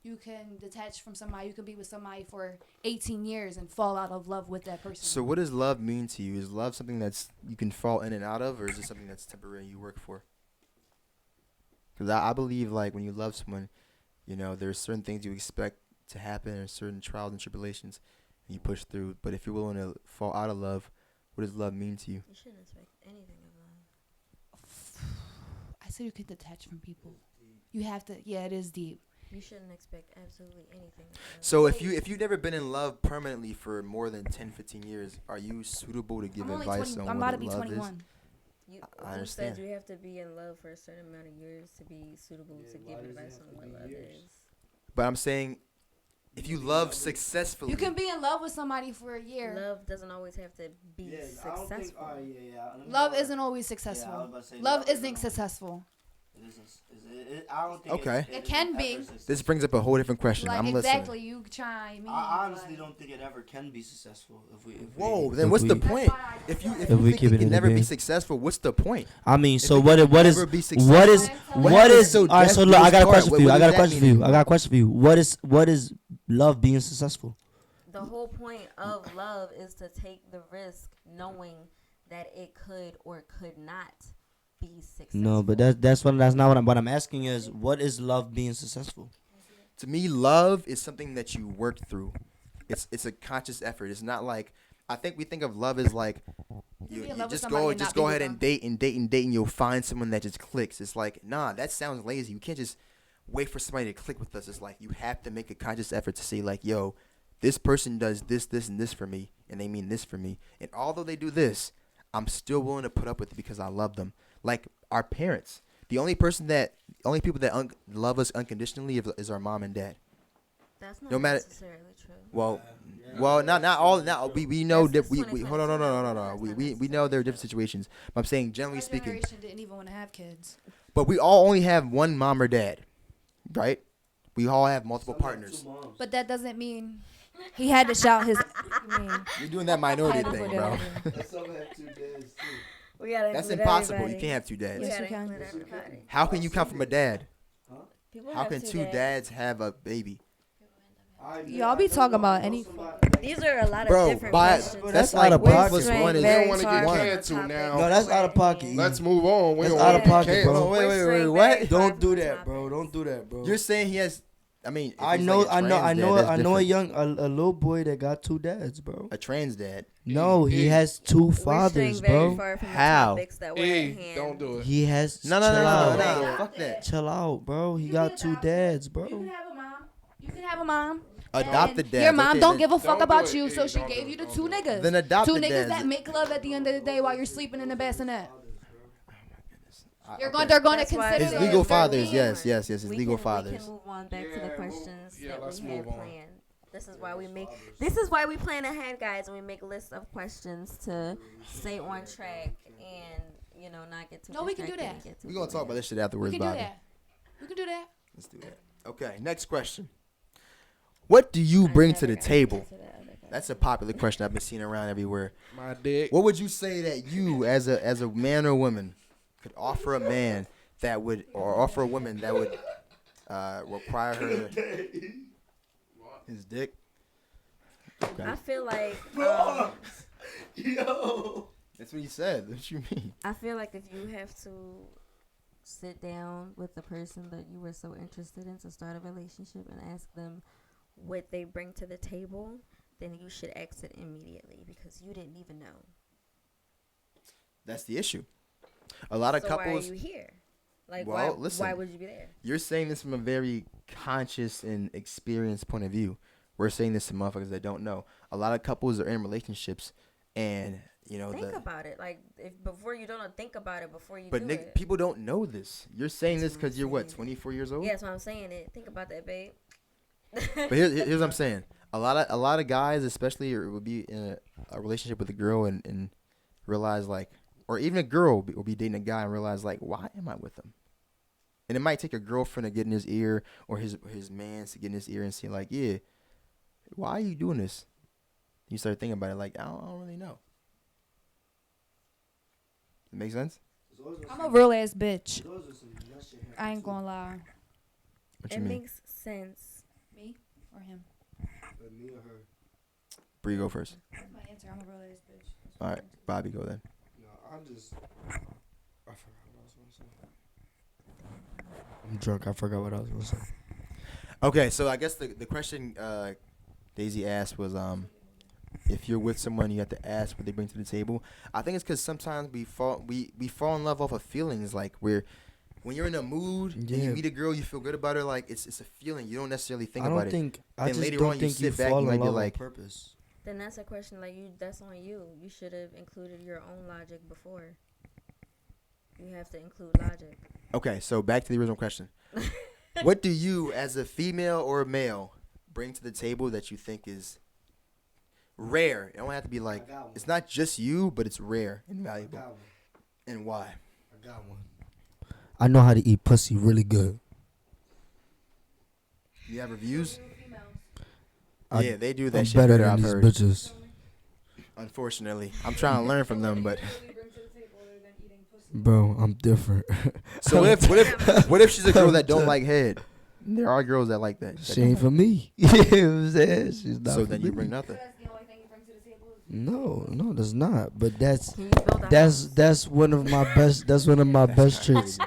You can detach from somebody. You can be with somebody for 18 years and fall out of love with that person. So what does love mean to you? Is love something that's you can fall in and out of, or is it something that's temporary you work for? Because I believe when you love someone, there's certain things you expect to happen or certain trials and tribulations, You push through. But if you're willing to fall out of love, what does love mean to you? You shouldn't expect anything of love. I said you can detach from people. You have to. Yeah, it is deep. You shouldn't expect absolutely anything of love. So if you've never been in love permanently for more than 10, 15 years, are you suitable to give I'm only advice 20. on I'm what about to be love 21. You, I who understand. said you have to be in love for a certain amount of years to be suitable to give advice on what love is? But I'm saying, if you love successfully, You can be in love with somebody for a year. Love doesn't always have to be successful. Love isn't always successful. Love isn't successful. I don't think Okay. It can be. This brings up a whole different question. Like I'm exactly, listening. you try me. I honestly don't think it ever can be successful. Whoa, then If what's the we- point? If you we think keep it it can in the never be game. successful, what's the point? I mean, If so it what can is never be what successful, is What what happens is so all right? So death look, do I us got a part? question for you. What I got does a that question for mean? you. I got a question for you. What is love being successful? The whole point of love is to take the risk knowing that it could or could not be successful. No, but that's not what I'm asking is what is love being successful? To me, love is something that you work through. It's a conscious effort. It's not like, I think we think of love as like You you, be in you love with just somebody go and just not be go with ahead them. and date and date and date and you'll find someone that just clicks. It's like, nah, that sounds lazy. You can't just wait for somebody to click with us. It's like you have to make a conscious effort to say like, yo, this person does this, this, and this for me, and they mean this for me. And although they do this, I'm still willing to put up with it because I love them. Like our parents. The only people that love us unconditionally is our mom and dad. That's not No matter- necessarily true. Well, not all. Not we know That's that we just hold on, no. That's not We know there are different situations. But I'm saying generally Our speaking. generation didn't even want to have kids. But we all only have one mom or dad, right? We all have multiple partners. But that doesn't mean he had to shout his. You're doing that minority Had to thing, put bro. that Some have 2 dads too. We gotta That's include impossible. You everybody. can't have two We dads. Yes, gotta you can. include everybody. How can you come from a dad? People How have can two dads have a baby? Y'all be talking about any. These are a lot of Bro, different but questions. that's out like of one pocket. plus We're one is We don't very want to get far from the canceled topic. now. No, that's out of pocket. Let's move on. We That's don't out want of to pocket, get bro. canceled. Wait, We're straight what? very far Don't from do the that, bro. topic. Don't do that, bro. You're saying he has. I mean, if I he's know, like a I know, trans I dad, know, that's I know different. a little boy that got 2 dads, bro. A trans dad. No, he E. has 2 We're fathers, straying very bro. far from the How? topics that were at hand. Don't do it. He has No. chill out. Fuck that. Chill out, bro. He got 2 dads, You bro. can have a mom. You can have a mom. Adopted And dads. Your mom okay, don't then- give a fuck Don't do about it. you, so Hey, she don't gave do you it. the Don't 2 do it. niggas. Then adopted 2 niggas dads. that make love at the end of the day while you're sleeping in the bassinet. Okay. They're going to That's why consider His Yeah, legal they're fathers, being- yes, his We legal can fathers. move on back to the Yeah, questions yeah, that let's we had move on. planned. This is why we make. This is why we plan ahead, guys, and we make lists of questions to stay on track and not get too. No, we can do distracted that. and get too We're gonna talk bored. about this shit We afterwards, can do Bobby. that. We can do that. Let's do that. Okay, next question. What do you I bring never to the got table? answer that other question. That's a popular question I've been seeing around everywhere. My dick. What would you say that you, as a man or woman, could offer a man that would, or offer a woman that would require her his dick? Okay, I feel like Yo. that's what he said. What you mean? I feel like if you have to sit down with the person that you were so interested in to start a relationship and ask them what they bring to the table, then you should exit immediately because you didn't even know. That's the issue. A lot of So couples. why are you here? Like, Well, why? listen. Why would you be there? You're saying this from a very conscious and experienced point of view. We're saying this to motherfuckers that don't know. A lot of couples are in relationships, and Think about it. Like, if before you don't think about it before you But do it. people don't know this. You're saying this That's what because I'm you're what, saying. 24 years old? Yeah, that's why I'm saying it. Think about that, babe. But here's what I'm saying. A lot of guys, especially, will be in a relationship with a girl and realize like, or even a girl will be dating a guy and realize like, why am I with him? And it might take a girlfriend to get in his ear or his man to get in his ear and say like, yeah, why are you doing this? You start thinking about it like, I don't really know. It make sense? I'm a real ass bitch. I ain't gonna lie. What It you mean? makes sense. Me or him? Me or her? Bree, go first. That's my answer. I'm a real ass bitch. All right, Bobby, go then. No, I forgot what I was gonna say. I'm drunk. I forgot what I was gonna say. Okay, so I guess the question Daisy asked was if you're with someone, you have to ask what they bring to the table. I think it's because sometimes we fall in love off of feelings. Like when you're in a mood and you Yeah. meet a girl, you feel good about her. Like it's a feeling. You don't necessarily think I about don't it. think. I Then just later don't on, you think you sit back, fall you might in be love on like- purpose. Then that's a question like you. That's on you. You should have included your own logic before. You have to include logic. Okay, so back to the original question. What do you, as a female or a male, bring to the table that you think is rare? It don't have to be like, I got one. it's not just you, but it's rare and I valuable. got one. And why? I got one. I know how to eat pussy really good. You have reviews? I- Yeah, they do that I'm shit better better, than I've these heard. bitches, Unfortunately. I'm trying to learn from them, but bro. I'm different. so what if she's a girl that don't like head? There are girls that like that. She ain't for me. You know what I'm saying? She's not So for then you me. bring nothing. No, that's not. But that's Can you build a house? that's one of my best. That's one of my best traits.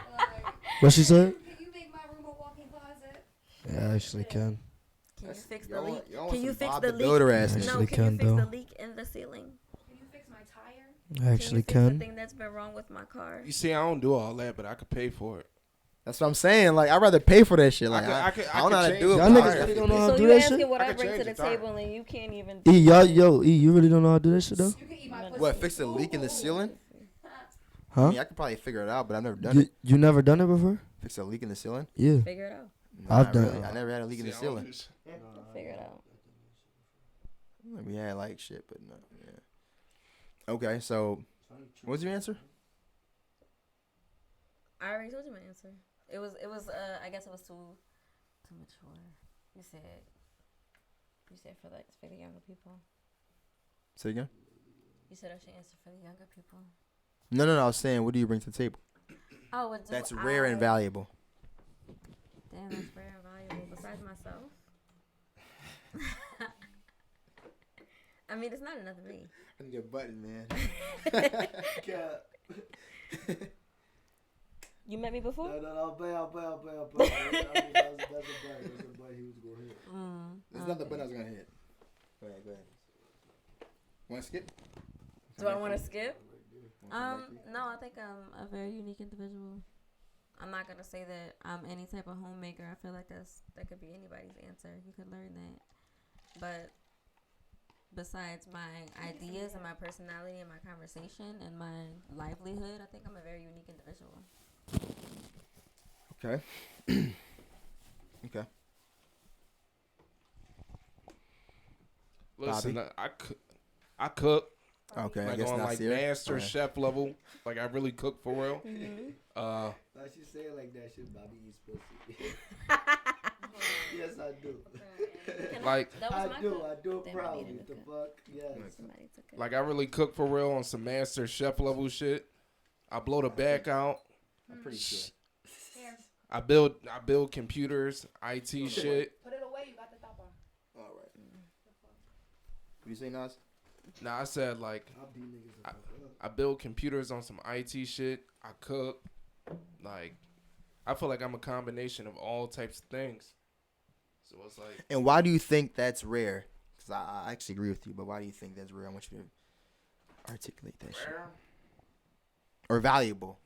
What she said? Can you make my room a walk-in closet? Yeah, I actually can. Can you fix the Y'all leak? want- y'all want Can you some fix Bob the the leak? Builder ass I nigga. No, actually can you can, fix the though. leak in the ceiling? Can you fix my tire? I Can you actually fix the can. thing that's been wrong with my car? You see, I don't do all that, but I could pay for it. That's what I'm saying. Like, I'd rather pay for that shit. Like, I I could don't know how to change do it. the Y'all but niggas I- really don't know how So to do you that asking shit. what I I could bring to change the the tire. table and you can't even. E, you really don't know how to do that shit though? You can eat my pussy. What, fix a leak in the ceiling? I Huh? mean, I could probably figure it out, but I've never done You it. you never done it before? Fix a leak in the ceiling? Yeah. Figure it out. Nah, I've not done really. it. I never had a leak in the See, I don't ceiling. just- Figure it out. We had like shit, but no. Yeah. Okay, so what was your answer? I already told you my answer. It was. I guess it was too mature. You said for the younger people. Say again? You said I should answer for the younger people. No. I was saying, what do you bring to the table? Oh, what do That's rare and I- valuable. Damn, that's rare and valuable. Besides myself. I mean, it's not enough of me. I need a button, man. You met me before? No, I'll play. That's a button he was going to hit. That's not the button I was gonna hit. Go ahead. Want to skip? Do I want to skip? No, I think I'm a very unique individual. I'm not gonna say that I'm any type of homemaker. I feel like that could be anybody's answer. You could learn that, but besides my ideas and my personality and my conversation and my livelihood, I think I'm a very unique individual. Okay. Okay. Listen, Bobby? I cook Okay. I like guess on not like serious. master Okay. chef level. Like I really cook for real. Like she say it like that shit, Bobby eats pussy. Yes, I do. Like That was my cook. I do it Then proudly. I needed The to fuck? Yes. Somebody took it. I really cook for real on some master chef level shit. I blow the back out. I'm pretty sure. I build computers, IT shit. Put it away. You got the top on. All right. What you say, Nas? Now I said like I'll beat niggas the fuck up. I build computers on some IT shit. I cook. Like I feel like I'm a combination of all types of things. So it's like And why do you think that's rare? Because I actually agree with you, but why do you think that's rare? I want you to articulate that shit. rare. Or valuable.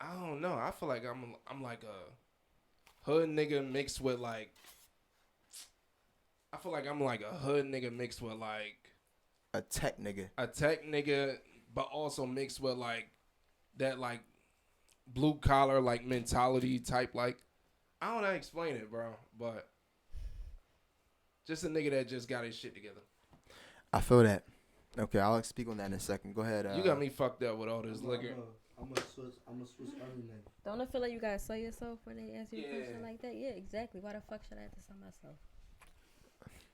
I don't know. I feel like I'm like a hood nigga mixed with like. I feel like I'm like a hood nigga mixed with like A tech nigga. a tech nigga, but also mixed with like that like blue collar like mentality type. Like I don't know how to explain it, bro, but just a nigga that just got his shit together. I feel that. Okay, I'll speak on that in a second. Go ahead. You got me fucked up with all this liquor. I'm gonna switch every name. Don't it feel like you gotta sell yourself when they ask you a Yeah. question like that? Yeah, exactly. Why the fuck should I have to sell myself?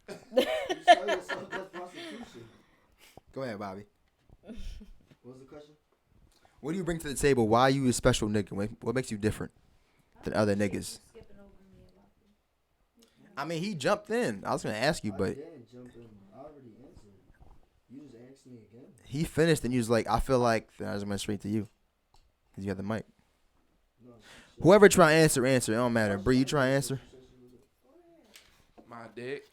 You sell yourself, that's prostitution. Go ahead, Bobby. What was the question? What do you bring to the table? Why are you a special nigga? What makes you different than other niggas? I mean, he jumped in. I was gonna ask you, I but didn't jump in. I already answered. You just asked me again. he finished, and you was like, "I feel like." Then I just went straight to you, cause you got the mic. No, Whoever try to answer. It don't matter. Bree, you try to answer. My dick.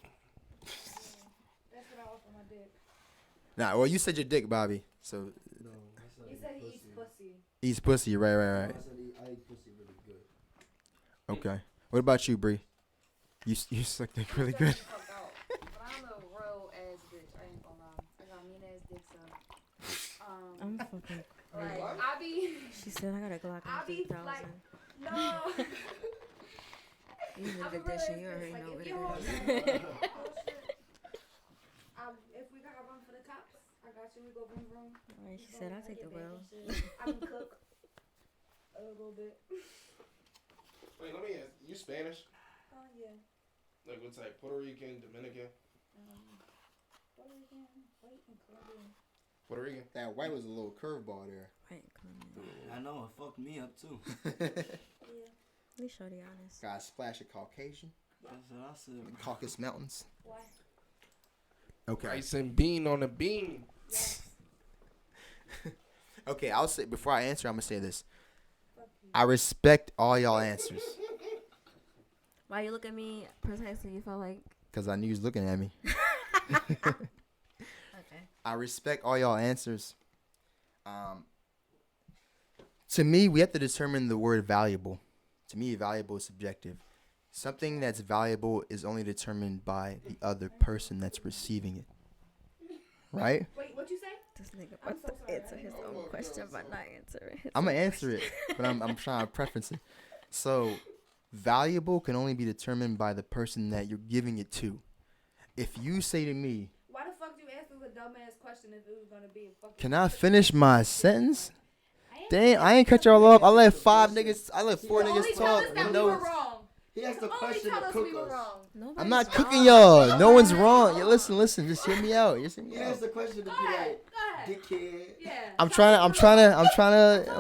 Nah, well, you said your dick, Bobby. So No, I said He said he eats pussy. eats pussy. Right. I said I eat pussy really good. Okay. What about you, Bree? You suck dick really good. But I'm a real ass bitch. I ain't gonna lie. I got mean ass dick, so. I'm fucking. Like, I be. She said I got a Glock I on be 3000. like, no. You in I'm the a edition, real you ass already bitch. know Like, what if it you hold is. if we gotta run for the cops, I got you. We go vroom vroom. Alright, she said I'll take the wheel. I can cook a little bit. Wait, let me ask. You Spanish? Oh yeah. Like what type? Puerto Rican, Dominican? Puerto Rican, white, and Colombian. Puerto Rican. That white was a little curveball there. Right, come on. I know it fucked me up too. Yeah. At least shorty honest. Got a splash of Caucasian. That's what I said. Caucasus Mountains. Why? Okay. Rice and bean on the bean. Yes. Okay, I'll say before I answer, I'm gonna say this. Fuck you. I respect all y'all answers Why you look at me precisely? You felt like because I knew you was looking at me. okay. I respect all y'all answers. To me, we have to determine the word valuable. To me, valuable is subjective. Something that's valuable is only determined by the other person that's receiving it. Right? Wait, what you say? This nigga I'm wants so to sorry. answer his own question but not answering his I'm own gonna answer it, but I'm trying to preference it. So, valuable can only be determined by the person that you're giving it to. If you say to me, Why the fuck you asked us a dumbass question if it was gonna be a fucking? "Can I finish my sentence?" Damn, I ain't cut y'all off. I let four niggas talk that with we no. were wrong. He asked the Only question tell to us cook we were us. wrong. Nobody's I'm not wrong. cooking y'all. No one's wrong. Yeah, listen. Just hear me out. Just hear me He out. asked the question to Go be ahead. like, Go ahead. dickhead. Yeah. I'm trying to. I'm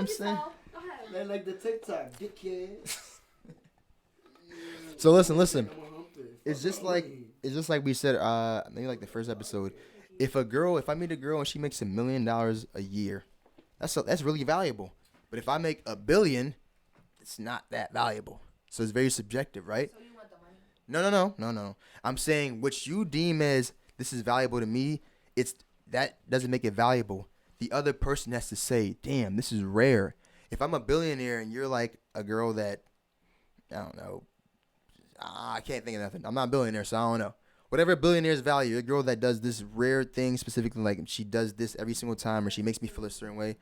saying. Go ahead. They like the TikTok, dickhead. So listen. It's just like we said. Maybe like the first episode. If I meet a girl and she makes $1 million a year, that's really valuable. But if I make $1 billion, it's not that valuable. So it's very subjective, right? So you want the money? No. I'm saying what you deem as this is valuable to me, that doesn't make it valuable. The other person has to say, damn, this is rare. If I'm a billionaire and you're like a girl that, I don't know, I can't think of nothing. I'm not a billionaire, so I don't know. Whatever billionaires value, a girl that does this rare thing specifically, like she does this every single time or she makes me feel a certain way.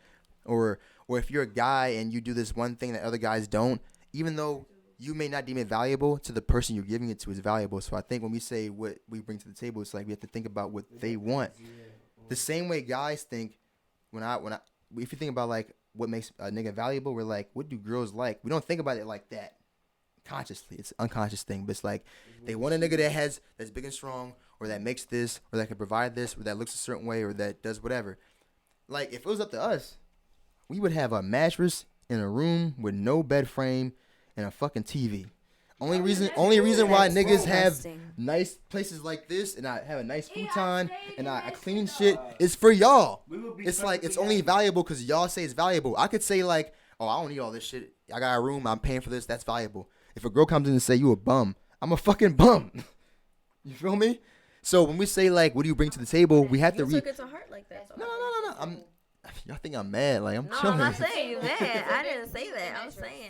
Or if you're a guy and you do this one thing that other guys don't, even though you may not deem it valuable, to the person you're giving it to is valuable. So I think when we say what we bring to the table, it's like we have to think about what they want. The same way guys think if you think about like what makes a nigga valuable, we're like, what do girls like? We don't think about it like that consciously. It's an unconscious thing, but it's like they want a nigga that's big and strong, or that makes this, or that can provide this, or that looks a certain way, or that does whatever. Like if it was up to us, we would have a mattress in a room with no bed frame and a fucking TV. Only reason why niggas have nice places like this and I have a nice futon and I clean shit is for y'all. It's like it's only valuable because y'all say it's valuable. I could say like, oh, I don't need all this shit. I got a room. I'm paying for this. That's valuable. If a girl comes in and say you a bum, I'm a fucking bum. You feel me? So when we say like, what do you bring to the table? We have to You took it to heart like that. No. Y'all think I'm mad? Like I'm No, chilling. I'm not saying you mad. I didn't say that. I'm saying.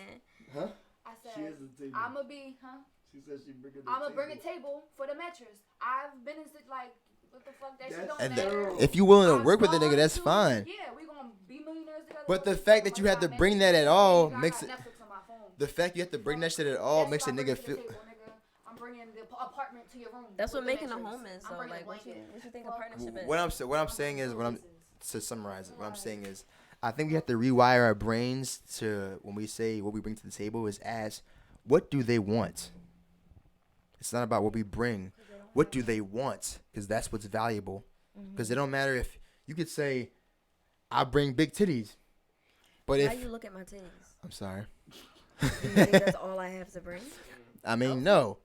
Huh? I She said, is a table. I'ma be, huh? She said she bring it. I'ma bring a table for the mattress. I've been in like, what the fuck? That shit don't And matter. if you willing to I'm work with a nigga, going that's to- fine. Yeah, we gonna be millionaires together. But the We'll fact be that you have to together. bring that at all I makes got it. Netflix on my phone. The fact you have to bring that shit at all That's makes a what I'm nigga bringing to feel. the table, nigga. I'm bringing the apartment to your room. That's what with the making a mattress. home is. I'm So bringing like, a what you blanket. think a partnership is? What I'm saying is to summarize it. What I'm saying is, I think we have to rewire our brains to when we say what we bring to the table is ask, what do they want? It's not about what we bring. What do they want? Because that's what's valuable. Because it don't matter if you could say, I bring big titties, but Why if you look at my titties? I'm sorry. You think that's all I have to bring? I mean, no.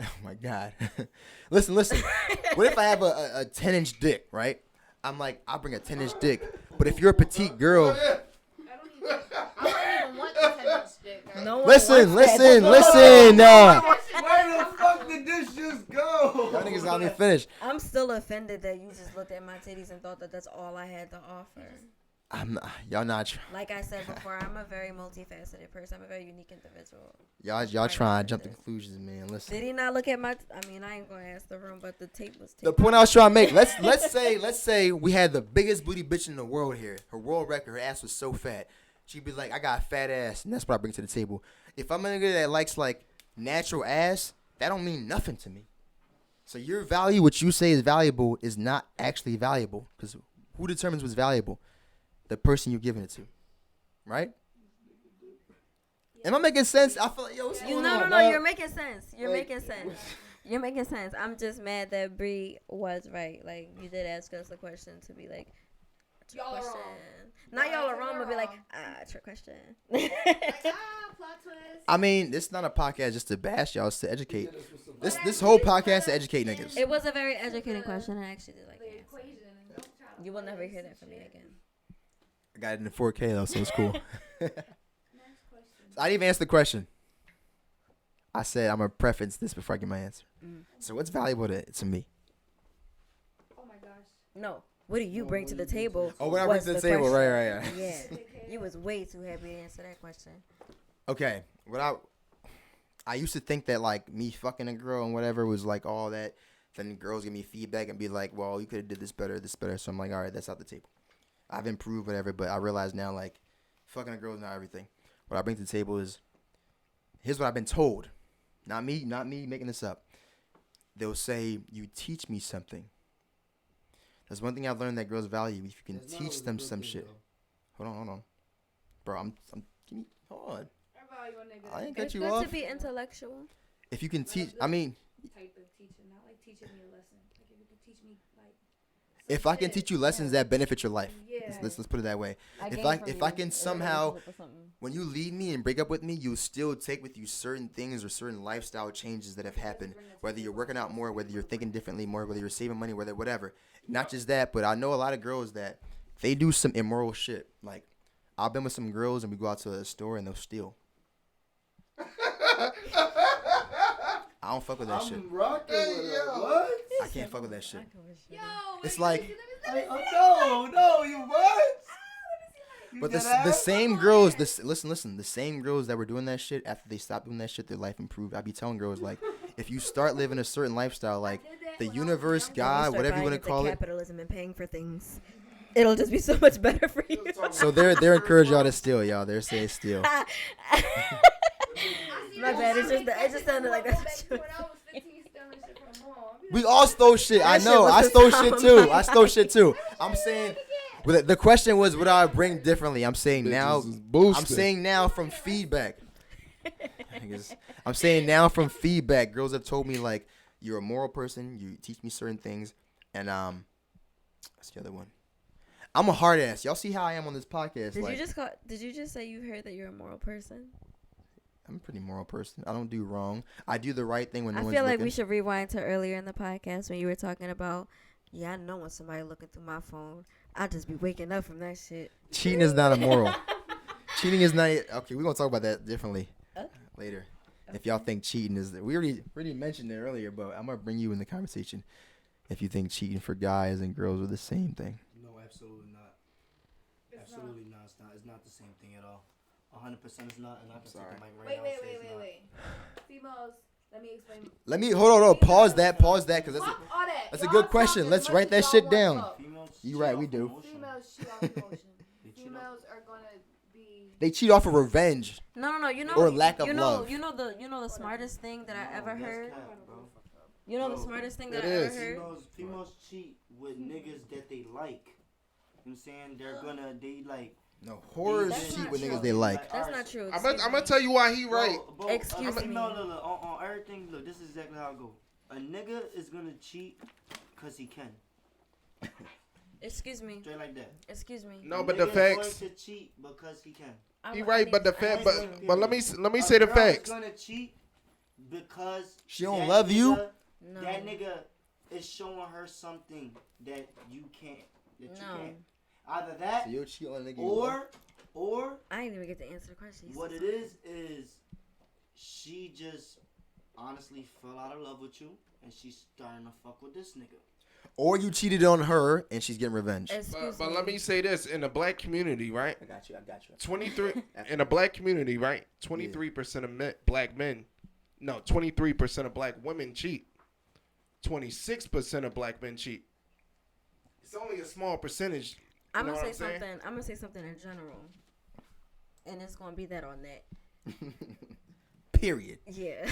Oh my God. Listen. What if I have a 10-inch dick, right? I'm like, I'll bring a 10-inch dick. But if you're a petite girl, I don't even want the 10-inch dick. No one listen. Where the fuck did this just Let's go. Y'all niggas not even finished. I'm still offended that you just looked at my titties and thought that that's all I had to offer. Y'all not. Like I said before, I'm a very multifaceted person. I'm a very unique individual. Y'all trying to jump to conclusions, man. Listen. Did he not look at my? I mean, I ain't gonna ask the room, but the tape was. The point I was trying to make. Let's say we had the biggest booty bitch in the world here. Her world record. Her ass was so fat. She'd be like, I got a fat ass, and that's what I bring to the table. If I'm a nigga that likes like natural ass, that don't mean nothing to me. So your value, what you say is valuable, is not actually valuable. Because who determines what's valuable? The person you're giving it to, right? Am I making sense? I feel like yo. No. You're making sense. You're making sense. You're making sense. I'm just mad that Bree was right. Like you did ask us a question to be like, Y'all are question. wrong. Not y'all are Y'all wrong, are but be like, wrong. trick question. Plot twist. I mean, this is not a podcast just to bash y'all. It's to educate. This whole podcast to educate niggas. It was a very educating question. I actually did like The the answer. equation. And don't try to You will play never this hear and that from me shit. again. I got it in 4K though, so it's cool. Next question. I didn't even answer the question. I said I'm gonna preference this before I get my answer. So what's valuable to me? Oh my gosh. No. What do you bring to the table? Oh, what I bring was to the table, question. right. Yeah. You was way too happy to answer that question. Okay, I used to think that like me fucking a girl and whatever was like all that. Then girls give me feedback and be like, "Well, you could have did this better." So I'm like, "All right, that's out the table." I've improved, whatever, but I realize now like fucking a girl is not everything. What I bring to the table is here's what I've been told. Not me making this up. They'll say, "You teach me something." That's one thing I've learned that girls value. If you can teach them some shit. Hold on. Bro, I'm give me, hold on. I ain't cut It's you good off. to be intellectual. If you can teach, I mean, Type of teaching, not like teaching me a lesson. Like if you could teach me like. if I can teach you lessons that benefit your life, Yeah. let's put it that way. I If gained I from if you I can in somehow, relationship or something. when you leave me and break up with me, you'll still take with you certain things or certain lifestyle changes that have happened. Whether you're working out more, whether you're thinking differently more, whether you're saving money, whatever. Not just that, but I know a lot of girls that they do some immoral shit. Like I've been with some girls and we go out to a store and they'll steal. I don't fuck with that shit. I'm rocking with her. What? I can't fuck with that shit. Yo. It's like, No, you what? but the same girls, listen, the same girls that were doing that shit after they stopped doing that shit, their life improved. I be telling girls like, if you start living a certain lifestyle, like the universe, God, whatever you want to call it. Capitalism and paying for things. It'll just be so much better for you. So they're encouraging y'all to steal, y'all. They're saying steal. My bad. It just sounded like that's When I was 15, stealing shit from the mall. We all stole shit. I That shit know. was I the stole time. shit too. I stole shit too. I'm saying. Well, the question was, what I bring differently? I'm saying now. Bitches is boosted. I'm saying now from feedback. I'm saying now from feedback. Girls have told me like, you're a moral person. You teach me certain things, and what's the other one? I'm a hard ass. Y'all see how I am on this podcast? Did you just say you heard that you're a moral person? I'm a pretty moral person. I don't do wrong. I do the right thing when no I one's feel like looking. we should rewind to earlier in the podcast when you were talking about, yeah, I know when somebody looking through my phone, I just be waking up from that shit. Cheating is not immoral. Cheating is not. Okay, we're gonna talk about that differently later. If y'all think cheating is, we already mentioned it earlier, but I'm gonna bring you in the conversation. If you think cheating for guys and girls are the same thing. No, absolutely not. Absolutely not. It's not. It's not the same thing at all. 100% it's not. And I can take the mic right now. and say it's not. Wait. Females, let me explain. Let me hold on. Pause that, because that's Fuck all that. that's a Y'all good question. talking Let's as much write as that y'all shit wanna down. talk. Females You cheat right, off we do. emotion. Females cheat off emotion. They cheat Females are gonna be. They cheat off of revenge. No. You know, Or lack of you know, love. You know the smartest thing that I ever that's heard. cap, bro. You know the Bro, smartest thing that it I ever is. heard. Females cheat with niggas that they like. You know what I'm saying? They like. No, whores That's cheat not with true. niggas they like. That's not true. I'm Excuse gonna me. tell you why he right. Bro, Excuse me. No, look, on everything, look, this is exactly how it go. A nigga is gonna cheat because he can. Excuse me. Straight like that. Excuse me. No, A but the nigga is facts. going to cheat because he can. He right, but the fact, but let me A say the girl facts. is gonna cheat because She don't that love you? nigga- No. That nigga is showing her something that you can't. That you No. can't. Either that So you'll cheat on a nigga you love? or I didn't even get to answer the question. what it is she just honestly fell out of love with you and she's starting to fuck with this nigga. Or you cheated on her and she's getting revenge. But let me say this: in the black community, right? I got you. 23 in the black community, right? 23% of black men, no, 23% of black women cheat. 26% of black men cheat. It's only a small percentage. I'm gonna say something. I'm gonna say something in general, and it's gonna be that on that. Period. Yeah,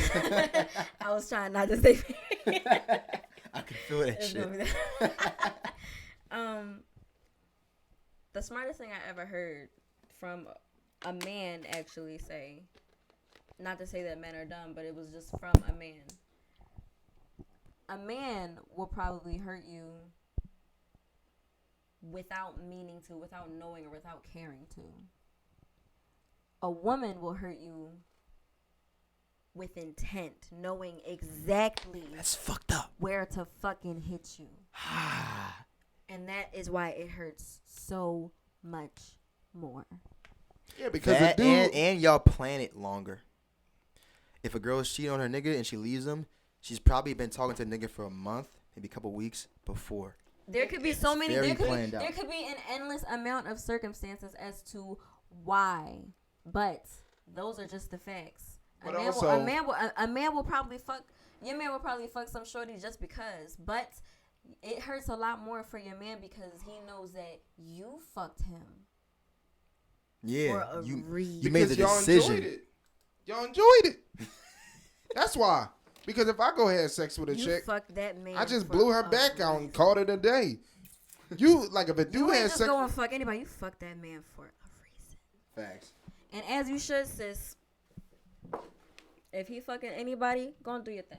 I was trying not to say. I can feel that It's shit. gonna be that. The smartest thing I ever heard from a man actually say, not to say that men are dumb, but it was just from a man. A man will probably hurt you without meaning to, without knowing, or without caring to. A woman will hurt you with intent, knowing exactly That's fucked up. where to fucking hit you. And that is why it hurts so much more. Yeah, because That the dude, and y'all plan it longer. If a girl is cheating on her nigga and she leaves him, she's probably been talking to the nigga for a month, maybe a couple weeks before. There could be so many. very There planned out. could be an endless amount of circumstances as to why, but those are just the facts. But A man will probably fuck. Your man will probably fuck some shorty just because, but it hurts a lot more for your man because he knows that you fucked him. Yeah, For a you reason. made the y'all decision. enjoyed it. Y'all enjoyed it. That's why. Because if I go have sex with a You chick, fucked that man. I just for blew her a back out and reason. called it a day. You like if a You dude ain't has just sex. go and fuck anybody. You fuck that man for a reason. Facts. And as you should, sis. If he fucking anybody, go and do your thing.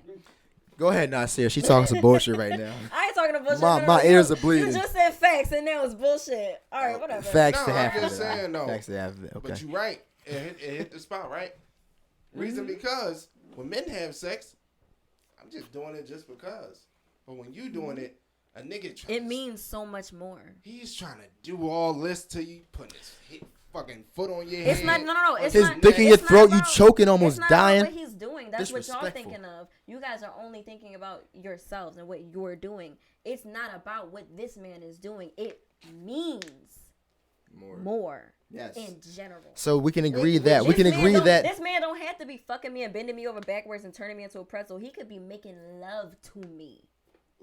Go ahead, Nasir. She talking some bullshit right now. I ain't talking to bullshit. My ears are bleeding. You just said facts and that was bullshit. All right, whatever. Facts No, to I'm half just of it. saying, though. Facts to half of it. Okay. But you right. It hit the spot, right? Reason because when men have sex, I'm just doing it just because. But when you doing it, a nigga It means so much more. he's trying to do all this to you, putting his fucking foot on your It's head. not. No. It's His not. dick in your it's not throat, you about- choking, almost it's not dying. About what he's doing. That's what y'all Disrespectful. thinking of. You guys are only thinking about yourselves and what you're doing. It's not about what this man is doing. It means more Yes. in general. So we can agree This that we can man agree don't- that this man don't have to be fucking me and bending me over backwards and turning me into a pretzel. He could be making love to me.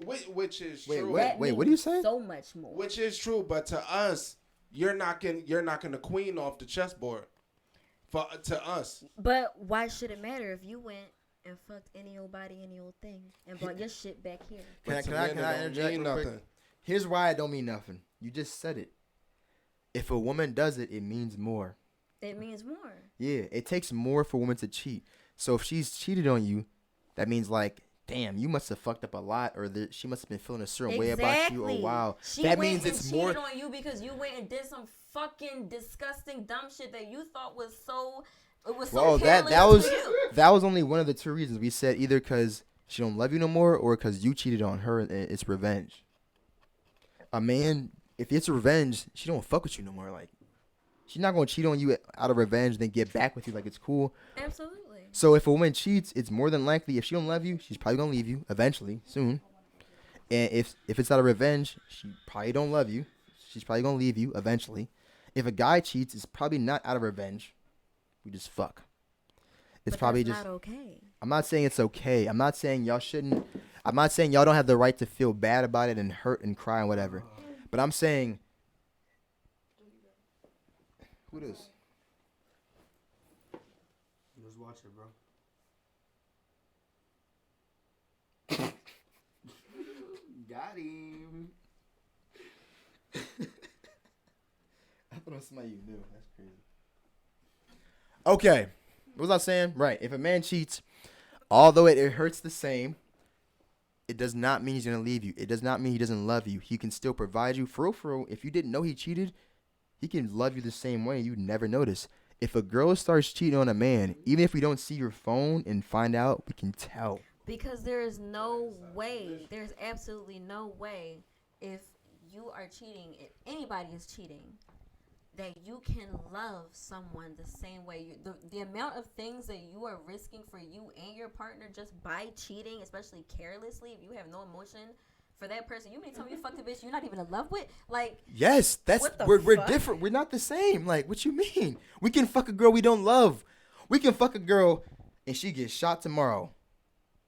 Which is Wait, true. That what are means you saying? So much more. Which is true, but to us, you're knocking the queen off the chessboard. To us, But why should it matter if you went and fucked any old body, any old thing, and brought your shit back here? Can I to men, can I it don't interject mean real quick? nothing. Here's why it don't mean nothing. You just said it. If a woman does it, it means more. It means more. Yeah, it takes more for a woman to cheat. So if she's cheated on you, that means like, damn, you must have fucked up a lot, or she must have been feeling a certain way about you. Oh wow, She that went means and it's cheated more. on you because you went and did some fucking disgusting dumb shit that you thought was so. It was so Well, that careless was to you. that was only one of the two reasons we said, either because she don't love you no more, or because you cheated on her and it's revenge. A man, if it's revenge, she don't fuck with you no more. Like, she's not gonna cheat on you out of revenge, then get back with you like it's cool. Absolutely. So if a woman cheats, it's more than likely, if she don't love you, she's probably gonna leave you eventually, soon. And if it's out of revenge, she probably don't love you. She's probably gonna leave you eventually. If a guy cheats, it's probably not out of revenge. We just fuck. It's But probably that's just. not okay. I'm not saying it's okay. I'm not saying y'all shouldn't. I'm not saying y'all don't have the right to feel bad about it and hurt and cry and whatever. But I'm saying. Who this? Just watch it, bro. Got him. I thought it was somebody you knew. That's crazy. Okay. What was I saying? Right. If a man cheats, although it hurts the same, it does not mean he's going to leave you. It does not mean he doesn't love you. He can still provide you. For real, if you didn't know he cheated, he can love you the same way. You'd never notice. If a girl starts cheating on a man, even if we don't see your phone and find out, we can tell. Because there is no way, there's absolutely no way if you are cheating, if anybody is cheating, that you can love someone the same way. The amount of things that you are risking for you and your partner just by cheating, especially carelessly, if you have no emotion for that person. You mean tell me you fucked a bitch you're not even in love with? Like, yes, that's what the we're fuck? different. We're not the same. Like, what you mean? We can fuck a girl we don't love. We can fuck a girl and she gets shot tomorrow.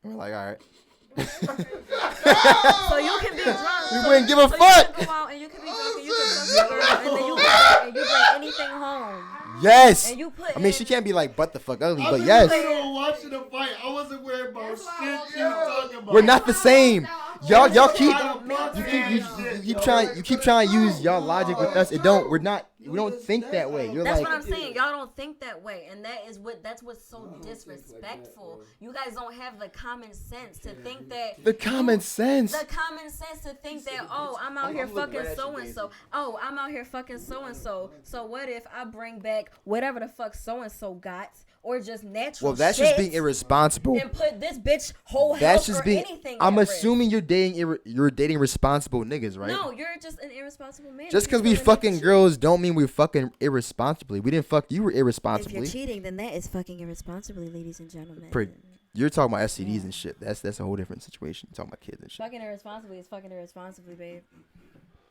And we're like, all right. So you can be drunk. We wouldn't give a so fuck. You can go out and you can be drunk and you can fuck a girl and then you go back and you bring anything home. Yes. And you put I mean, she can't be like butt the fuck ugly, I but was yes. watching the fight. I wasn't worried about shit you talking about. We're not the same. Y'all keep You keep trying to use y'all logic with us. We don't think that way. You're That's like, what I'm saying. Y'all don't think that way, and that's what's so disrespectful. You guys don't have the common sense to think that the common sense. The common sense to think that, oh, I'm out here fucking so and so. Oh, I'm out here fucking so and so. So what if I bring back whatever the fuck so and so got, or just natural? Well, that's shit just being irresponsible. and put this bitch whole That's health just or being. anything. I'm at risk. assuming you're dating responsible niggas, right? No, you're just an irresponsible man. Just because we fucking girls don't mean we're fucking irresponsibly. We didn't fuck you irresponsibly. If you're cheating, then that is fucking irresponsibly, ladies and gentlemen. You're talking about STDs and shit. That's a whole different situation. You're talking about kids and shit. Fucking irresponsibly is fucking irresponsibly, babe.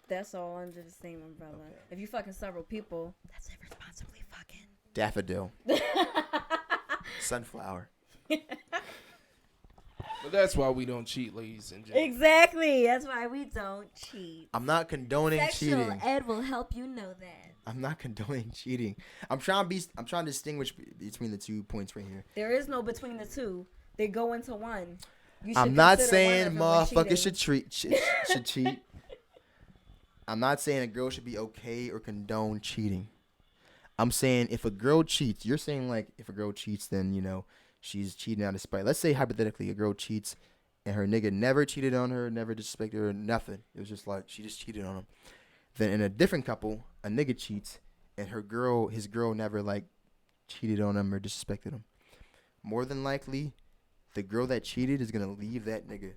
That's all under the same umbrella. If you fucking several people, that's irresponsibly fucking. Daffodil. Sunflower. But that's why we don't cheat, ladies and gentlemen. Exactly. That's why we don't cheat. I'm not condoning Sexual cheating. ed will help you know that. I'm not condoning cheating. I'm trying to distinguish between the 2 points right here. There is no between the two. They go into one. You should I'm not consider one saying of them when motherfuckers cheating. should cheat. I'm not saying a girl should be okay or condone cheating. I'm saying if a girl cheats, you're saying like if a girl cheats, then she's cheating out of spite. Let's say hypothetically a girl cheats and her nigga never cheated on her, never disrespected her, nothing. It was just like she just cheated on him. Then in a different couple, a nigga cheats and his girl never like cheated on him or disrespected him. More than likely, the girl that cheated is gonna leave that nigga.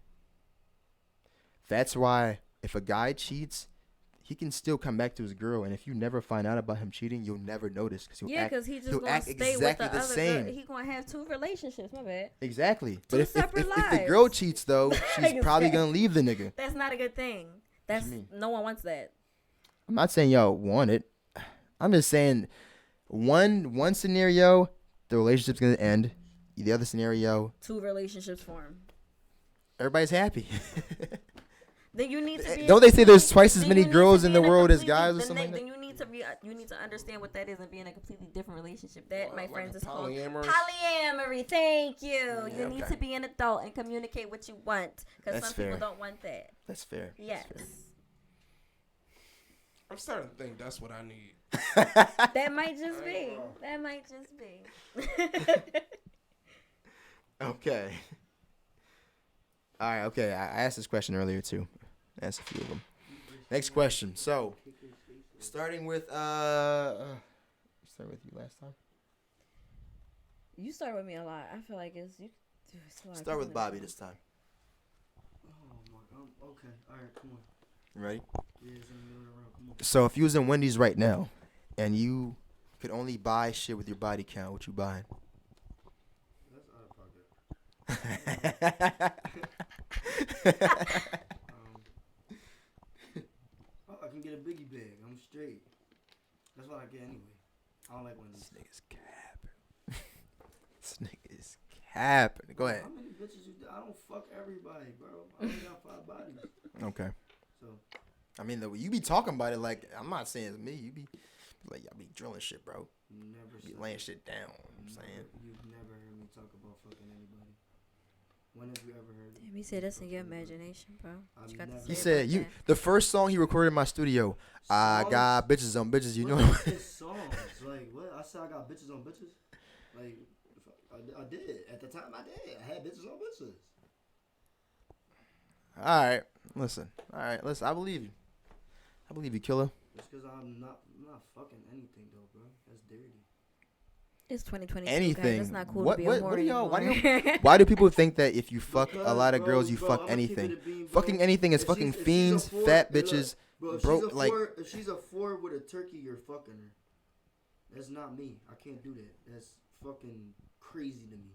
That's why if a guy cheats, he can still come back to his girl, and if you never find out about him cheating, you'll never notice because he just gonna act stay exactly with the the other same. girl. He gonna have 2 relationships. My bad. Exactly. But Two if separate the girl lives. cheats though, she's probably gonna leave the nigga. That's not a good thing. That's you mean? no one wants that. I'm not saying y'all want it. I'm just saying one scenario, the relationship's gonna end. The other scenario, 2 relationships form. everybody's happy. Then you need to be. Don't they say there's twice as then many you need girls to in be the a world as completely- guys or then something like that? Then you need to understand what that is and be in a completely different relationship. That, my Like friends, a is called polyamorous? polyamory. Thank you. Yeah, You need okay. to be an adult and communicate what you want, because That's some people fair. don't want that. That's fair. Yes, That's fair. I'm starting to think that's what I need. that might just be. That might just be. Okay. All right. Okay. I asked this question earlier too. I asked a few of them. Next question. So, starting with start with you last time. You start with me a lot. I feel like it's you. Start with Bobby this time. Oh my God. Okay. All right. Come on. You ready? Yeah, it's in the middle of the road. Come on. So if you was in Wendy's right now, and you could only buy shit with your body count, what you buying? That's out of pocket. Oh, I can get a biggie bag. I'm straight. That's what I get anyway. I don't like Wendy's. This nigga's capping. This nigga's capping. Go ahead. How many bitches you? I don't fuck everybody, bro. I only got 5 bodies. Okay. So I mean, you be talking about it like I'm not saying it's me. You be like y'all be drilling shit, bro. never. Be said- laying shit down. I'm saying. You've never heard me talk about fucking anybody. When have you ever heard? Let me say that's in your imagination, bro. I've You got to never- say He about said you. that. The first song he recorded in my studio. I Songs? got bitches on bitches. You know. What is songs? Like what? I said I got bitches on bitches. Like I did at the time. I did. I had bitches on bitches. All right. Listen. All right. Listen. I believe you. I believe you, killer. Just because I'm not fucking anything though, bro. That's dirty. It's 2022. Anything. Guys. It's not cool What- to be what- a whore what do y'all- why do anymore. Why do people think that if you fuck a Because, lot of bro, girls, you bro, fuck I'ma keep it anything? a bean, bro. Fucking anything is If fucking she's a fiends, four- fat hey, look, bitches, Bro, if Bro, she's a like- four, if she's a 4 with a turkey, you're fucking her. That's not me. I can't do that. That's fucking crazy to me.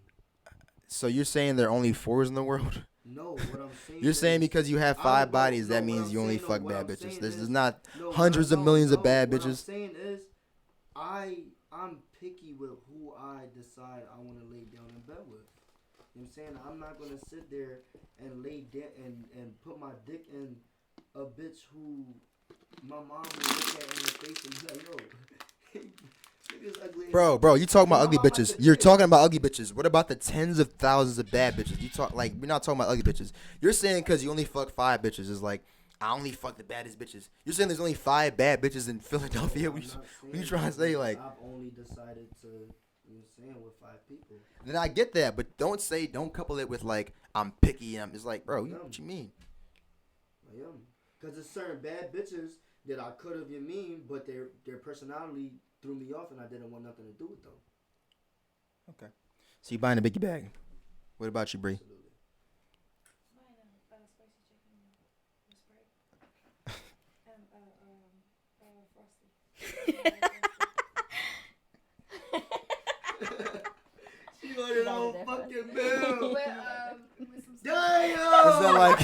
So you're saying there are only 4s in the world? No, what I'm saying. You're saying is, because you have I 5 don't- bodies, no, that what means I'm you only saying- no, fuck what bad I'm bitches. saying There's is- not no, hundreds of millions of bad What bitches. I'm saying is, I'm picky with who I decide I want to lay down in bed with. You know what I'm saying? I'm not gonna sit there and lay down and put my dick in a bitch who my mom will look at in the face and be like, yo, nigga's ugly. Bro, you talking about ugly I'm about bitches. to You're do it. talking about ugly bitches. What about the tens of thousands of bad bitches? You talk like we're not talking about ugly bitches. You're saying because you only fuck 5 bitches is like I only fuck the baddest bitches. You're saying there's only 5 bad bitches in Philadelphia. I'm What not you saying trying to that, say but like? I've only decided to, you know what I'm saying, with 5 people. Then I get that, but don't couple it with like I'm picky. And I'm just like, bro, what you mean? I am. Because there's certain bad bitches that I could have, you mean, but their personality threw me off and I didn't want nothing to do with them. Okay. So you buying a biggie bag. What about you, Bree? Absolutely. Spicy chicken with Sprite and Frosty. She ordered a whole fucking meal. With some Damn! Is that like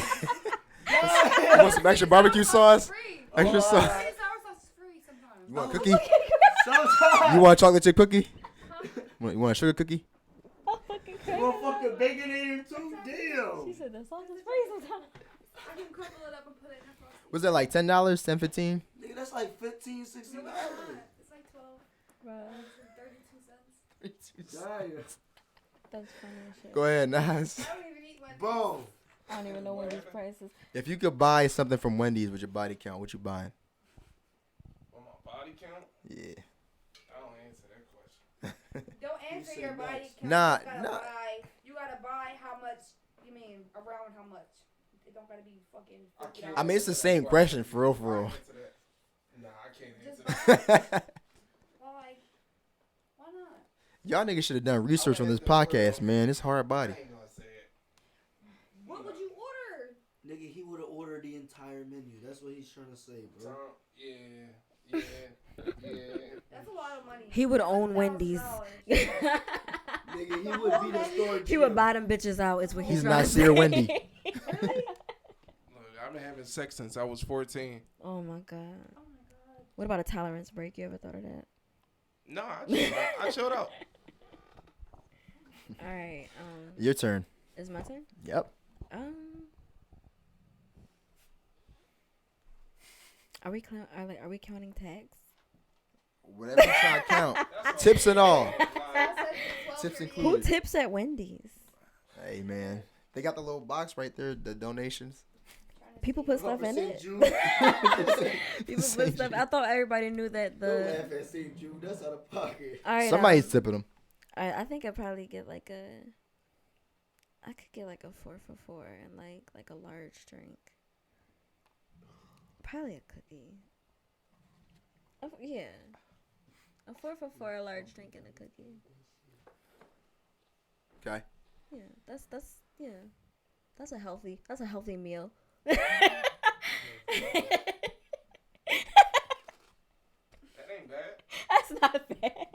you want some extra barbecue sauce? free. Extra sauce. Sour sauce is free sometimes. You want a cookie? Sometimes. You want a chocolate chip cookie? You want a sugar cookie? Motherfucking baconator too? Damn. said the sauce is free sometimes. I can crumble it up and put it in a Frosty. Was that like $10, $10, $15? Nigga, that's like $15, $16. It's like 12. Bro, 32 cents. Damn. that's funny as shit. Go ahead, Nas. I don't even eat one. Bro. I don't even know what these prices. If you could buy something from Wendy's with your body count, what you buying? On my body count, Yeah. I don't answer that question. Don't answer said your body next. count. Nah, you gotta nah. buy. You gotta buy how much. You mean around how much? It don't gotta be fucking. $50. I mean, it's the same question, for real, for real. I'll answer that. Nah, I can't answer Just that. buy. Why? Why not? Y'all niggas should have done research on this podcast, man. It's hard I body. ain't gonna say it. What would you order? Nigga, he would have ordered the entire menu. That's what he's trying to say, bro. Yeah. That's a lot of money. He would That's own $1,000. Wendy's. Nigga, he would be the store. He would buy them bitches out. Is what he's He's trying not to Sear say. Wendy. Look, I've been having sex since I was 14. Oh my god. Oh my god. What about a tolerance break? You ever thought of that? No, I chilled out. All right. Your turn. It's my turn. Yep. Are we counting tax? Whatever you trying to count. Tips and all. Tips Who included. tips at Wendy's? Hey, man. They got the little box right there, the donations. People put stuff in it. Jude. People put stuff. I thought everybody knew that Don't the. laugh at St. Jude. That's out of pocket. All right. Somebody's tipping them. I think I'd probably get like a. I could get like a 4 for $4 and like a large drink. Probably a cookie. Yeah. A 4 for $4, a large drink and a cookie. Okay. Yeah, that's a healthy meal. That ain't bad. That's not bad.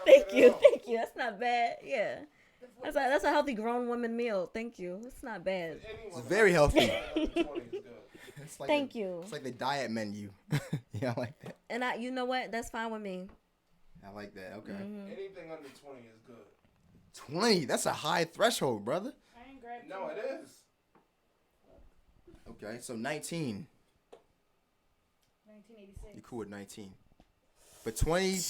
Thank you. That's not bad. Yeah. That's a healthy grown woman meal. Thank you. It's not bad. It's very healthy. It's like Thank you. It's like the diet menu. Yeah, I like that. And you know what? That's fine with me. I like that. Okay. Mm-hmm. Anything under 20 is good. 20. That's a high threshold, brother. I ain't grabbed No, it is. Okay, so 19. 1986. You cool with 19. But 20. 1980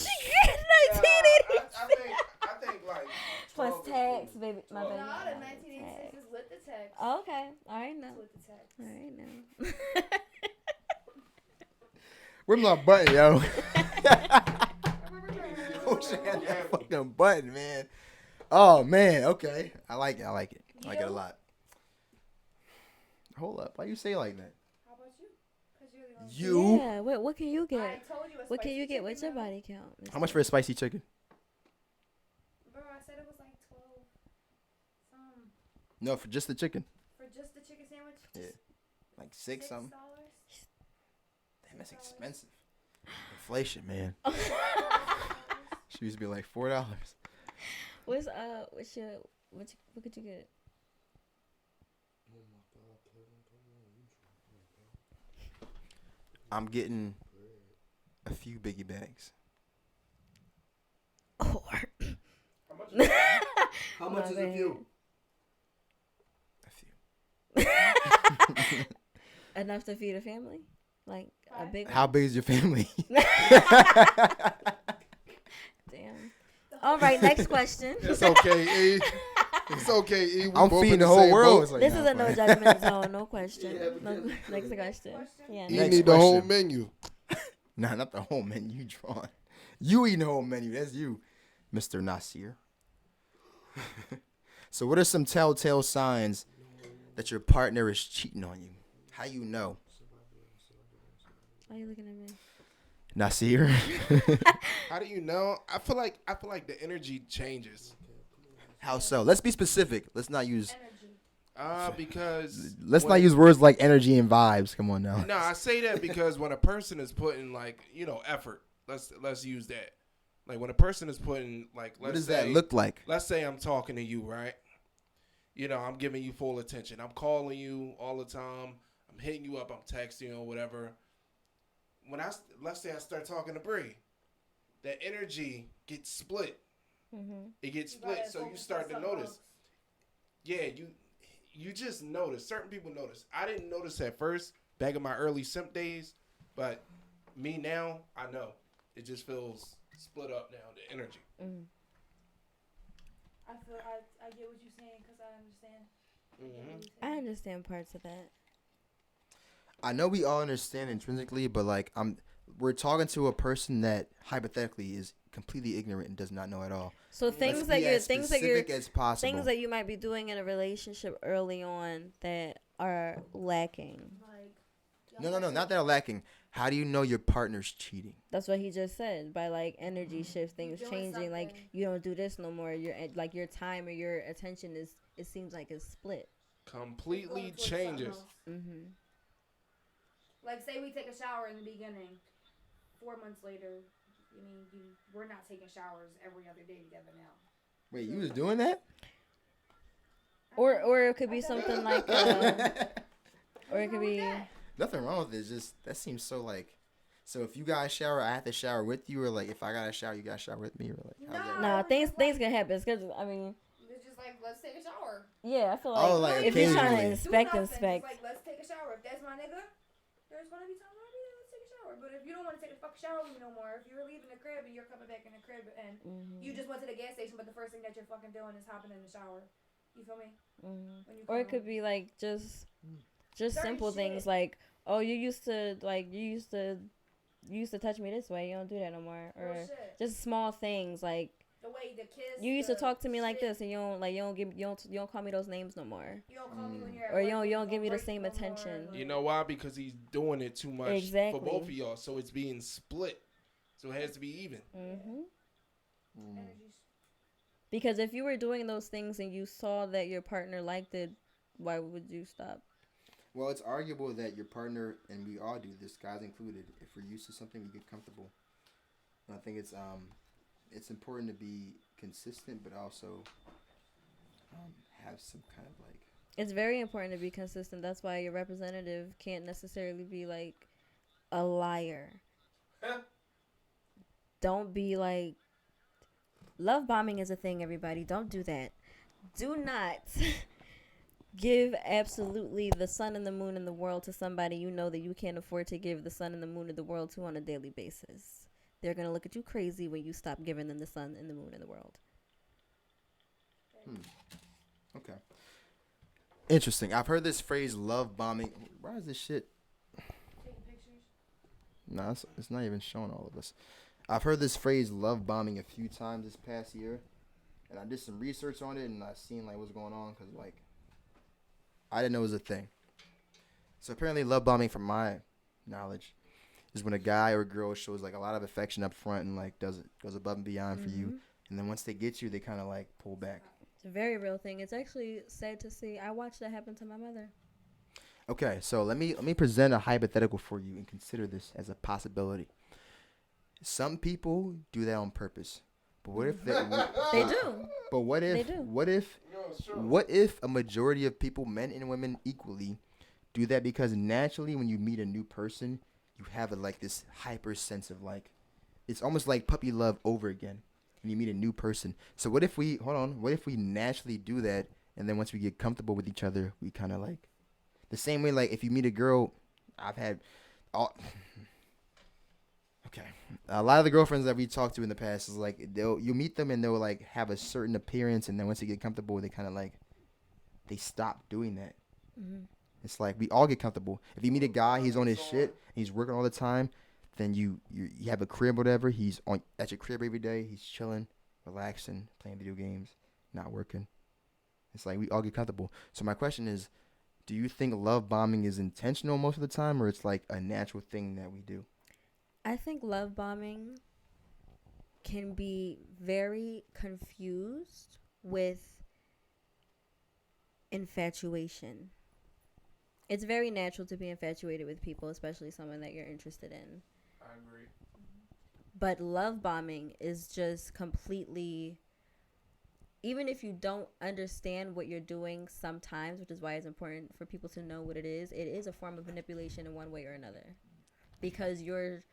I think like plus 12 is tax, cool. baby. My No, baby. the 1986 is with the text. Oh, okay. All right now. It's with the text. All right now. Where's my button, yo? Oh, shit, that fucking button, man. Oh, man. Okay. I like it. I like it. I like it a lot. Hold up. Why you say it like that? How about you? 'Cause you're the only You? Yeah. What can you I get? told you a What can you spicy get? What's your chicken, body count? Miss How much for a spicy chicken? Bro, I said it was like 12. No, for just the chicken. For just the chicken sandwich? Yeah. Like six something. that's expensive. Inflation, man. She used to be like $4. What could you get? I'm getting a few biggie bags. Or How much My is a few? A few. enough to feed a family? Like a big How big is your family? damn. All right, next question. It's okay, E. It's okay, E. We I'm both feeding in the whole same world. boat. It's like, This nah, is a no fine. judgment zone. No question. Yeah, No, because- next question. Yeah. E Next need the whole question. menu. Nah, not the whole menu drawn. You eating the whole menu. That's you, Mr. Nasir. So what are some telltale signs that your partner is cheating on you? How you know? Why are you looking at me? Nasir? How do you know? I feel like the energy changes. How so? Let's be specific. Let's not use Because let's when- not use words like energy and vibes. Come on now. No, I say that because when a person is putting like, effort, let's use that. Like when a person is putting like, What let's does say, that look like? let's say I'm talking to you, right? I'm giving you full attention. I'm calling you all the time. I'm hitting you up. I'm texting you or whatever. When let's say I start talking to Bree, that energy gets split. Mm-hmm. It gets split, so you start to notice. Yeah, you just notice. Certain people notice. I didn't notice at first, back in my early simp days, but me now, I know. It just feels split up now, the energy. Mm. I feel I get what you're saying because I understand. Mm-hmm. I understand parts of that. I know we all understand intrinsically, but like we're talking to a person that hypothetically is completely ignorant and does not know at all. So Let's things be that you're as things that specific you're as possible. things that you might be doing in a relationship early on that are lacking. No, not that are lacking. How do you know your partner's cheating? That's what he just said. By like energy shifts, things Doing changing. Like something. you don't do this no more. Your time or your attention is it seems like it's split. Completely changes. Mm-hmm. Like, say we take a shower in the beginning. 4 months later, we're not taking showers every other day together now. Wait, you was doing that? Or it could be something like or it could be Nothing wrong with it. It's just that seems so like. So if you guys shower, I have to shower with you, or like if I gotta shower, you gotta shower with me, or like. How's that? no things can happen. It's 'cause, I mean, It's just like, let's take a shower. yeah, I feel like, Oh, like if you're trying to occasionally. inspect, Do nothing. inspect. Just like, let's take a shower. If that's my nigga, there's gonna be time where let's take a shower. But if you don't want to take a fucking shower with me no more, if you're leaving the crib and you're coming back in the crib and Mm-hmm. you just went to the gas station, but the first thing that you're fucking doing is hopping in the shower. You feel me? Mm-hmm. When you Or come it could home. be like just Certain simple things shit. like, oh, you used to touch me this way. You don't do that no more. Or Real shit. just small things like The way the kiss. you used to the talk to me like shit. this, and you don't call me those names no more. You don't call me when you're at Or work, you don't give me the break same no more, attention. like- You know why? Because he's doing it too much Exactly. for both of y'all, so it's being split. So it has to be even. Mm-hmm. Energy Because if you were doing those things and you saw that your partner liked it, why would you stop? Well, it's arguable that your partner, and we all do this, guys included, if we're used to something, we get comfortable. And I think it's important to be consistent, but also have some kind of like. It's very important to be consistent. That's why your representative can't necessarily be like a liar. Don't be like, love bombing is a thing, everybody. Don't do that. Do not give absolutely the sun and the moon and the world to somebody you know that you can't afford to give the sun and the moon and the world to on a daily basis. They're going to look at you crazy when you stop giving them the sun and the moon and the world. Okay. Interesting. I've heard this phrase, love bombing. Why is this shit? taking pictures. No, it's not even showing all of us. I've heard this phrase, love bombing, a few times this past year. And I did some research on it, and I seen like what's going on, because like I didn't know it was a thing. So apparently love bombing, from my knowledge, is when a guy or a girl shows like a lot of affection up front and like goes above and beyond for you. And then once they get you, they kind of like pull back. It's a very real thing. It's actually sad to see. I watched that happen to my mother. Okay, so let me present a hypothetical for you and consider this as a possibility. Some people do that on purpose, but what if they? They do. But what They if? do. What if? What if a majority of people, men and women equally, do that because naturally, when you meet a new person, you have like this hyper sense of like, it's almost like puppy love over again when you meet a new person. So what if we hold on? What if we naturally do that, and then once we get comfortable with each other, we kind of like the same way. Like if you meet a girl, I've had all. Okay, a lot of the girlfriends that we talked to in the past is like you meet them and they'll like have a certain appearance, and then once they get comfortable, they kind of like they stop doing that. Hmm. It's like we all get comfortable. If you meet a guy, he's on his shit, he's working all the time, then you have a crib, whatever. He's on at your crib every day. He's chilling, relaxing, playing video games, not working. It's like we all get comfortable. So my question is, do you think love bombing is intentional most of the time, or it's like a natural thing that we do? I think love bombing can be very confused with infatuation. It's very natural to be infatuated with people, especially someone that you're interested in. I agree. But love bombing is just completely, even if you don't understand what you're doing sometimes, which is why it's important for people to know what it is a form of manipulation in one way or another. Because you're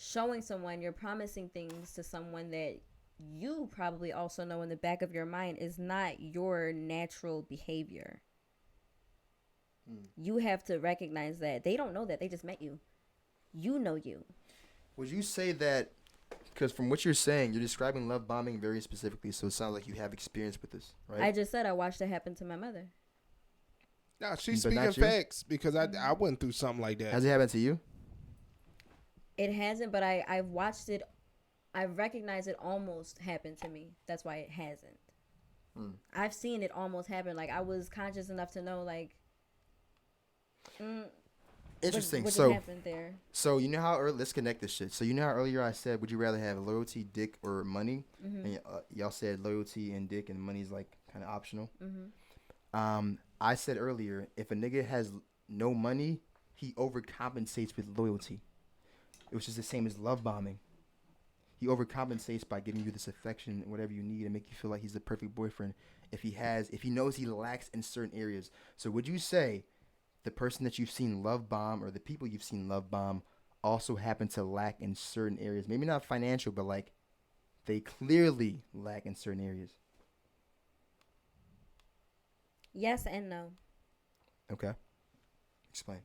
showing someone, you're promising things to someone that you probably also know in the back of your mind is not your natural behavior. You have to recognize that they don't know that. They just met you. You know you. Would you say that, because from what you're saying, you're describing love bombing very specifically, so it sounds like you have experience with this, right? I just said I watched it happen to my mother. Nah, she's But speaking not you? facts because I went through something like that. Has it happened to you? It hasn't, but I've watched it. I recognize it almost happened to me. That's why it hasn't. I've seen it almost happen. Like, I was conscious enough to know, like, Interesting. what So, happened there. so you know how let's connect this shit. So you know how earlier I said, would you rather have loyalty, dick, or money? And y'all said loyalty and dick, and money's like kind of optional. I said earlier, if a nigga has no money, he overcompensates with loyalty, which is the same as love bombing. He overcompensates by giving you this affection, whatever you need, and make you feel like he's the perfect boyfriend. If he knows he lacks in certain areas. So would you say the person that you've seen love bomb, or the people you've seen love bomb, also happen to lack in certain areas? Maybe not financial, but like they clearly lack in certain areas. Yes and no. Okay. Explain.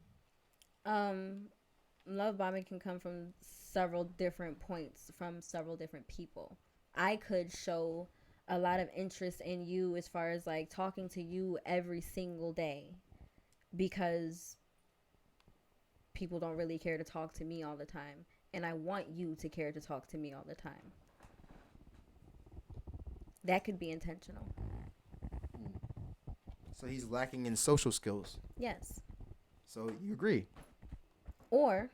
Love bombing can come from several different points, from several different people. I could show a lot of interest in you as far as like talking to you every single day because people don't really care to talk to me all the time, and I want you to care to talk to me all the time. That could be intentional. So he's lacking in social skills. Yes. So you agree? Or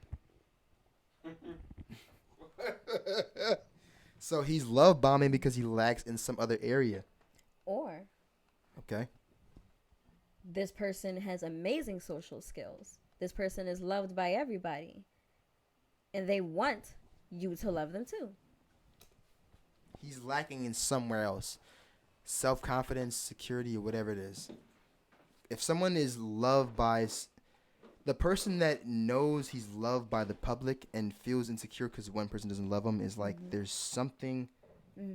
So he's love bombing because he lacks in some other area. or Okay. this person has amazing social skills. This person is loved by everybody, and they want you to love them too. He's lacking in somewhere else. Self-confidence, security, or whatever it is. If someone is loved by the person that knows he's loved by the public and feels insecure because one person doesn't love him, is like there's something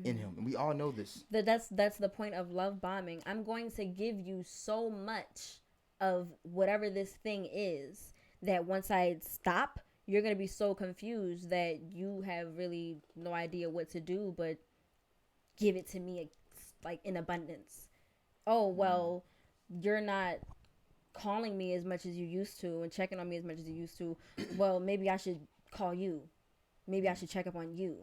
in him, and we all know this. That's the point of love bombing. I'm going to give you so much of whatever this thing is that once I stop, you're going to be so confused that you have really no idea what to do but give it to me like in abundance. Oh, well, you're not calling me as much as you used to and checking on me as much as you used to. Well, maybe I should call you. Maybe I should check up on you.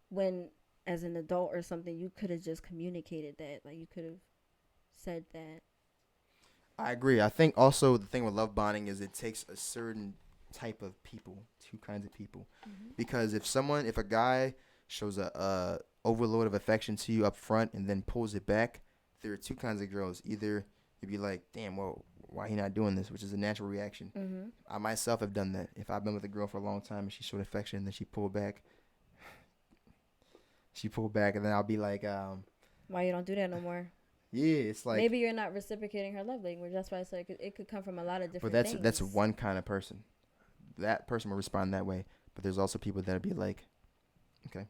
When as an adult or something, you could have just communicated that. Like, you could have said that. I agree. I think also the thing with love bonding is it takes a certain type of people, two kinds of people. Because if a guy shows a overload of affection to you up front and then pulls it back, there are two kinds of girls. Either you'd be like, damn, well, why he not doing this, which is a natural reaction. Mhm. I myself have done that. If I've been with a girl for a long time and she showed affection and then she pulled back, and then I'll be like, Why you don't do that no more? yeah, it's like. Maybe you're not reciprocating her love language. That's why I said it could come from a lot of different But things. that's one kind of person. That person will respond that way. But there's also people that'll be like, okay,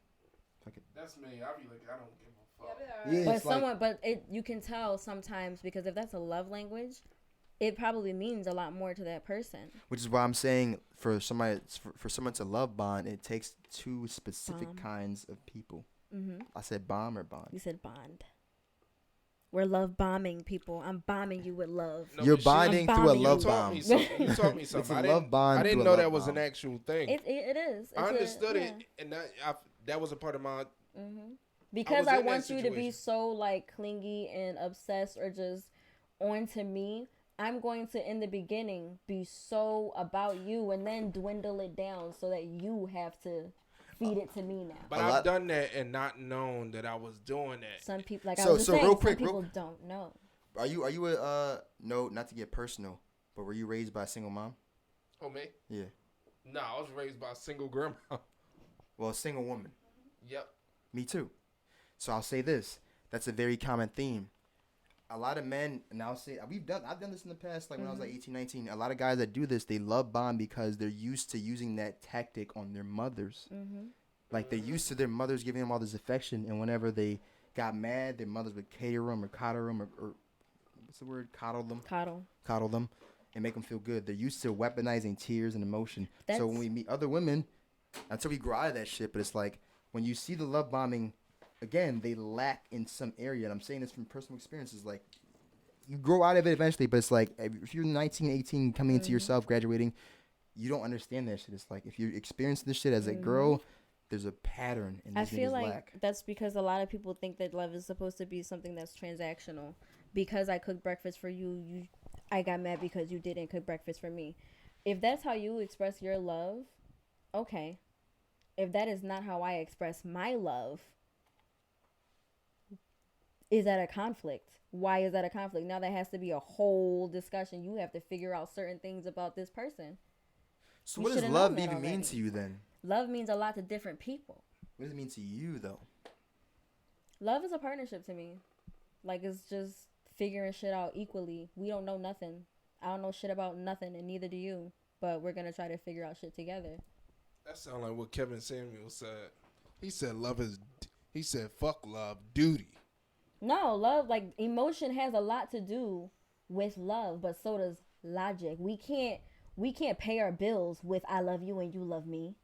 fuck it. That's me. I'll be like, I don't give a fuck. Yeah, But it's like, you can tell sometimes, because if that's a love language, it probably means a lot more to that person. which is why I'm saying for somebody for someone to love bond, it takes two specific Bond. kinds of people. Mhm. I said bomb or bond. You said bond. We're love bombing people. I'm bombing you with love. No, You're but bonding I'm through a bombing love You taught bomb. me something. You taught me It's something. a I love didn't, bond I through didn't a know love that was bomb. an actual thing. It is. I understood yeah. it, and that was a part of my. Because was I in that want you to be situation. so like clingy and obsessed or just on to me. I'm going to in the beginning be so about you and then dwindle it down so that you have to feed it to me now. But A I've lot- done that and not known that I was doing that. Some people, like I So- was just so saying, real some quick, people don't know. Are you a no? Not to get personal, but were you raised by a single mom? Oh, me? Yeah. No, I was raised by a single grandma. Well, a single woman. Yep. Me too. So I'll say this. That's a very common theme. A lot of men, and I've done this in the past, like when I was like 18, 19. A lot of guys that do this, they love bond because they're used to using that tactic on their mothers. Like they're used to their mothers giving them all this affection, and whenever they got mad, their mothers would cater them or coddle them or what's the word? Coddle them and make them feel good. They're used to weaponizing tears and emotion. So when we meet other women, until we grow out of that shit, but it's like when you see the love bombing, again, they lack in some area. And I'm saying this from personal experiences. Like, you grow out of it eventually, but it's like if you're 19, 18, coming into yourself, graduating, you don't understand that shit. It's like if you're experiencing this shit as a girl, there's a pattern. And I these feel niggas like lack. that's because a lot of people think that love is supposed to be something that's transactional. Because I cooked breakfast for you, I got mad because you didn't cook breakfast for me. If that's how you express your love, okay. If that is not how I express my love, is that a conflict? Why is that a conflict? Now that has to be a whole discussion. You have to figure out certain things about this person. So you what does should've love known that even mean already. to you then? Love means a lot to different people. What does it mean to you though? Love is a partnership to me. Like, it's just figuring shit out equally. We don't know nothing. I don't know shit about nothing, and neither do you. But we're going to try to figure out shit together. That sounds like what Kevin Samuel said. He said he said fuck love, duty. No, love, like, emotion has a lot to do with love, but so does logic. We can't pay our bills with I love you and you love me.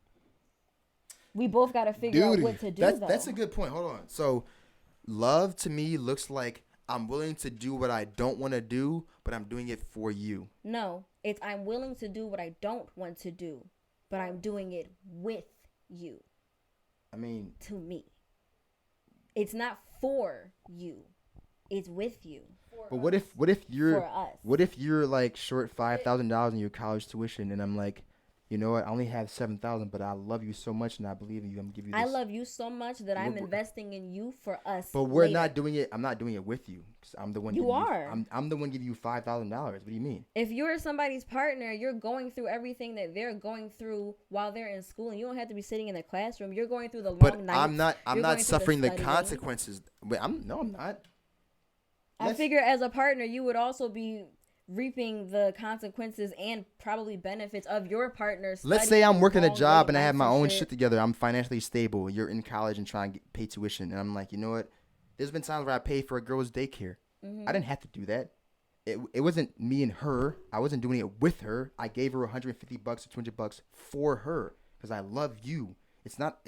We both got to figure out what to do, That's a good point. Hold on. So, love to me looks like I'm willing to do what I don't want to do, but I'm doing it for you. No, it's I'm willing to do what I don't want to do, but I'm doing it with you. I mean, To me. It's not for you. It's with you. but what if you're For us. what if you're like short $5,000 in your college tuition, and I'm like, you know what? I only have $7,000, but I love you so much, and I believe in you. I'm gonna give you this. I love you so much that I'm We're- investing in you for us. But we're later. not doing it. I'm not doing it with you. 'Cause I'm the one. You giving are. I'm the one giving you $5,000. What do you mean? If you're somebody's partner, you're going through everything that they're going through while they're in school, and you don't have to be sitting in the classroom. You're going through the long But nights. I'm not You're going through suffering the studying. consequences. Wait, I'm not. I figure as a partner, you would also be reaping the consequences and probably benefits of your partner's. Let's say I'm working a long job late and I have nights my and own shit together. I'm financially stable. You're in college and trying to pay tuition, and I'm like, you know what? There's been times where I paid for a girl's daycare. I didn't have to do that. It wasn't me and her. I wasn't doing it with her. I gave her $150 or $200 for her because I love you. It's not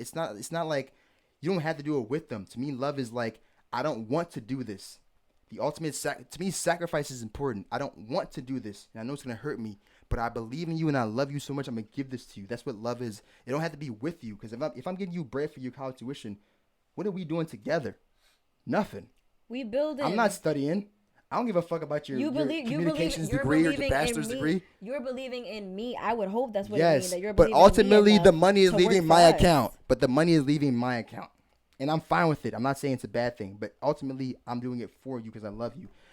like you don't have to do it with them. To me, love is like, I don't want to do this. The ultimate to me, sacrifice is important. I don't want to do this, and I know it's gonna hurt me, but I believe in you and I love you so much. I'm gonna give this to you. That's what love is. It don't have to be with you, because if I'm giving you bread for your college tuition, what are we doing together? Nothing. We building. I'm not studying. I don't give a fuck about your communications degree or your bachelor's degree. You're believing in me. I would hope that's what it Yes, means. That you're but believing ultimately in me the enough money is to work leaving for my us. account. But the money is leaving my account, and I'm fine with it. I'm not saying it's a bad thing, but ultimately I'm doing it for you because I love you.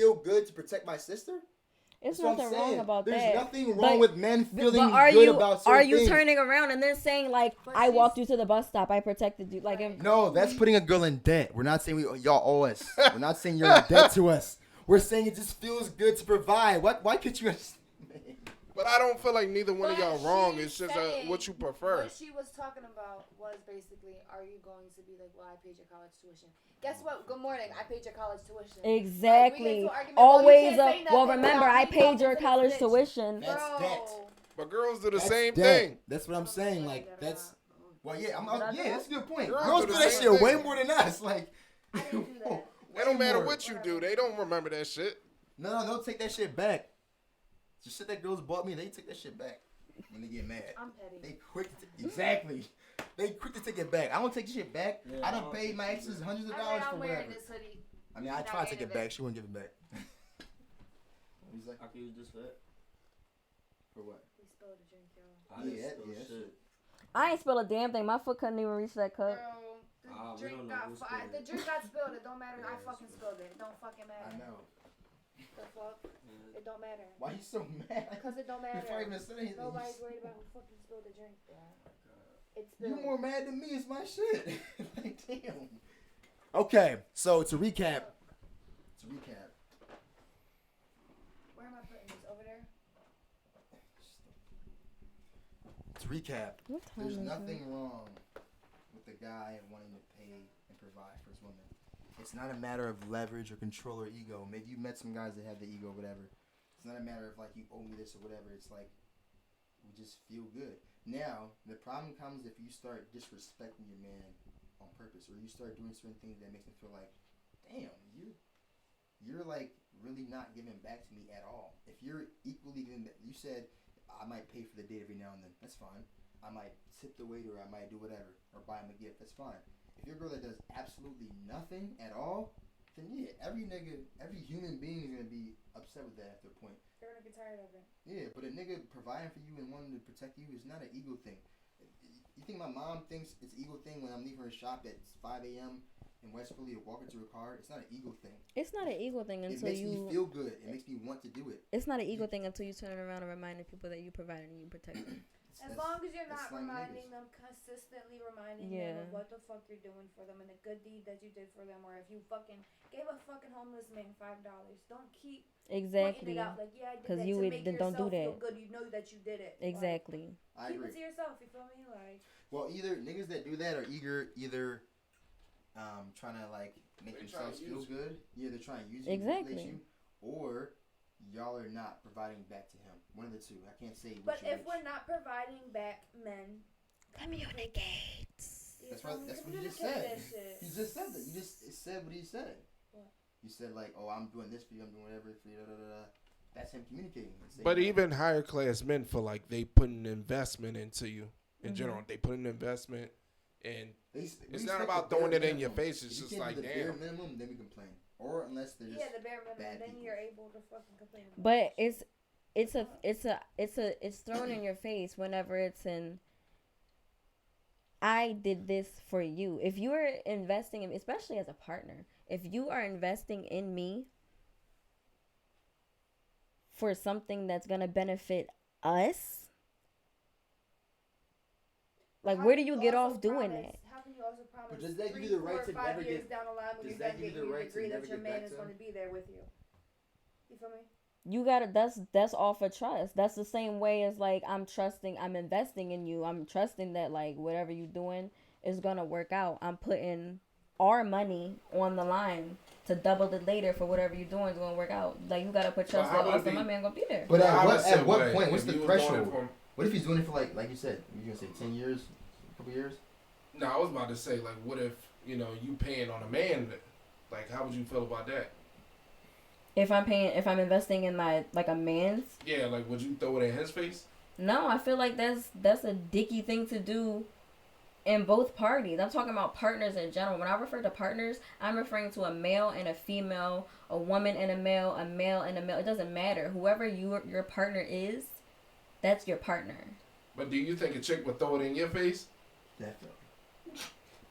feel good to protect my sister? It's That's what I'm nothing wrong saying. about There's that. nothing wrong But- with men feeling But are good you about certain are you things. turning around and then saying like But I she's- walked you to the bus stop, I protected you, like if, No, that's putting a girl in debt. We're not saying y'all owe us. We're not saying you're in debt to us. We're saying it just feels good to provide. Why could you? But I don't feel like neither one of But y'all wrong. she's It's just saying what you prefer. What she was talking about was basically, are you going to be like, well, I paid your college tuition. Guess what? Good morning. I paid your college tuition. exactly. Like, we get into an argument, well, you Always can't say well, nothing remember without I me paid talking your to this college bitch. tuition. That's Bro. debt. But girls do the That's same debt. thing. That's what I'm saying. Like that's. Well, yeah, that's a good point. Girls Girls do do the that same shit way thing. more than us. Like, I didn't do that. It don't matter more. what you do. They don't remember that shit. No, they'll take that shit back. The shit that girls bought me, they take that shit back when they get mad. I'm petty. They quick to exactly. They quick to take it back. I don't take the shit back. Yeah, I done paid my exes hundreds of dollars for I'm whatever. wearing this hoodie. I mean, I Not tried to take it handing back. She wouldn't give it back. He's like, I can use this for it. for what? We spilled a drink, y'all. I Yeah, just spill yeah, shit. I ain't spilled a damn thing. My foot couldn't even reach that cup. Girl, the We drink don't know got who spilled it. the drink got spilled. It don't matter. I Yeah, fucking so- spilled it. It don't fucking matter. I know. The fuck? It don't matter. Why you so mad? Because it don't matter. Before I even said anything. Nobody's worried about who fucking spilled the drink, bro. It's You spilled. more mad than me. It's my shit. Like, damn. Okay, so to recap. Where am I putting this? Over there? To recap. What time There's is nothing wrong with the guy wanting to pay and provide for his woman. It's not a matter of leverage or control or ego. Maybe you met some guys that have the ego or whatever. It's not a matter of like you owe me this or whatever. It's like we just feel good. Now, the problem comes if you start disrespecting your man on purpose or you start doing certain things that makes him feel like, damn, you're like really not giving back to me at all. If you're equally giving back, you said I might pay for the date every now and then. That's fine. I might tip the waiter. I might do whatever or buy him a gift. That's fine. If you're a girl that does absolutely nothing at all, then yeah, every human being is gonna be upset with that after a point. They're gonna get tired of it. Yeah, but a nigga providing for you and wanting to protect you is not an ego thing. You think my mom thinks it's an ego thing when I'm leaving her shop at 5 a.m. in West Philly to walk into her car? It's not an ego thing. It's not an ego thing It until makes me you. feel good. It makes me want to do it. It's not an ego thing until you turn around and reminding people that you provided and you protect them. As long as you're that's not like reminding niggas. them, consistently reminding Yeah. them of what the fuck you're doing for them and the good deed that you did for them, or if you fucking gave a fucking homeless man $5, don't keep pointing Exactly. it out like, yeah, I did 'Cause that you to would- make then don't do yourself feel that. good. You know that you did it. Like, Exactly. I keep agree. it to yourself. You feel me? Like, Well, either niggas that do that are either trying to like make They trying themselves to feel use you. good. Yeah, they're trying to use you, Exactly. manipulate you, or y'all are not providing back to him. One of the two. I can't say. but which if we're not providing back men, Communicate. That's what you just said. You just said that. You just said what he said. What? You said like, oh, I'm doing this for you. I'm doing whatever for you. Da, da, da, da. That's him communicating. and saying, But like, even higher class men feel like they put an investment into you in Mhm. general. They put an investment, and we it's expect not the about bare throwing it in minimum. your face. It's If you just can't like, do the bare damn. minimum, then we complain. Or unless they're just yeah, the bare minimum, bad then people. you're able to fucking complain. About But it. it's thrown in your face whenever it's in. I did this for you. If you are investing in, especially as a partner, if you are investing in me for something that's gonna benefit us, like How where can do you get also off doing promise- that? How can you also promise does that give 3, you the 4, right or to 5 never years get- down the line when does you're that done give you dating, the you right to agree never that your get man back is to going him? to be there with you? You feel me? You gotta. That's all for trust. That's the same way as like I'm investing in you. I'm trusting that like whatever you're doing is gonna work out. I'm putting our money on the line to double it later for whatever you're doing is gonna work out. Like you gotta put But trust how that would it also be- my man gonna be there. But Nah, I'm at the same what way. point? What's If the you was doing it threshold? for- What if he's doing it for like you said? You gonna say 10 years, a couple years? No, I was about to say, like, what if, you paying on a man? Like, how would you feel about that? If I'm investing in my like a man's, Yeah, like, would you throw it in his face? no, I feel like that's a dicky thing to do in both parties. I'm talking about partners in general. When I refer to partners, I'm referring to a male and a female, a woman and a male and a male. It doesn't matter. Whoever your partner is, that's your partner. But do you think a chick would throw it in your face? Definitely.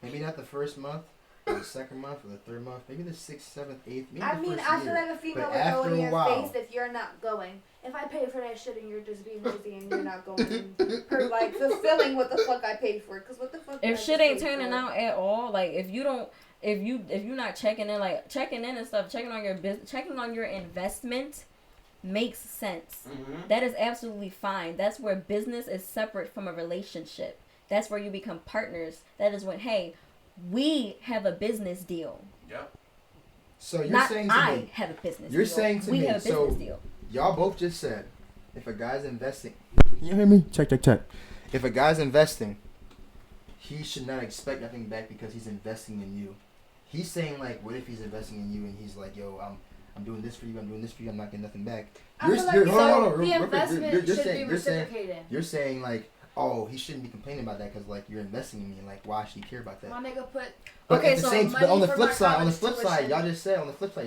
Maybe not the first month. for the second month, or the third month, maybe the sixth, seventh, eighth, maybe I the mean, first I year. feel like a female But would go after in a your while- face if you're not going. If I pay for that shit and you're just being nosy and you're not going, her like fulfilling what the fuck I paid for, cause what the fuck? did I If just shit ain't pay turning for? out at all, like if you don't, if you're not checking in, like checking in and stuff, checking on your business, checking on your investment, makes sense. That is absolutely fine. That's where business is separate from a relationship. That's where you become partners. That is when, hey, we have a business deal. Yep. So you're Not saying to I me, have a business you're deal. saying to we me, have a business so deal. y'all both just said, if a guy's investing, can you hear me? Check. If a guy's investing, he should not expect nothing back because he's investing in you. He's saying like, what if he's investing in you and he's like, yo, I'm doing this for you, I'm not getting nothing back. I feel like hold the on, real quick. investment You're should saying- be you're saying- reciprocated. You're saying like, oh, he shouldn't be complaining about that because like you're investing in me. Like, why should he care about that? My nigga put. But Okay, at the so same, money but on the for flip my side, college tuition. y'all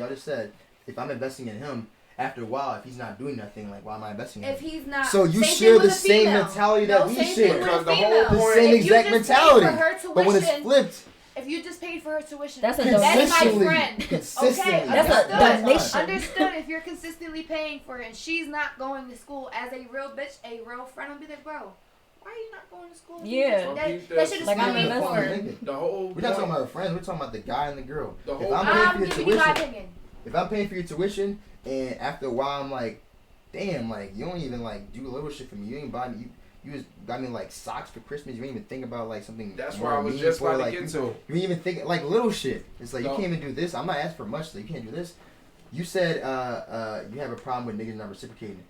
just said, if I'm investing in him, after a while, if he's not doing nothing, like why am I investing in him? If he's not. So you same share thing with the a same female. mentality No, that we same share. thing with a Because the whole female. point- The same If you exact just paid mentality. for her But when it's tuition- flipped, If you just paid for her tuition, That's a that's my consistently, friend. consistently, Okay, That's a understood. donation. Understood. If you're consistently paying for it and she's not going to school as a real bitch, a real friend, I'll be like, bro, why are you not going to school? Yeah. So That, keep that this- shit is Like, I'm funny. an investor. The whole we're not talking point- about our friends. We're talking about the guy and the girl. The If whole- I'm paying I'm for your giving you my tuition, opinion. if I'm paying for your tuition, and after a while I'm like, damn, like you don't even like do a little shit for me. You ain't buy me. You just got me like socks for Christmas. You ain't even think about like something. That's more where I was just meaningful, about to like, get you, to. You ain't even think like little shit. It's like No. you can't even do this. I'm not asking for much. So you can't do this. You said you have a problem with niggas not reciprocating,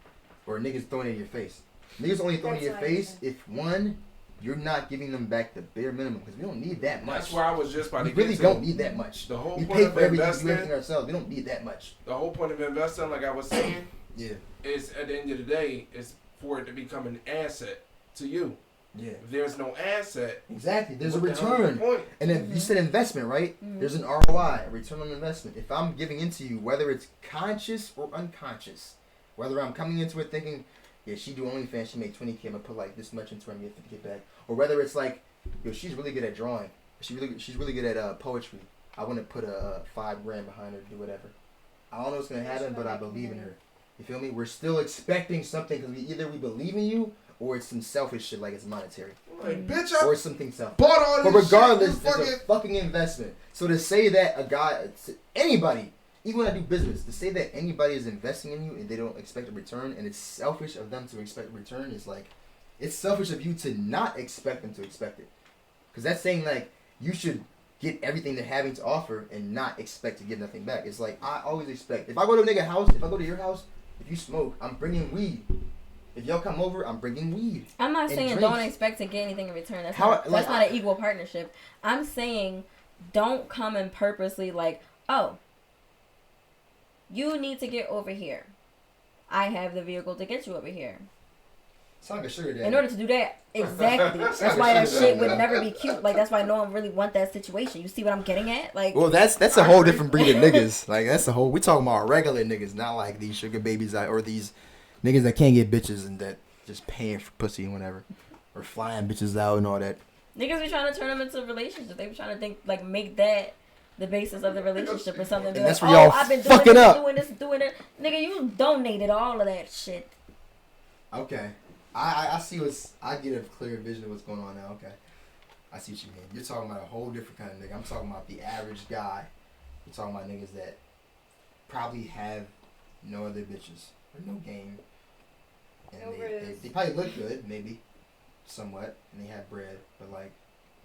or niggas throwing it in your face. Niggas only throwing it in your That's what I face if one, you're not giving them back the bare minimum because we don't need that much. That's where I was just about to We get really to. don't need that much. The whole We point pay of for everything, we do investing, everything ourselves. We don't need that much. the whole point of investing, like I was saying, Yeah. is at the end of the day, is for it to become an asset to you. Yeah. If there's no asset, Exactly. There's a what the hell is the return. point? And if you said investment, right? Mhm. There's an ROI, a return on investment. If I'm giving into you, whether it's conscious or unconscious, whether I'm coming into it thinking, yeah, she do OnlyFans, she made 20K, I'm gonna put like this much into her and get 50K back, or whether it's like, yo, she's really good at drawing, she's really good at poetry. I want to put a $5,000 behind her, do whatever. I don't know what's gonna happen, but I believe in her. You feel me? We're still expecting something because we believe in you, or it's some selfish shit like it's monetary, Like, bitch, or I it's something selfish. bought all But this regardless, shit. it's You a fucking fucking investment. So to say that a guy, anybody, even when I do business, to say that anybody is investing in you and they don't expect a return, and it's selfish of them to expect a return, is like, it's selfish of you to not expect them to expect it. Because that's saying like, you should get everything they're having to offer and not expect to get nothing back. It's like, I always expect, if I go to a nigga house, if I go to your house, if you smoke, I'm bringing weed. If y'all come over, I'm bringing weed. I'm not and saying drinks. don't expect to get anything in return. That's How- not, like, that's not an equal partnership. I'm saying don't come and purposely like, oh, you need to get over here. I have the vehicle to get you over here. It's like a sugar daddy. In order to do that, exactly. That's why that shit would never be cute. Like that's why no one really want that situation. You see what I'm getting at? Like, Well, that's a whole different breed of niggas. Like that's a whole. We talking about regular niggas, not like these sugar babies or these niggas that can't get bitches and that just paying for pussy and whatever, or flying bitches out and all that. niggas be trying to turn them into relationships. They be trying to think like make that the basis of the relationship or something. Be And like, that's where y'all I've been fucking doing this, up. doing this, doing it. Nigga, you donated all of that shit. Okay, I see what's. I get a clear vision of what's going on now. Okay, I see what you mean. You're talking about a whole different kind of nigga. I'm talking about the average guy. You're talking about niggas that probably have no other bitches or no game. And No they riz. probably look good, maybe, somewhat, and they have bread, but like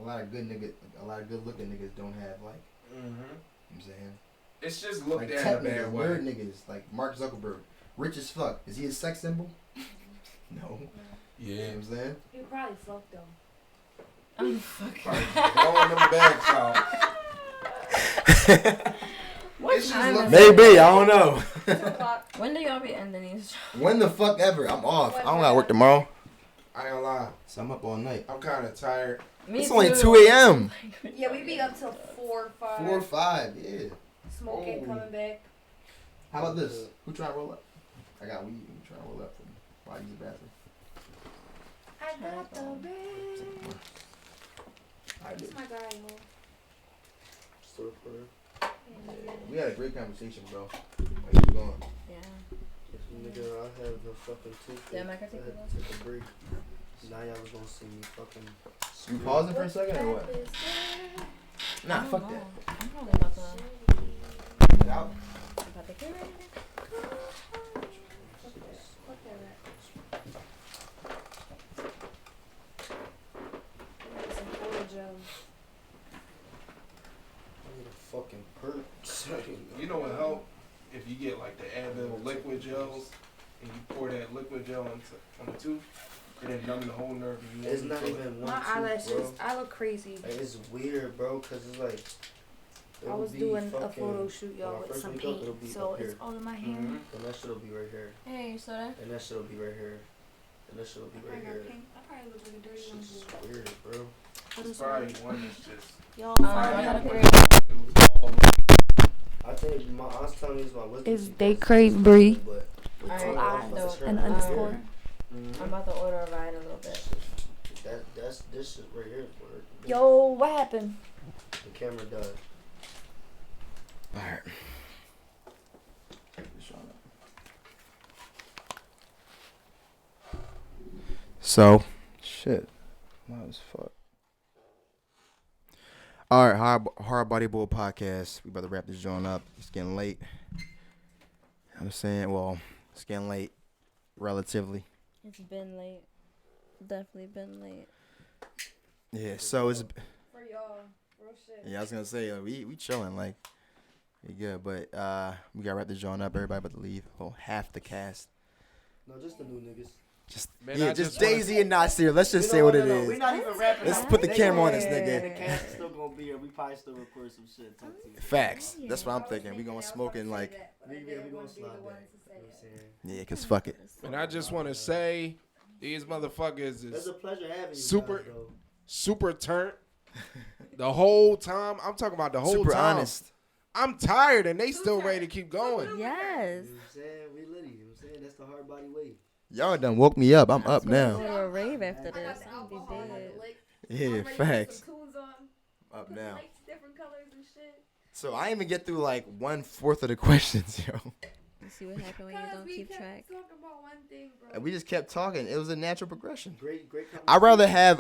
a lot of good looking niggas don't have like. You know what I'm saying? It's just looked Like at tech in a niggas, bad weird way. niggas, like Mark Zuckerberg, rich as fuck. Is he a sex symbol? No. You know Yeah. what I'm saying? You probably fucked though. I'm fucking. Throwing them bags out. What It's just time look- is Maybe, it? I don't know. 2 o'clock. When do y'all be ending these? When the fuck ever? I'm off. I don't gotta work tomorrow. I ain't gonna lie. So I'm up all night. I'm kind of tired. Me It's only too. 2 a.m. Yeah, we be up till 4, 5. 4 or 5, yeah. Smoking, Oh. coming back. How about this? Who trying to roll up? I got weed. Who trying to roll up for me? While I use the bathroom. I got the ring. I did. That's my guy, ho. We had a great conversation, bro. How you going? Yeah. Nigga, I have a fucking toothpick. Damn, I can I take had it to take a break. Now y'all was gonna see me fucking. You pausing for a second or what? Nah, fuck that. I'm probably about to Get out. get ready. I need a fucking perk. You know what help? If you get like the Advil liquid gels and you pour that liquid gel on the tooth, and then numb the whole nerve. And you It's won't not feel it. even one My tooth, eyelashes, bro. I look crazy. Like, it's weird, bro, cause it's like. I it'll was be doing a fucking- photo shoot, when y'all, I with first some wake up, it'll paint, be so up it's here. all in my hair. Mhm. And that shit'll be right here. Hey, soda. And that shit'll be right here. And that shit'll be I right got here. pink. I probably look like a dirty young It's boy. weird, bro. But It's it's probably alright. one that's just. Y'all, I I got got a a great- I think my aunt's telling me it's my wisdom. Is teeth they that's crave just brie? but Alright, two I eyes, don't- it's her An right underscore. here. Mhm. I'm about to order a ride in a little bit. That's this shit right here is where Yo, what happened? the camera died. Alright. So, shit. Loud as fuck. Alright, Hard Body Boul podcast. We about to wrap this joint up. It's getting late. I'm saying, well, it's getting late, relatively. It's been late. Definitely been late. Yeah, so it's. For y'all, real shit. Yeah, I was gonna say we chilling like, we good, but we gotta wrap this joint up. Everybody about to leave. Well, half the cast. No, just the new niggas. Just Man, yeah, I just just wanna- Daisy and Nasir. Let's just You say know what what, it no, is. We're not even rapping. Let's put the camera on this The nigga. cast is still gonna be here. We probably still record some shit. Talk to you. Facts. Yeah. That's what I'm thinking. We gonna smoke and like, We gonna slide back. You know what I'm saying? yeah, cause fuck it. And I just want to say, these motherfuckers It's is a pleasure having you. Super- guys, though. super turnt the whole time. I'm talking about the whole Super time. honest. I'm tired and they still ready to keep going. You Yes. know what I'm saying? We litty. You know what I'm saying? That's the hard body way. Y'all done woke me up. I'm up Go now. to a rave after I got this. the I'll be alcohol, I got dead. the lick. Yeah, I'm ready to put facts. some tunes on, Up put now. lights, different colors and shit. So I didn't even get through like 1/4 of the questions, yo. You see what happens when you Cause don't we keep kept track. talking about one thing, bro. And we just kept talking. It was a natural progression. Great. I'd rather have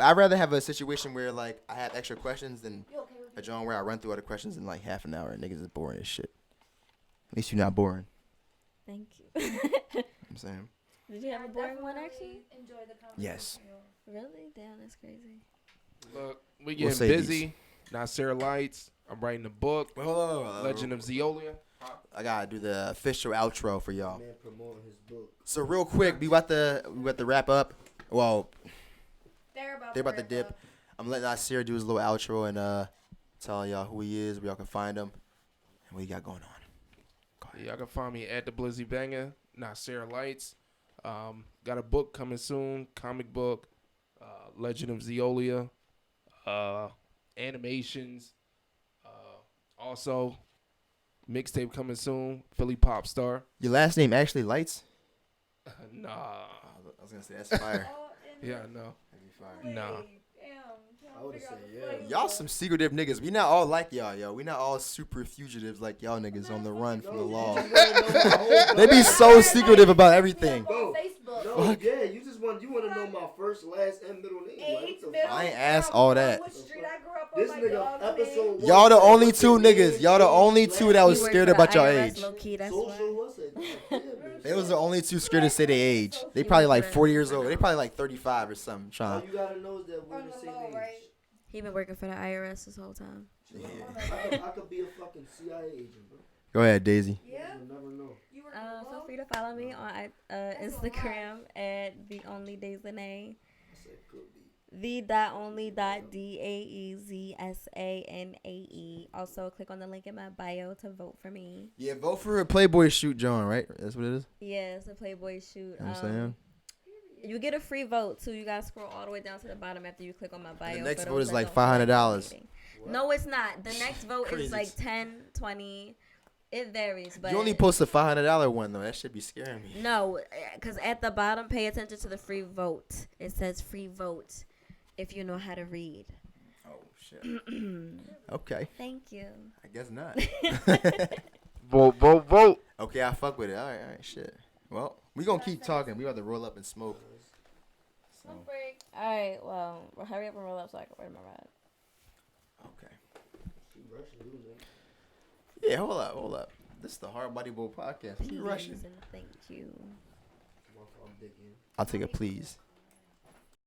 a situation where like I have extra questions than You okay with a it? joint where I run through all the questions in like half an hour and niggas is boring as shit. At least you're not boring. Thank you. I'm saying. Did you have a I boring one definitely actually? Enjoy the conversation. Yes. yo. Really? Damn, that's crazy. Look, we We'll getting say busy. Nasir Lights. I'm writing a book. Hold Legend of Zeolia. I gotta do the official outro for y'all. Man promoting his book. So real quick, we about to wrap up. Well, They're about they're about to wrap dip. up. I'm letting Nasir do his little outro and telling y'all who he is, where y'all can find him, and what he got going on. Y'all can find me at the Blizzy Banger. Nasir Lights. Got a book coming soon. Comic book. Legend of Zeolia. Animations. Also, mixtape coming soon. Philly Pop Star. Your last name actually Lights? Nah. I was gonna say that's fire. All in Yeah, the no. That'd be fire. way. Nah. Damn. I would've said yeah. Y'all some secretive niggas. We not all like y'all, yo. We not all super fugitives like y'all niggas on the run from the law. They be so secretive about everything. Bro, On Facebook. No, yeah, you want to know my first, last, and middle name. Age, Like, what the middle, fuck? I ain't asked all that. What street I grew up on, This my nigga, dog's episode name. 1. Y'all the only what's two your name, niggas. Y'all the age, only two that was You work scared for the about your IRS, age. low-key, that's social, why. what's it? They was the only two scared to say their age. They probably like 40 years old. They probably like 35 or something. All Trying. you gotta know is that we're On the the same low, age. right? He been working for the IRS this whole time. Yeah. I could be a fucking CIA agent, bro. Go ahead, Daisy. Yeah. You'll never know. You were Feel free to follow me on Instagram at the only Daisanae. I said could be. the.only.daezsanae. Also, click on the link in my bio to vote for me. Yeah, vote for a Playboy shoot, John. Right? That's what it is. Yeah, it's a Playboy shoot. You know what I'm saying. You get a free vote too. You gotta scroll all the way down to the bottom after you click on my bio. the next for vote those is that like don't feel $500. voting. No, it's not. The next vote Crazy. is like 10, 20. It varies, but You only post a $500 one though. That should be scaring me. no, because at the bottom, pay attention to the free vote. It says free vote if you know how to read. Oh shit. Okay. Thank you. I guess not. Vote. Okay, I fuck with it. All right, shit. Well, we gonna keep talking. We about to roll up and smoke. So, break. All right. Well, hurry up and roll up so I can wear my ride. okay. Yeah, hold up. This is the Hard Body Bowl podcast. What you rushing? Thank you. I'll take a please.